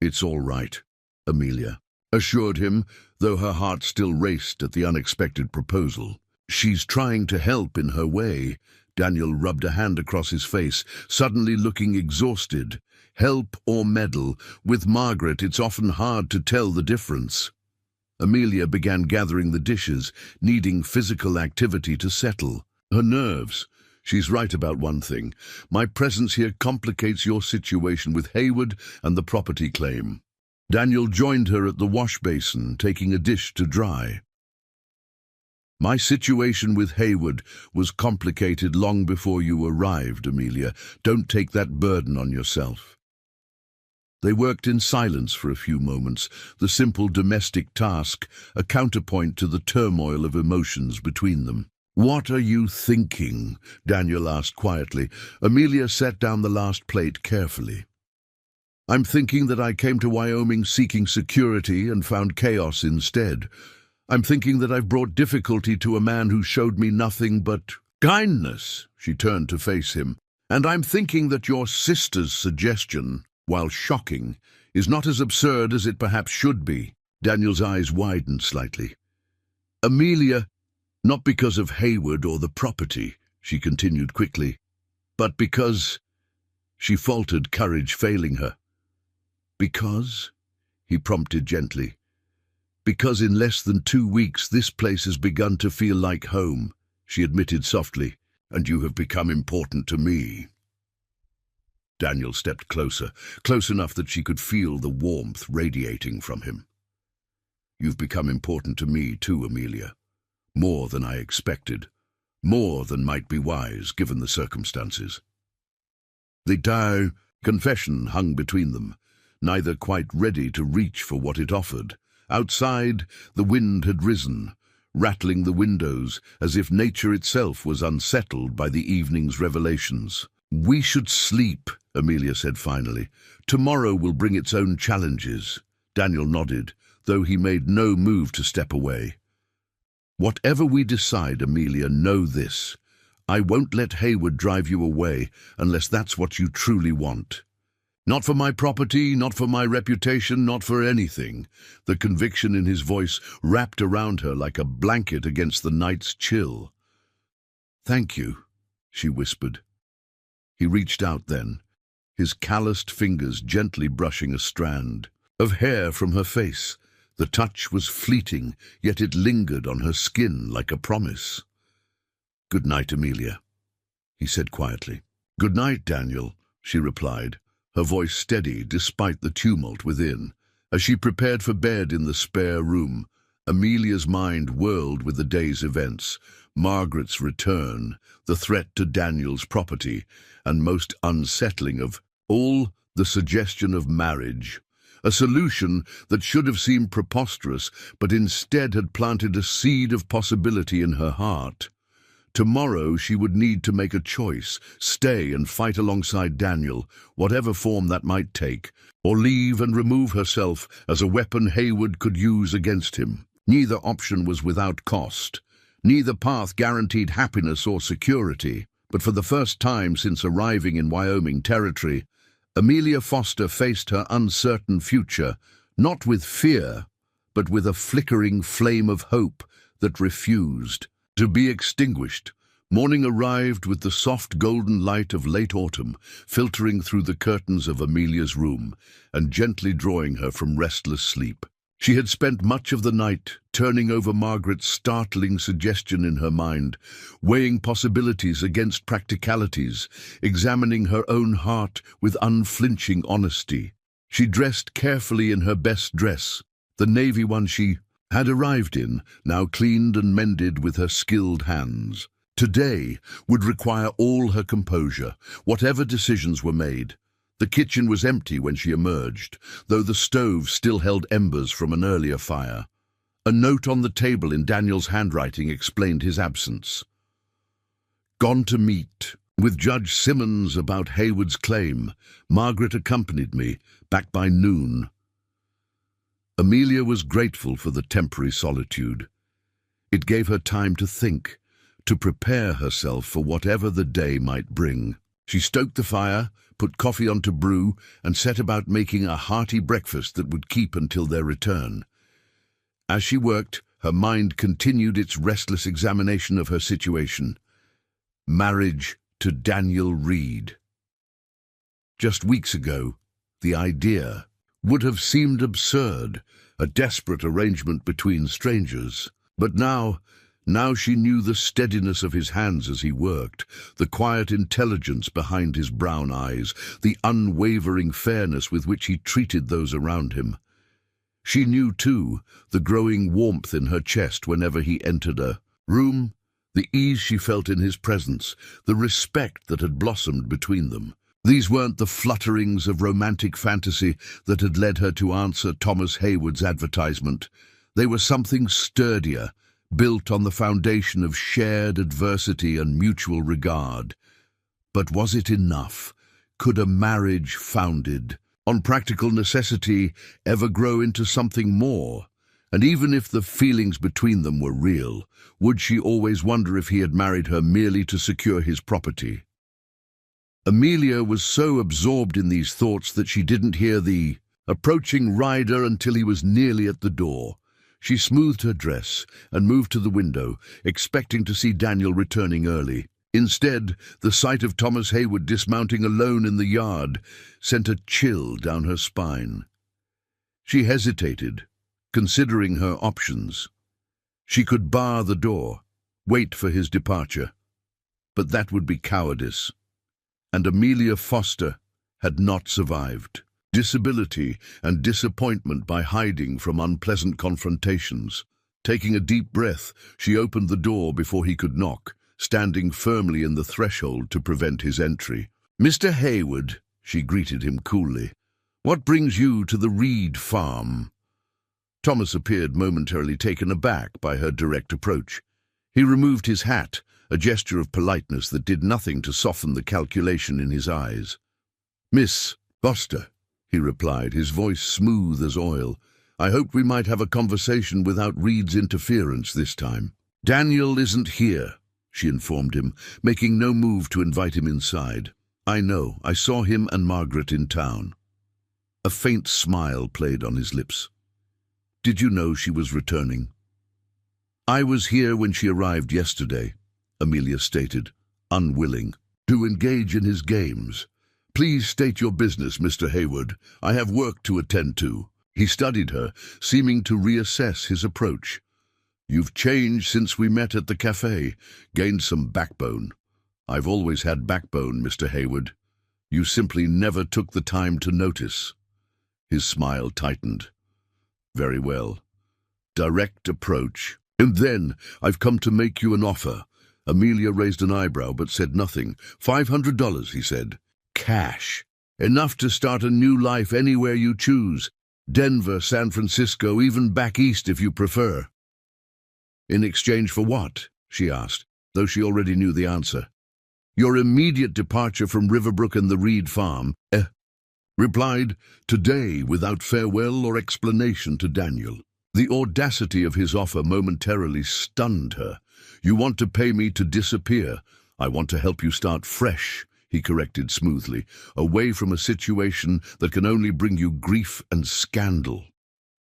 "It's all right," Amelia assured him, though her heart still raced at the unexpected proposal. "She's trying to help in her way." Daniel rubbed a hand across his face, suddenly looking exhausted. "Help or meddle, with Margaret it's often hard to tell the difference." Amelia began gathering the dishes, needing physical activity to settle. "Her nerves. She's right about one thing. My presence here complicates your situation with Hayward and the property claim." Daniel joined her at the wash basin, taking a dish to dry. "My situation with Hayward was complicated long before you arrived, Amelia. Don't take that burden on yourself." They worked in silence for a few moments, the simple domestic task a counterpoint to the turmoil of emotions between them. "What are you thinking?" Daniel asked quietly. Amelia set down the last plate carefully. "I'm thinking that I came to Wyoming seeking security and found chaos instead. I'm thinking that I've brought difficulty to a man who showed me nothing but kindness." She turned to face him. "And I'm thinking that your sister's suggestion, while shocking, is not as absurd as it perhaps should be." Daniel's eyes widened slightly. "Amelia, not because of Hayward or the property," she continued quickly, "but because—" She faltered, courage failing her. "Because?" he prompted gently. "Because in less than 2 weeks this place has begun to feel like home," she admitted softly, "and you have become important to me." Daniel stepped closer, close enough that she could feel the warmth radiating from him. "You've become important to me too, Amelia. More than I expected. More than might be wise, given the circumstances." The dire confession hung between them, neither quite ready to reach for what it offered. Outside, the wind had risen, rattling the windows as if nature itself was unsettled by the evening's revelations. "We should sleep," Amelia said finally. "Tomorrow will bring its own challenges." Daniel nodded, though he made no move to step away. "Whatever we decide, Amelia, know this. I won't let Hayward drive you away unless that's what you truly want. Not for my property, not for my reputation, not for anything." The conviction in his voice wrapped around her like a blanket against the night's chill. "Thank you," she whispered. He reached out then, his calloused fingers gently brushing a strand of hair from her face. The touch was fleeting, yet it lingered on her skin like a promise. "Good night, Amelia," he said quietly. "Good night, Daniel," she replied, her voice steady despite the tumult within. As she prepared for bed in the spare room, Amelia's mind whirled with the day's events: Margaret's return, the threat to Daniel's property, and most unsettling of all, the suggestion of marriage. A solution that should have seemed preposterous, but instead had planted a seed of possibility in her heart. Tomorrow she would need to make a choice: stay and fight alongside Daniel, whatever form that might take, or leave and remove herself as a weapon Hayward could use against him. Neither option was without cost. Neither path guaranteed happiness or security. But for the first time since arriving in Wyoming territory, Amelia Foster faced her uncertain future, not with fear, but with a flickering flame of hope that refused to be extinguished. Morning arrived with the soft golden light of late autumn filtering through the curtains of Amelia's room and gently drawing her from restless sleep. She had spent much of the night turning over Margaret's startling suggestion in her mind, weighing possibilities against practicalities, examining her own heart with unflinching honesty. She dressed carefully in her best dress, the navy one she had arrived in, now cleaned and mended with her skilled hands. Today would require all her composure, whatever decisions were made. The kitchen was empty when she emerged, though the stove still held embers from an earlier fire. A note on the table in Daniel's handwriting explained his absence. "Gone to meet with Judge Simmons about Hayward's claim. Margaret accompanied me, back by noon." Amelia was grateful for the temporary solitude. It gave her time to think, to prepare herself for whatever the day might bring. She stoked the fire, put coffee on to brew, and set about making a hearty breakfast that would keep until their return. As she worked, her mind continued its restless examination of her situation. Marriage to Daniel Reed. Just weeks ago, the idea would have seemed absurd, a desperate arrangement between strangers. But now she knew the steadiness of his hands as he worked, the quiet intelligence behind his brown eyes, the unwavering fairness with which he treated those around him. She knew, too, the growing warmth in her chest whenever he entered a room, the ease she felt in his presence, the respect that had blossomed between them. These weren't the flutterings of romantic fantasy that had led her to answer Thomas Hayward's advertisement. They were something sturdier, built on the foundation of shared adversity and mutual regard. But was it enough? Could a marriage founded on practical necessity ever grow into something more? And even if the feelings between them were real, would she always wonder if he had married her merely to secure his property? Amelia was so absorbed in these thoughts that she didn't hear the approaching rider until he was nearly at the door. She smoothed her dress and moved to the window, expecting to see Daniel returning early. Instead, the sight of Thomas Hayward dismounting alone in the yard sent a chill down her spine. She hesitated, considering her options. She could bar the door, wait for his departure. But that would be cowardice. And Amelia Foster, had not survived. Disability and disappointment by hiding from unpleasant confrontations. Taking a deep breath, she opened the door before he could knock, standing firmly in the threshold to prevent his entry. "Mr. Hayward," she greeted him coolly, "what brings you to the Reed farm?" Thomas appeared momentarily taken aback by her direct approach. He removed his hat, a gesture of politeness that did nothing to soften the calculation in his eyes. "Miss Foster," he replied, his voice smooth as oil, "I hoped we might have a conversation without Reed's interference this time." "Daniel isn't here," she informed him, making no move to invite him inside. "I know. I saw him and Margaret in town." A faint smile played on his lips. "Did you know she was returning?" "I was here when she arrived yesterday," Amelia stated, unwilling to engage in his games. "Please state your business, Mr. Hayward. I have work to attend to." He studied her, seeming to reassess his approach. "You've changed since we met at the cafe, gained some backbone." "I've always had backbone, Mr. Hayward. You simply never took the time to notice." His smile tightened. "Very well. Direct approach. And then I've come to make you an offer." Amelia raised an eyebrow but said nothing. $500, he said. Cash. Enough to start a new life anywhere you choose. Denver, San Francisco, even back east if you prefer. "In exchange for what?" she asked, though she already knew the answer. "Your immediate departure from Riverbrook and the Reed farm," replied, today without farewell or explanation to Daniel. The audacity of his offer momentarily stunned her. "You want to pay me to disappear. I want to help you start fresh," he corrected smoothly, "away from a situation that can only bring you grief and scandal."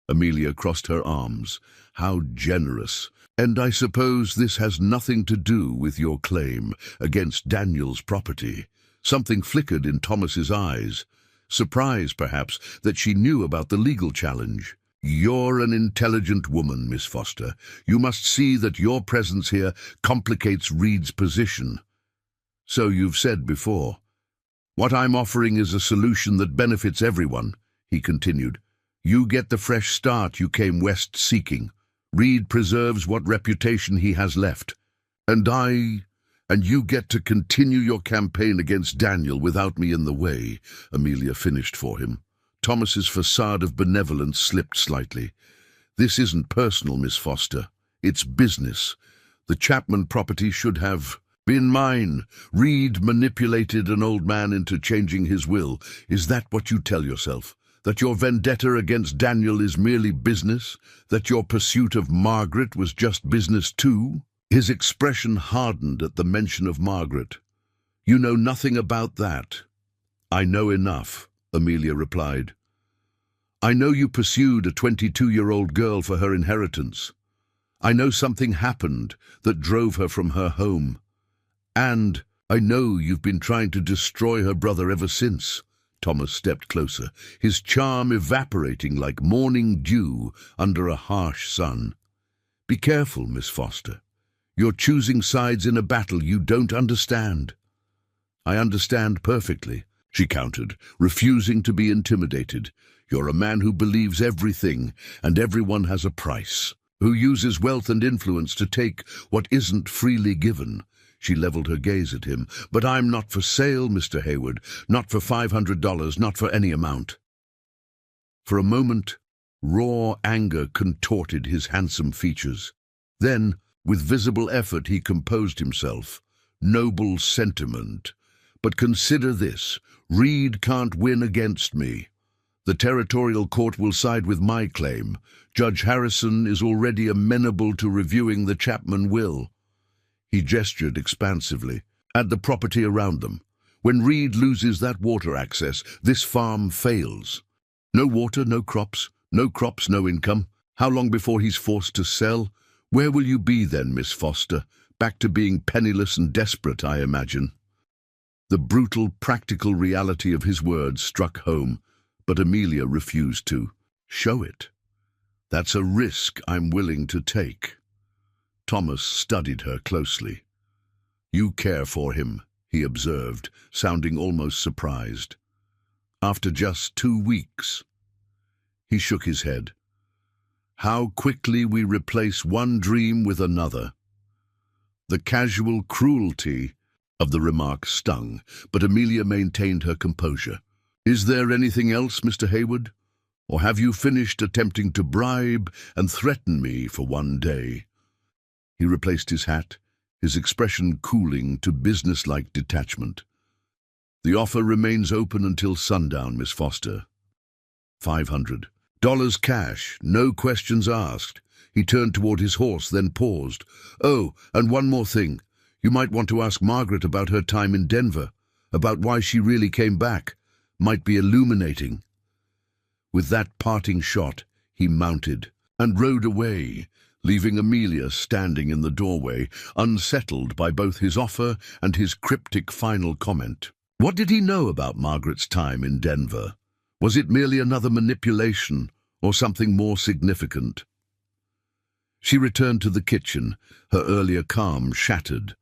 Amelia crossed her arms. "How generous. And I suppose this has nothing to do with your claim against Daniel's property." Something flickered in Thomas's eyes. Surprise, perhaps, that she knew about the legal challenge. "You're an intelligent woman, Miss Foster. You must see that your presence here complicates Reed's position." "So you've said before." "What I'm offering is a solution that benefits everyone," he continued. "You get the fresh start you came west seeking. Reed preserves what reputation he has left. And you get to continue your campaign against Daniel without me in the way," Amelia finished for him. Thomas's facade of benevolence slipped slightly. "This isn't personal, Miss Foster. It's business. The Chapman property should have been mine. Reed manipulated an old man into changing his will. Is that what you tell yourself? That your vendetta against Daniel is merely business? That your pursuit of Margaret was just business too?" His expression hardened at the mention of Margaret. "You know nothing about that." "I know enough," Amelia replied. "I know you pursued a 22-year-old girl for her inheritance. I know something happened that drove her from her home. And I know you've been trying to destroy her brother ever since." Thomas stepped closer, his charm evaporating like morning dew under a harsh sun. "Be careful, Miss Foster. You're choosing sides in a battle you don't understand." "I understand perfectly," she countered, refusing to be intimidated. "You're a man who believes everything, and everyone has a price, who uses wealth and influence to take what isn't freely given." She leveled her gaze at him. "But I'm not for sale, Mr. Hayward. Not for $500, not for any amount." For a moment, raw anger contorted his handsome features. Then, with visible effort, he composed himself. "Noble sentiment. But consider this. Reed can't win against me. The territorial court will side with my claim. Judge Harrison is already amenable to reviewing the Chapman will." He gestured expansively at the property around them. "When Reed loses that water access, this farm fails. No water, no crops, no income. How long before he's forced to sell? Where will you be then, Miss Foster? Back to being penniless and desperate, I imagine." The brutal, practical reality of his words struck home, but Amelia refused to show it. "That's a risk I'm willing to take." Thomas studied her closely. "You care for him," he observed, sounding almost surprised. After just 2 weeks. He shook his head. How quickly we replace one dream with another. The casual cruelty of the remark stung, but Amelia maintained her composure. Is there anything else, Mr. Hayward? Or have you finished attempting to bribe and threaten me for one day? He replaced his hat, his expression cooling to businesslike detachment. The offer remains open until sundown, Miss Foster. $500 cash, no questions asked. He turned toward his horse, then paused. Oh, and one more thing. You might want to ask Margaret about her time in Denver, about why she really came back. Might be illuminating. With that parting shot, he mounted and rode away, leaving Amelia standing in the doorway, unsettled by both his offer and his cryptic final comment. What did he know about Margaret's time in Denver? Was it merely another manipulation, or something more significant? She returned to the kitchen, her earlier calm shattered.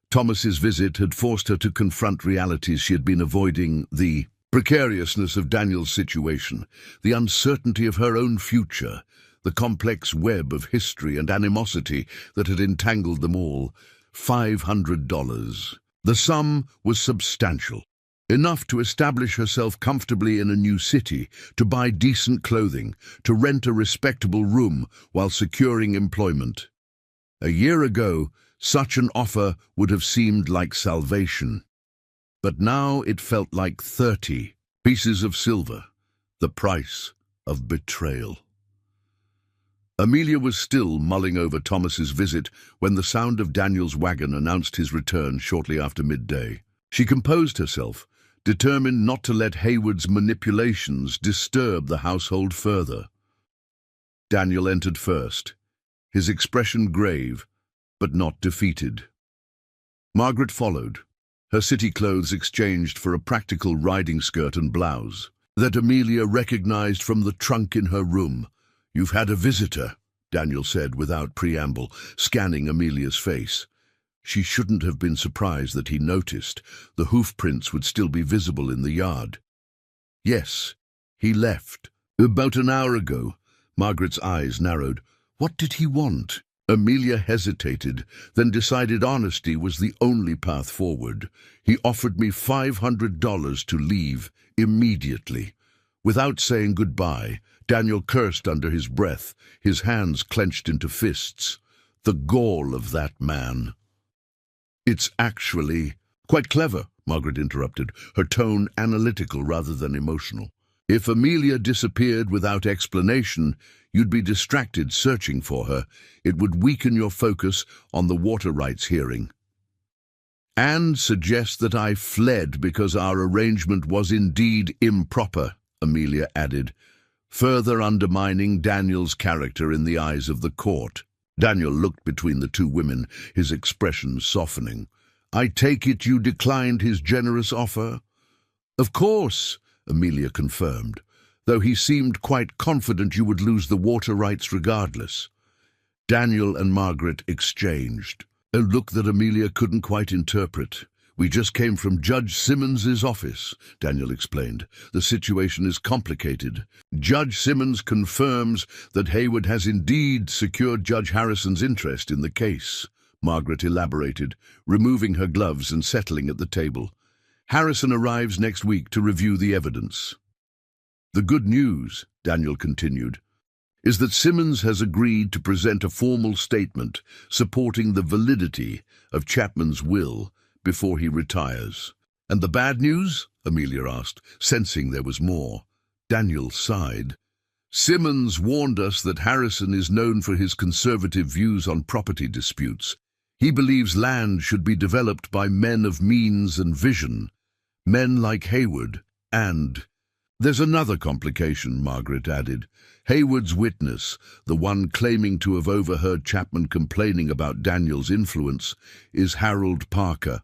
Thomas's visit had forced her to confront realities she had been avoiding, the precariousness of Daniel's situation, the uncertainty of her own future, the complex web of history and animosity that had entangled them all. $500. The sum was substantial, enough to establish herself comfortably in a new city, to buy decent clothing, to rent a respectable room while securing employment. A year ago, such an offer would have seemed like salvation. But now it felt like 30 pieces of silver, the price of betrayal. Amelia was still mulling over Thomas's visit when the sound of Daniel's wagon announced his return shortly after midday. She composed herself, determined not to let Hayward's manipulations disturb the household further. Daniel entered first, his expression grave, but not defeated. Margaret followed, her city clothes exchanged for a practical riding skirt and blouse that Amelia recognized from the trunk in her room. "You've had a visitor," Daniel said without preamble, scanning Amelia's face. She shouldn't have been surprised that he noticed. The hoof prints would still be visible in the yard. "Yes, he left. About an hour ago." Margaret's eyes narrowed. "What did he want?" Amelia hesitated, then decided honesty was the only path forward. "He offered me $500 to leave immediately." Without saying goodbye, Daniel cursed under his breath, his hands clenched into fists. The gall of that man. "It's actually quite clever," Margaret interrupted, her tone analytical rather than emotional. "If Amelia disappeared without explanation, you'd be distracted searching for her. It would weaken your focus on the water rights hearing. And suggest that I fled because our arrangement was indeed improper," Amelia added, further undermining Daniel's character in the eyes of the court. Daniel looked between the two women, his expression softening. "I take it you declined his generous offer?" "Of course," Amelia confirmed, "though he seemed quite confident you would lose the water rights regardless." Daniel and Margaret exchanged a look that Amelia couldn't quite interpret. "We just came from Judge Simmons's office," Daniel explained. "The situation is complicated. Judge Simmons confirms that Hayward has indeed secured Judge Harrison's interest in the case," Margaret elaborated, removing her gloves and settling at the table. "Harrison arrives next week to review the evidence." "The good news," Daniel continued, "is that Simmons has agreed to present a formal statement supporting the validity of Chapman's will before he retires." "And the bad news?" Amelia asked, sensing there was more. Daniel sighed. "Simmons warned us that Harrison is known for his conservative views on property disputes. He believes land should be developed by men of means and vision, men like Hayward, and—" "There's another complication," Margaret added. "Hayward's witness, the one claiming to have overheard Chapman complaining about Daniel's influence, is Harold Parker."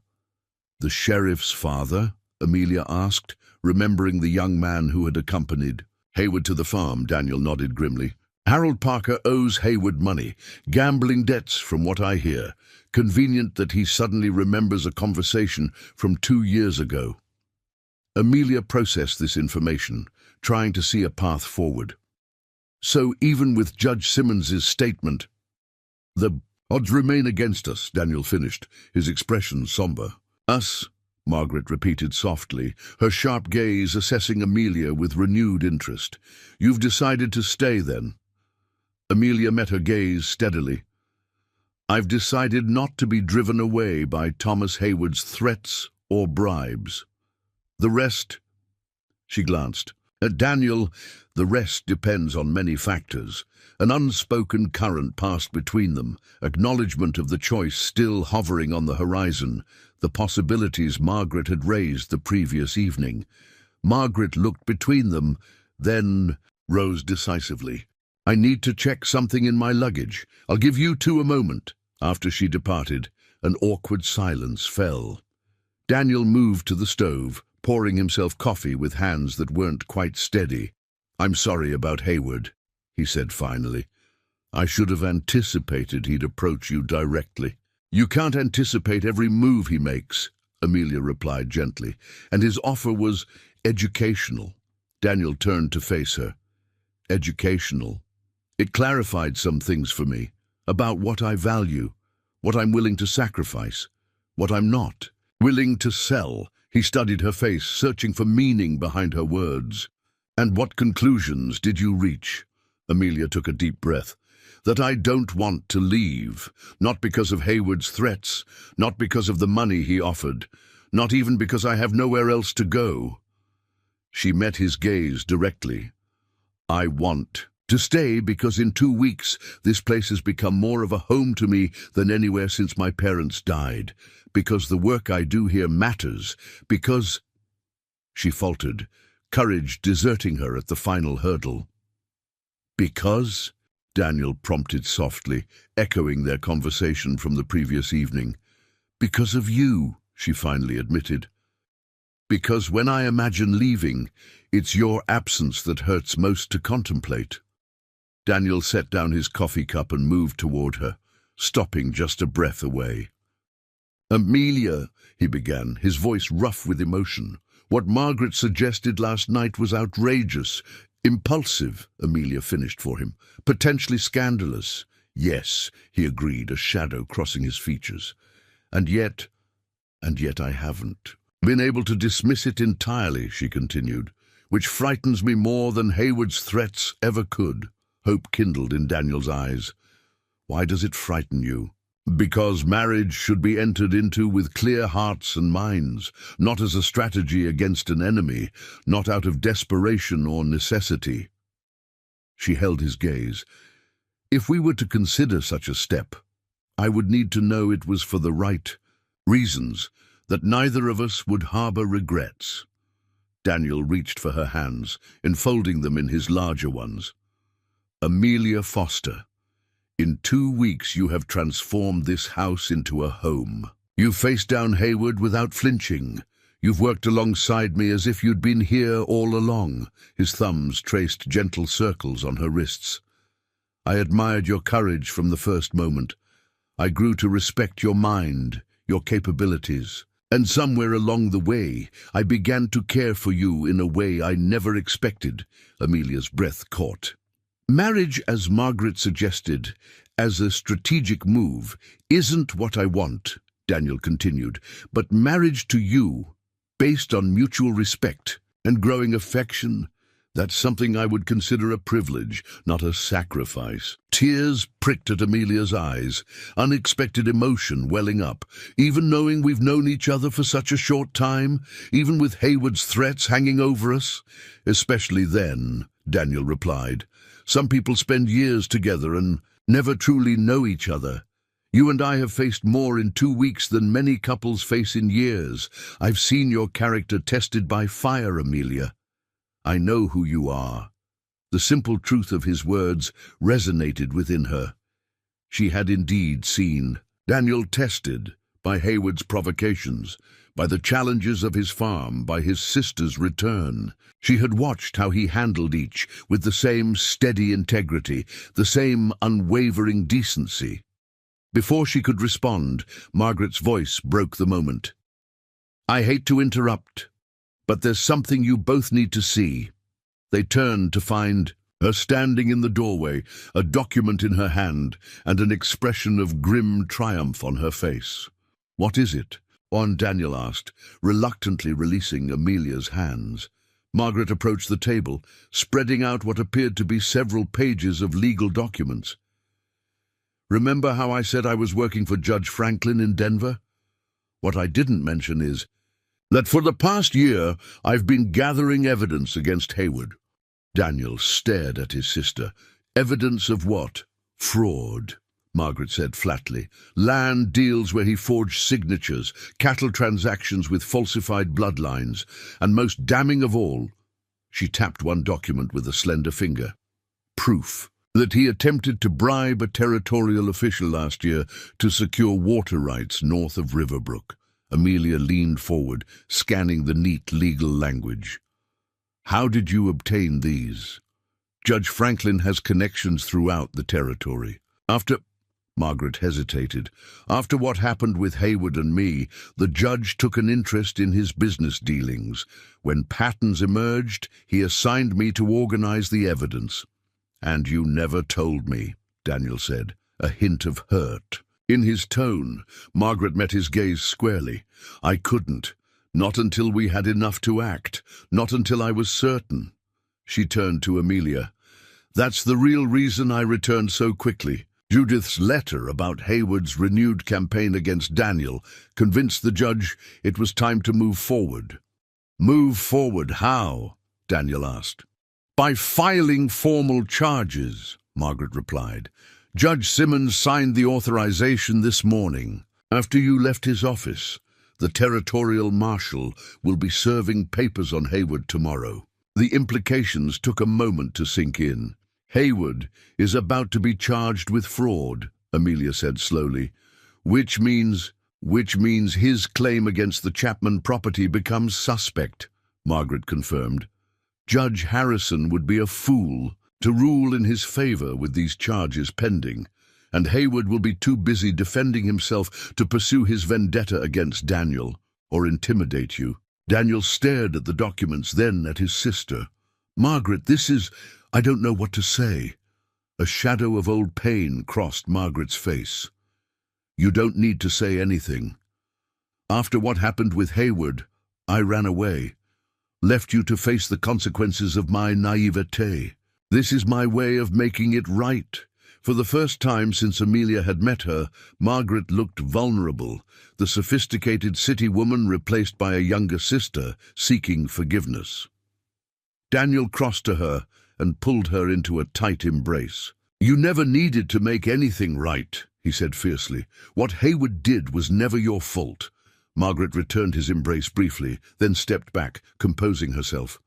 "The sheriff's father?" Amelia asked, remembering the young man who had accompanied Hayward to the farm. Daniel nodded grimly. "Harold Parker owes Hayward money, gambling debts from what I hear. Convenient that he suddenly remembers a conversation from 2 years ago." Amelia processed this information, trying to see a path forward. So even with Judge Simmons's statement, "The odds remain against us," Daniel finished, his expression somber. "Us?" Margaret repeated softly, her sharp gaze assessing Amelia with renewed interest. "You've decided to stay, then?" Amelia met her gaze steadily. "I've decided not to be driven away by Thomas Hayward's threats or bribes. The rest—" She glanced. "At Daniel, the rest depends on many factors." An unspoken current passed between them, acknowledgement of the choice still hovering on the horizon, the possibilities Margaret had raised the previous evening. Margaret looked between them, then rose decisively. "I need to check something in my luggage. I'll give you two a moment." After she departed, an awkward silence fell. Daniel moved to the stove, pouring himself coffee with hands that weren't quite steady. "I'm sorry about Hayward," he said finally. "I should have anticipated he'd approach you directly." "You can't anticipate every move he makes," Amelia replied gently, "and his offer was educational." Daniel turned to face her. "Educational? It clarified some things for me, about what I value, what I'm willing to sacrifice, what I'm not willing to sell." He studied her face, searching for meaning behind her words. "And what conclusions did you reach?" Amelia took a deep breath. "That I don't want to leave, not because of Hayward's threats, not because of the money he offered, not even because I have nowhere else to go." She met his gaze directly. "I want to stay because in 2 weeks this place has become more of a home to me than anywhere since my parents died, because the work I do here matters, because—" She faltered, courage deserting her at the final hurdle. "Because?" Daniel prompted softly, echoing their conversation from the previous evening. "Because of you," she finally admitted. "Because when I imagine leaving, it's your absence that hurts most to contemplate." Daniel set down his coffee cup and moved toward her, stopping just a breath away. "Amelia," he began, his voice rough with emotion. "What Margaret suggested last night was outrageous. Impulsive," Amelia finished for him. "Potentially scandalous." "Yes," he agreed, a shadow crossing his features. And yet I haven't been able to dismiss it entirely," she continued, "which frightens me more than Hayward's threats ever could." Hope kindled in Daniel's eyes. "Why does it frighten you?" "Because marriage should be entered into with clear hearts and minds, not as a strategy against an enemy, not out of desperation or necessity." She held his gaze. "If we were to consider such a step, I would need to know it was for the right reasons, that neither of us would harbor regrets." Daniel reached for her hands, enfolding them in his larger ones. "Amelia Foster, in 2 weeks you have transformed this house into a home. You've faced down Hayward without flinching. You've worked alongside me as if you'd been here all along." His thumbs traced gentle circles on her wrists. "I admired your courage from the first moment. I grew to respect your mind, your capabilities. And somewhere along the way, I began to care for you in a way I never expected." Amelia's breath caught. "Marriage, as Margaret suggested, as a strategic move, isn't what I want," Daniel continued, "but marriage to you, based on mutual respect and growing affection, that's something I would consider a privilege, not a sacrifice." Tears pricked at Amelia's eyes, unexpected emotion welling up. "Even knowing we've known each other for such a short time, even with Hayward's threats hanging over us?" "Especially then," Daniel replied. "Some people spend years together and never truly know each other. You and I have faced more in 2 weeks than many couples face in years. I've seen your character tested by fire, Amelia. I know who you are." The simple truth of his words resonated within her. She had indeed seen Daniel tested by Hayward's provocations, by the challenges of his farm, by his sister's return. She had watched how he handled each with the same steady integrity, the same unwavering decency. Before she could respond, Margaret's voice broke the moment. "I hate to interrupt, But there's something you both need to see." They turned to find her standing in the doorway, a document in her hand, and an expression of grim triumph on her face. "What is it?" Daniel asked, reluctantly releasing Amelia's hands. Margaret approached the table, spreading out what appeared to be several pages of legal documents. "Remember how I said I was working for Judge Franklin in Denver? What I didn't mention is that for the past year I've been gathering evidence against Hayward." Daniel stared at his sister. "Evidence of what?" "Fraud," Margaret said flatly. "Land deals where he forged signatures, cattle transactions with falsified bloodlines, and most damning of all," she tapped one document with a slender finger, "proof that he attempted to bribe a territorial official last year to secure water rights north of Riverbrook." Amelia leaned forward, scanning the neat legal language. "How did you obtain these?" "Judge Franklin has connections throughout the territory. Margaret hesitated. "After what happened with Hayward and me, the judge took an interest in his business dealings. When patterns emerged, he assigned me to organize the evidence." "And you never told me," Daniel said, a hint of hurt in his tone. Margaret met his gaze squarely. "I couldn't. Not until we had enough to act. Not until I was certain." She turned to Amelia. "That's the real reason I returned so quickly. Judith's letter about Hayward's renewed campaign against Daniel convinced the judge it was time to move forward." "Move forward how?" Daniel asked. "By filing formal charges," Margaret replied. "Judge Simmons signed the authorization this morning. After you left his office, the territorial marshal will be serving papers on Hayward tomorrow." The implications took a moment to sink in. "Hayward is about to be charged with fraud," Amelia said slowly, which means his claim against the Chapman property becomes suspect," Margaret confirmed. "Judge Harrison would be a fool to rule in his favor with these charges pending, and Hayward will be too busy defending himself to pursue his vendetta against Daniel or intimidate you." Daniel stared at the documents, then at his sister. "Margaret, I don't know what to say." A shadow of old pain crossed Margaret's face. "You don't need to say anything. After what happened with Hayward, I ran away, left you to face the consequences of my naivete. This is my way of making it right." For the first time since Amelia had met her, Margaret looked vulnerable, the sophisticated city woman replaced by a younger sister seeking forgiveness. Daniel crossed to her and pulled her into a tight embrace. "You never needed to make anything right," he said fiercely. "What Hayward did was never your fault." Margaret returned his embrace briefly, then stepped back, composing herself.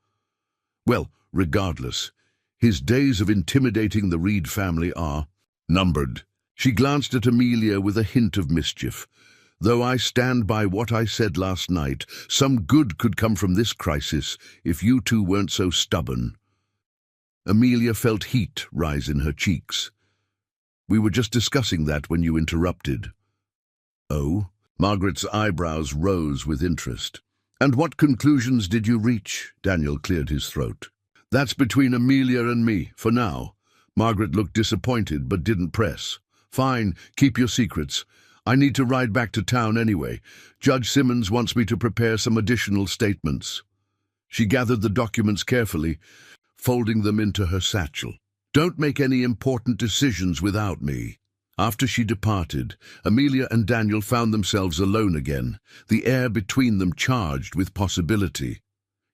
"Well, regardless, his days of intimidating the Reed family are numbered." She glanced at Amelia with a hint of mischief. "Though I stand by what I said last night, some good could come from this crisis if you two weren't so stubborn." Amelia felt heat rise in her cheeks. "We were just discussing that when you interrupted." "Oh?" Margaret's eyebrows rose with interest. "And what conclusions did you reach?" Daniel cleared his throat. "That's between Amelia and me, for now." Margaret looked disappointed, but didn't press. "Fine, keep your secrets. I need to ride back to town anyway. Judge Simmons wants me to prepare some additional statements." She gathered the documents carefully, folding them into her satchel. "Don't make any important decisions without me." After she departed, Amelia and Daniel found themselves alone again, the air between them charged with possibility.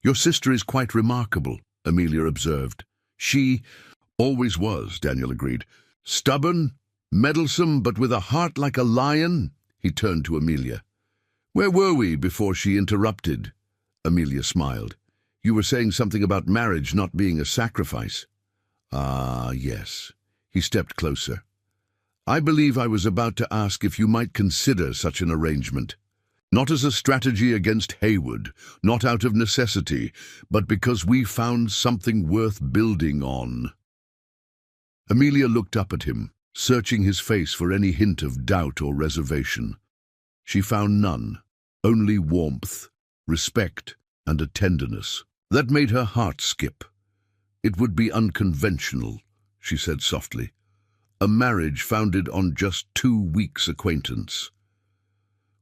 "Your sister is quite remarkable," Amelia observed. "She always was," Daniel agreed. "Stubborn, meddlesome, but with a heart like a lion." He turned to Amelia. "Where were we before she interrupted?" Amelia smiled. "You were saying something about marriage not being a sacrifice." "Ah, yes." He stepped closer. "I believe I was about to ask if you might consider such an arrangement. Not as a strategy against Hayward, not out of necessity, but because we found something worth building on." Amelia looked up at him, searching his face for any hint of doubt or reservation. She found none, only warmth, respect, and a tenderness that made her heart skip. "It would be unconventional," she said softly. "A marriage founded on just 2 weeks' acquaintance."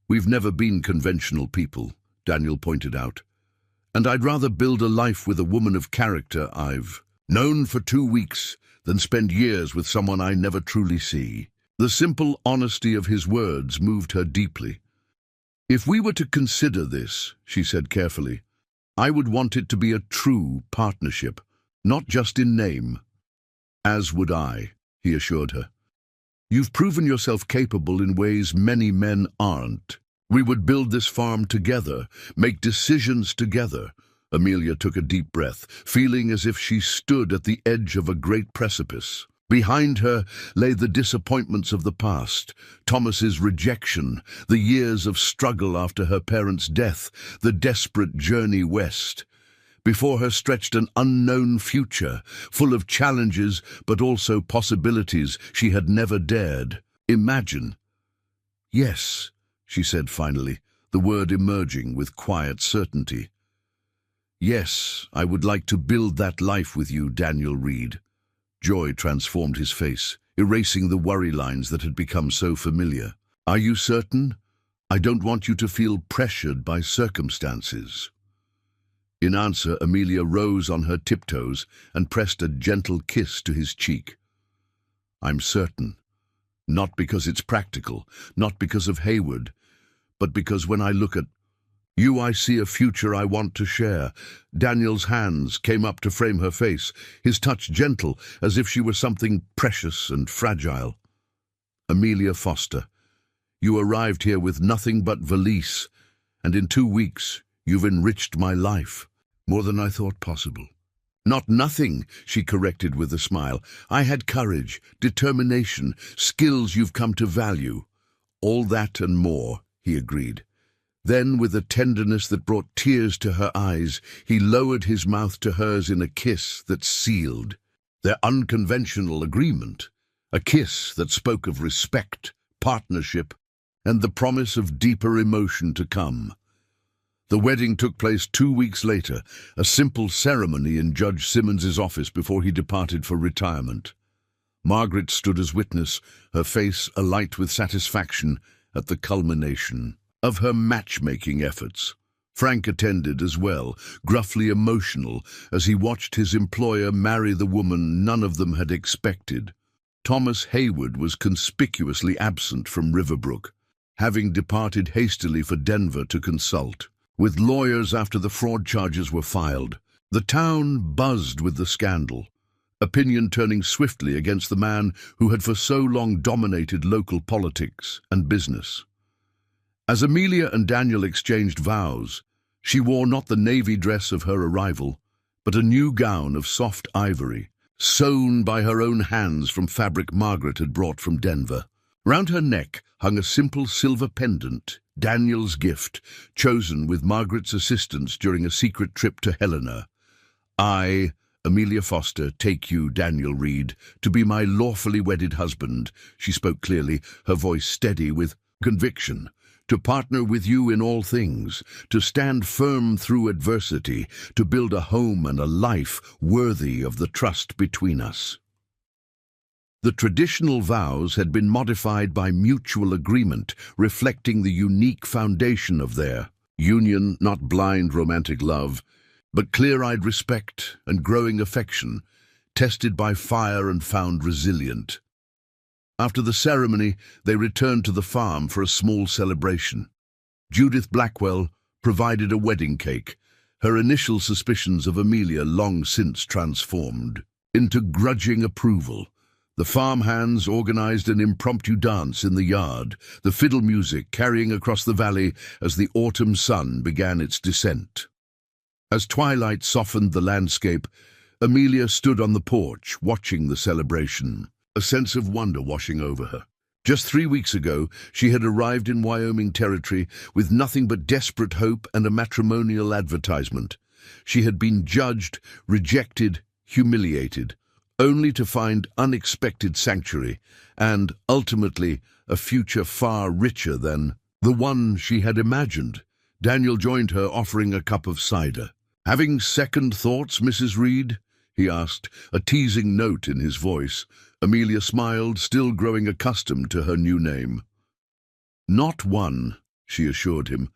"We've never been conventional people," Daniel pointed out. "And I'd rather build a life with a woman of character I've known for 2 weeks than spend years with someone I never truly see." The simple honesty of his words moved her deeply. "If we were to consider this," she said carefully, "I would want it to be a true partnership, not just in name." "As would I," he assured her. "You've proven yourself capable in ways many men aren't. We would build this farm together, make decisions together." Amelia took a deep breath, feeling as if she stood at the edge of a great precipice. Behind her lay the disappointments of the past, Thomas's rejection, the years of struggle after her parents' death, the desperate journey west. Before her stretched an unknown future, full of challenges but also possibilities she had never dared imagine. "Yes," she said finally, the word emerging with quiet certainty. "Yes, I would like to build that life with you, Daniel Reed." Joy transformed his face, erasing the worry lines that had become so familiar. "Are you certain? I don't want you to feel pressured by circumstances." In answer, Amelia rose on her tiptoes and pressed a gentle kiss to his cheek. "I'm certain. Not because it's practical, not because of Hayward, but because when I look at you, I see a future I want to share." Daniel's hands came up to frame her face, his touch gentle, as if she were something precious and fragile. "Amelia Foster, you arrived here with nothing but valise, and in 2 weeks you've enriched my life, more than I thought possible." "Not nothing," she corrected with a smile. "I had courage, determination, skills you've come to value." "All that and more," he agreed. Then, with a tenderness that brought tears to her eyes, he lowered his mouth to hers in a kiss that sealed their unconventional agreement, a kiss that spoke of respect, partnership, and the promise of deeper emotion to come. The wedding took place 2 weeks later, a simple ceremony in Judge Simmons's office before he departed for retirement. Margaret stood as witness, her face alight with satisfaction at the culmination of her matchmaking efforts. Frank attended as well, gruffly emotional, as he watched his employer marry the woman none of them had expected. Thomas Hayward was conspicuously absent from Riverbrook, having departed hastily for Denver to consult with lawyers after the fraud charges were filed. The town buzzed with the scandal, opinion turning swiftly against the man who had for so long dominated local politics and business. As Amelia and Daniel exchanged vows, she wore not the navy dress of her arrival, but a new gown of soft ivory, sewn by her own hands from fabric Margaret had brought from Denver. Round her neck hung a simple silver pendant, Daniel's gift, chosen with Margaret's assistance during a secret trip to Helena. "I, Amelia Foster, take you, Daniel Reed, to be my lawfully wedded husband," she spoke clearly, her voice steady with conviction. "To partner with you in all things, to stand firm through adversity, to build a home and a life worthy of the trust between us." The traditional vows had been modified by mutual agreement, reflecting the unique foundation of their union, not blind romantic love, but clear-eyed respect and growing affection, tested by fire and found resilient. After the ceremony, they returned to the farm for a small celebration. Judith Blackwell provided a wedding cake, her initial suspicions of Amelia long since transformed into grudging approval. The farmhands organized an impromptu dance in the yard, the fiddle music carrying across the valley as the autumn sun began its descent. As twilight softened the landscape, Amelia stood on the porch, watching the celebration, a sense of wonder washing over her. Just 3 weeks ago, she had arrived in Wyoming territory with nothing but desperate hope and a matrimonial advertisement. She had been judged, rejected, humiliated, only to find unexpected sanctuary and, ultimately, a future far richer than the one she had imagined. Daniel joined her, offering a cup of cider. "Having second thoughts, Mrs. Reed?" he asked, a teasing note in his voice. Amelia smiled, still growing accustomed to her new name. "Not one," she assured him,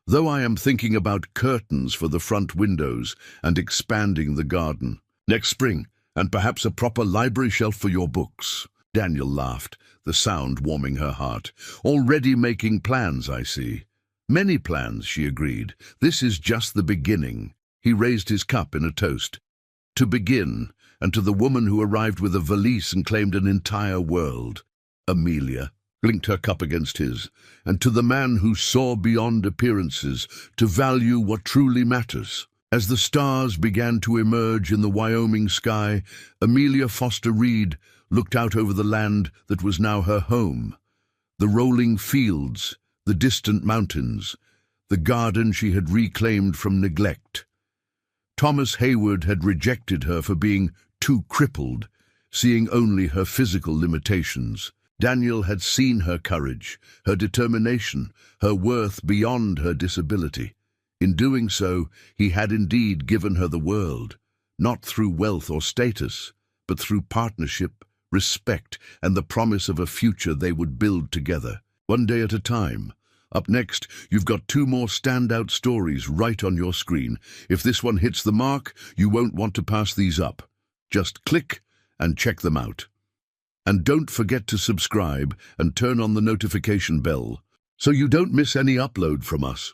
"though I am thinking about curtains for the front windows and expanding the garden. Next spring, and perhaps a proper library shelf for your books." Daniel laughed, the sound warming her heart. "Already making plans, I see." "Many plans," she agreed. "This is just the beginning." He raised his cup in a toast. "To begin, and to the woman who arrived with a valise and claimed an entire world." Amelia linked her cup against his. "And to the man who saw beyond appearances, to value what truly matters." As the stars began to emerge in the Wyoming sky, Amelia Foster Reed looked out over the land that was now her home. The rolling fields, the distant mountains, the garden she had reclaimed from neglect. Thomas Hayward had rejected her for being too crippled, seeing only her physical limitations. Daniel had seen her courage, her determination, her worth beyond her disability. In doing so, he had indeed given her the world, not through wealth or status, but through partnership, respect, and the promise of a future they would build together, one day at a time. Up next, you've got 2 more standout stories right on your screen. If this one hits the mark, you won't want to pass these up. Just click and check them out. And don't forget to subscribe and turn on the notification bell so you don't miss any upload from us.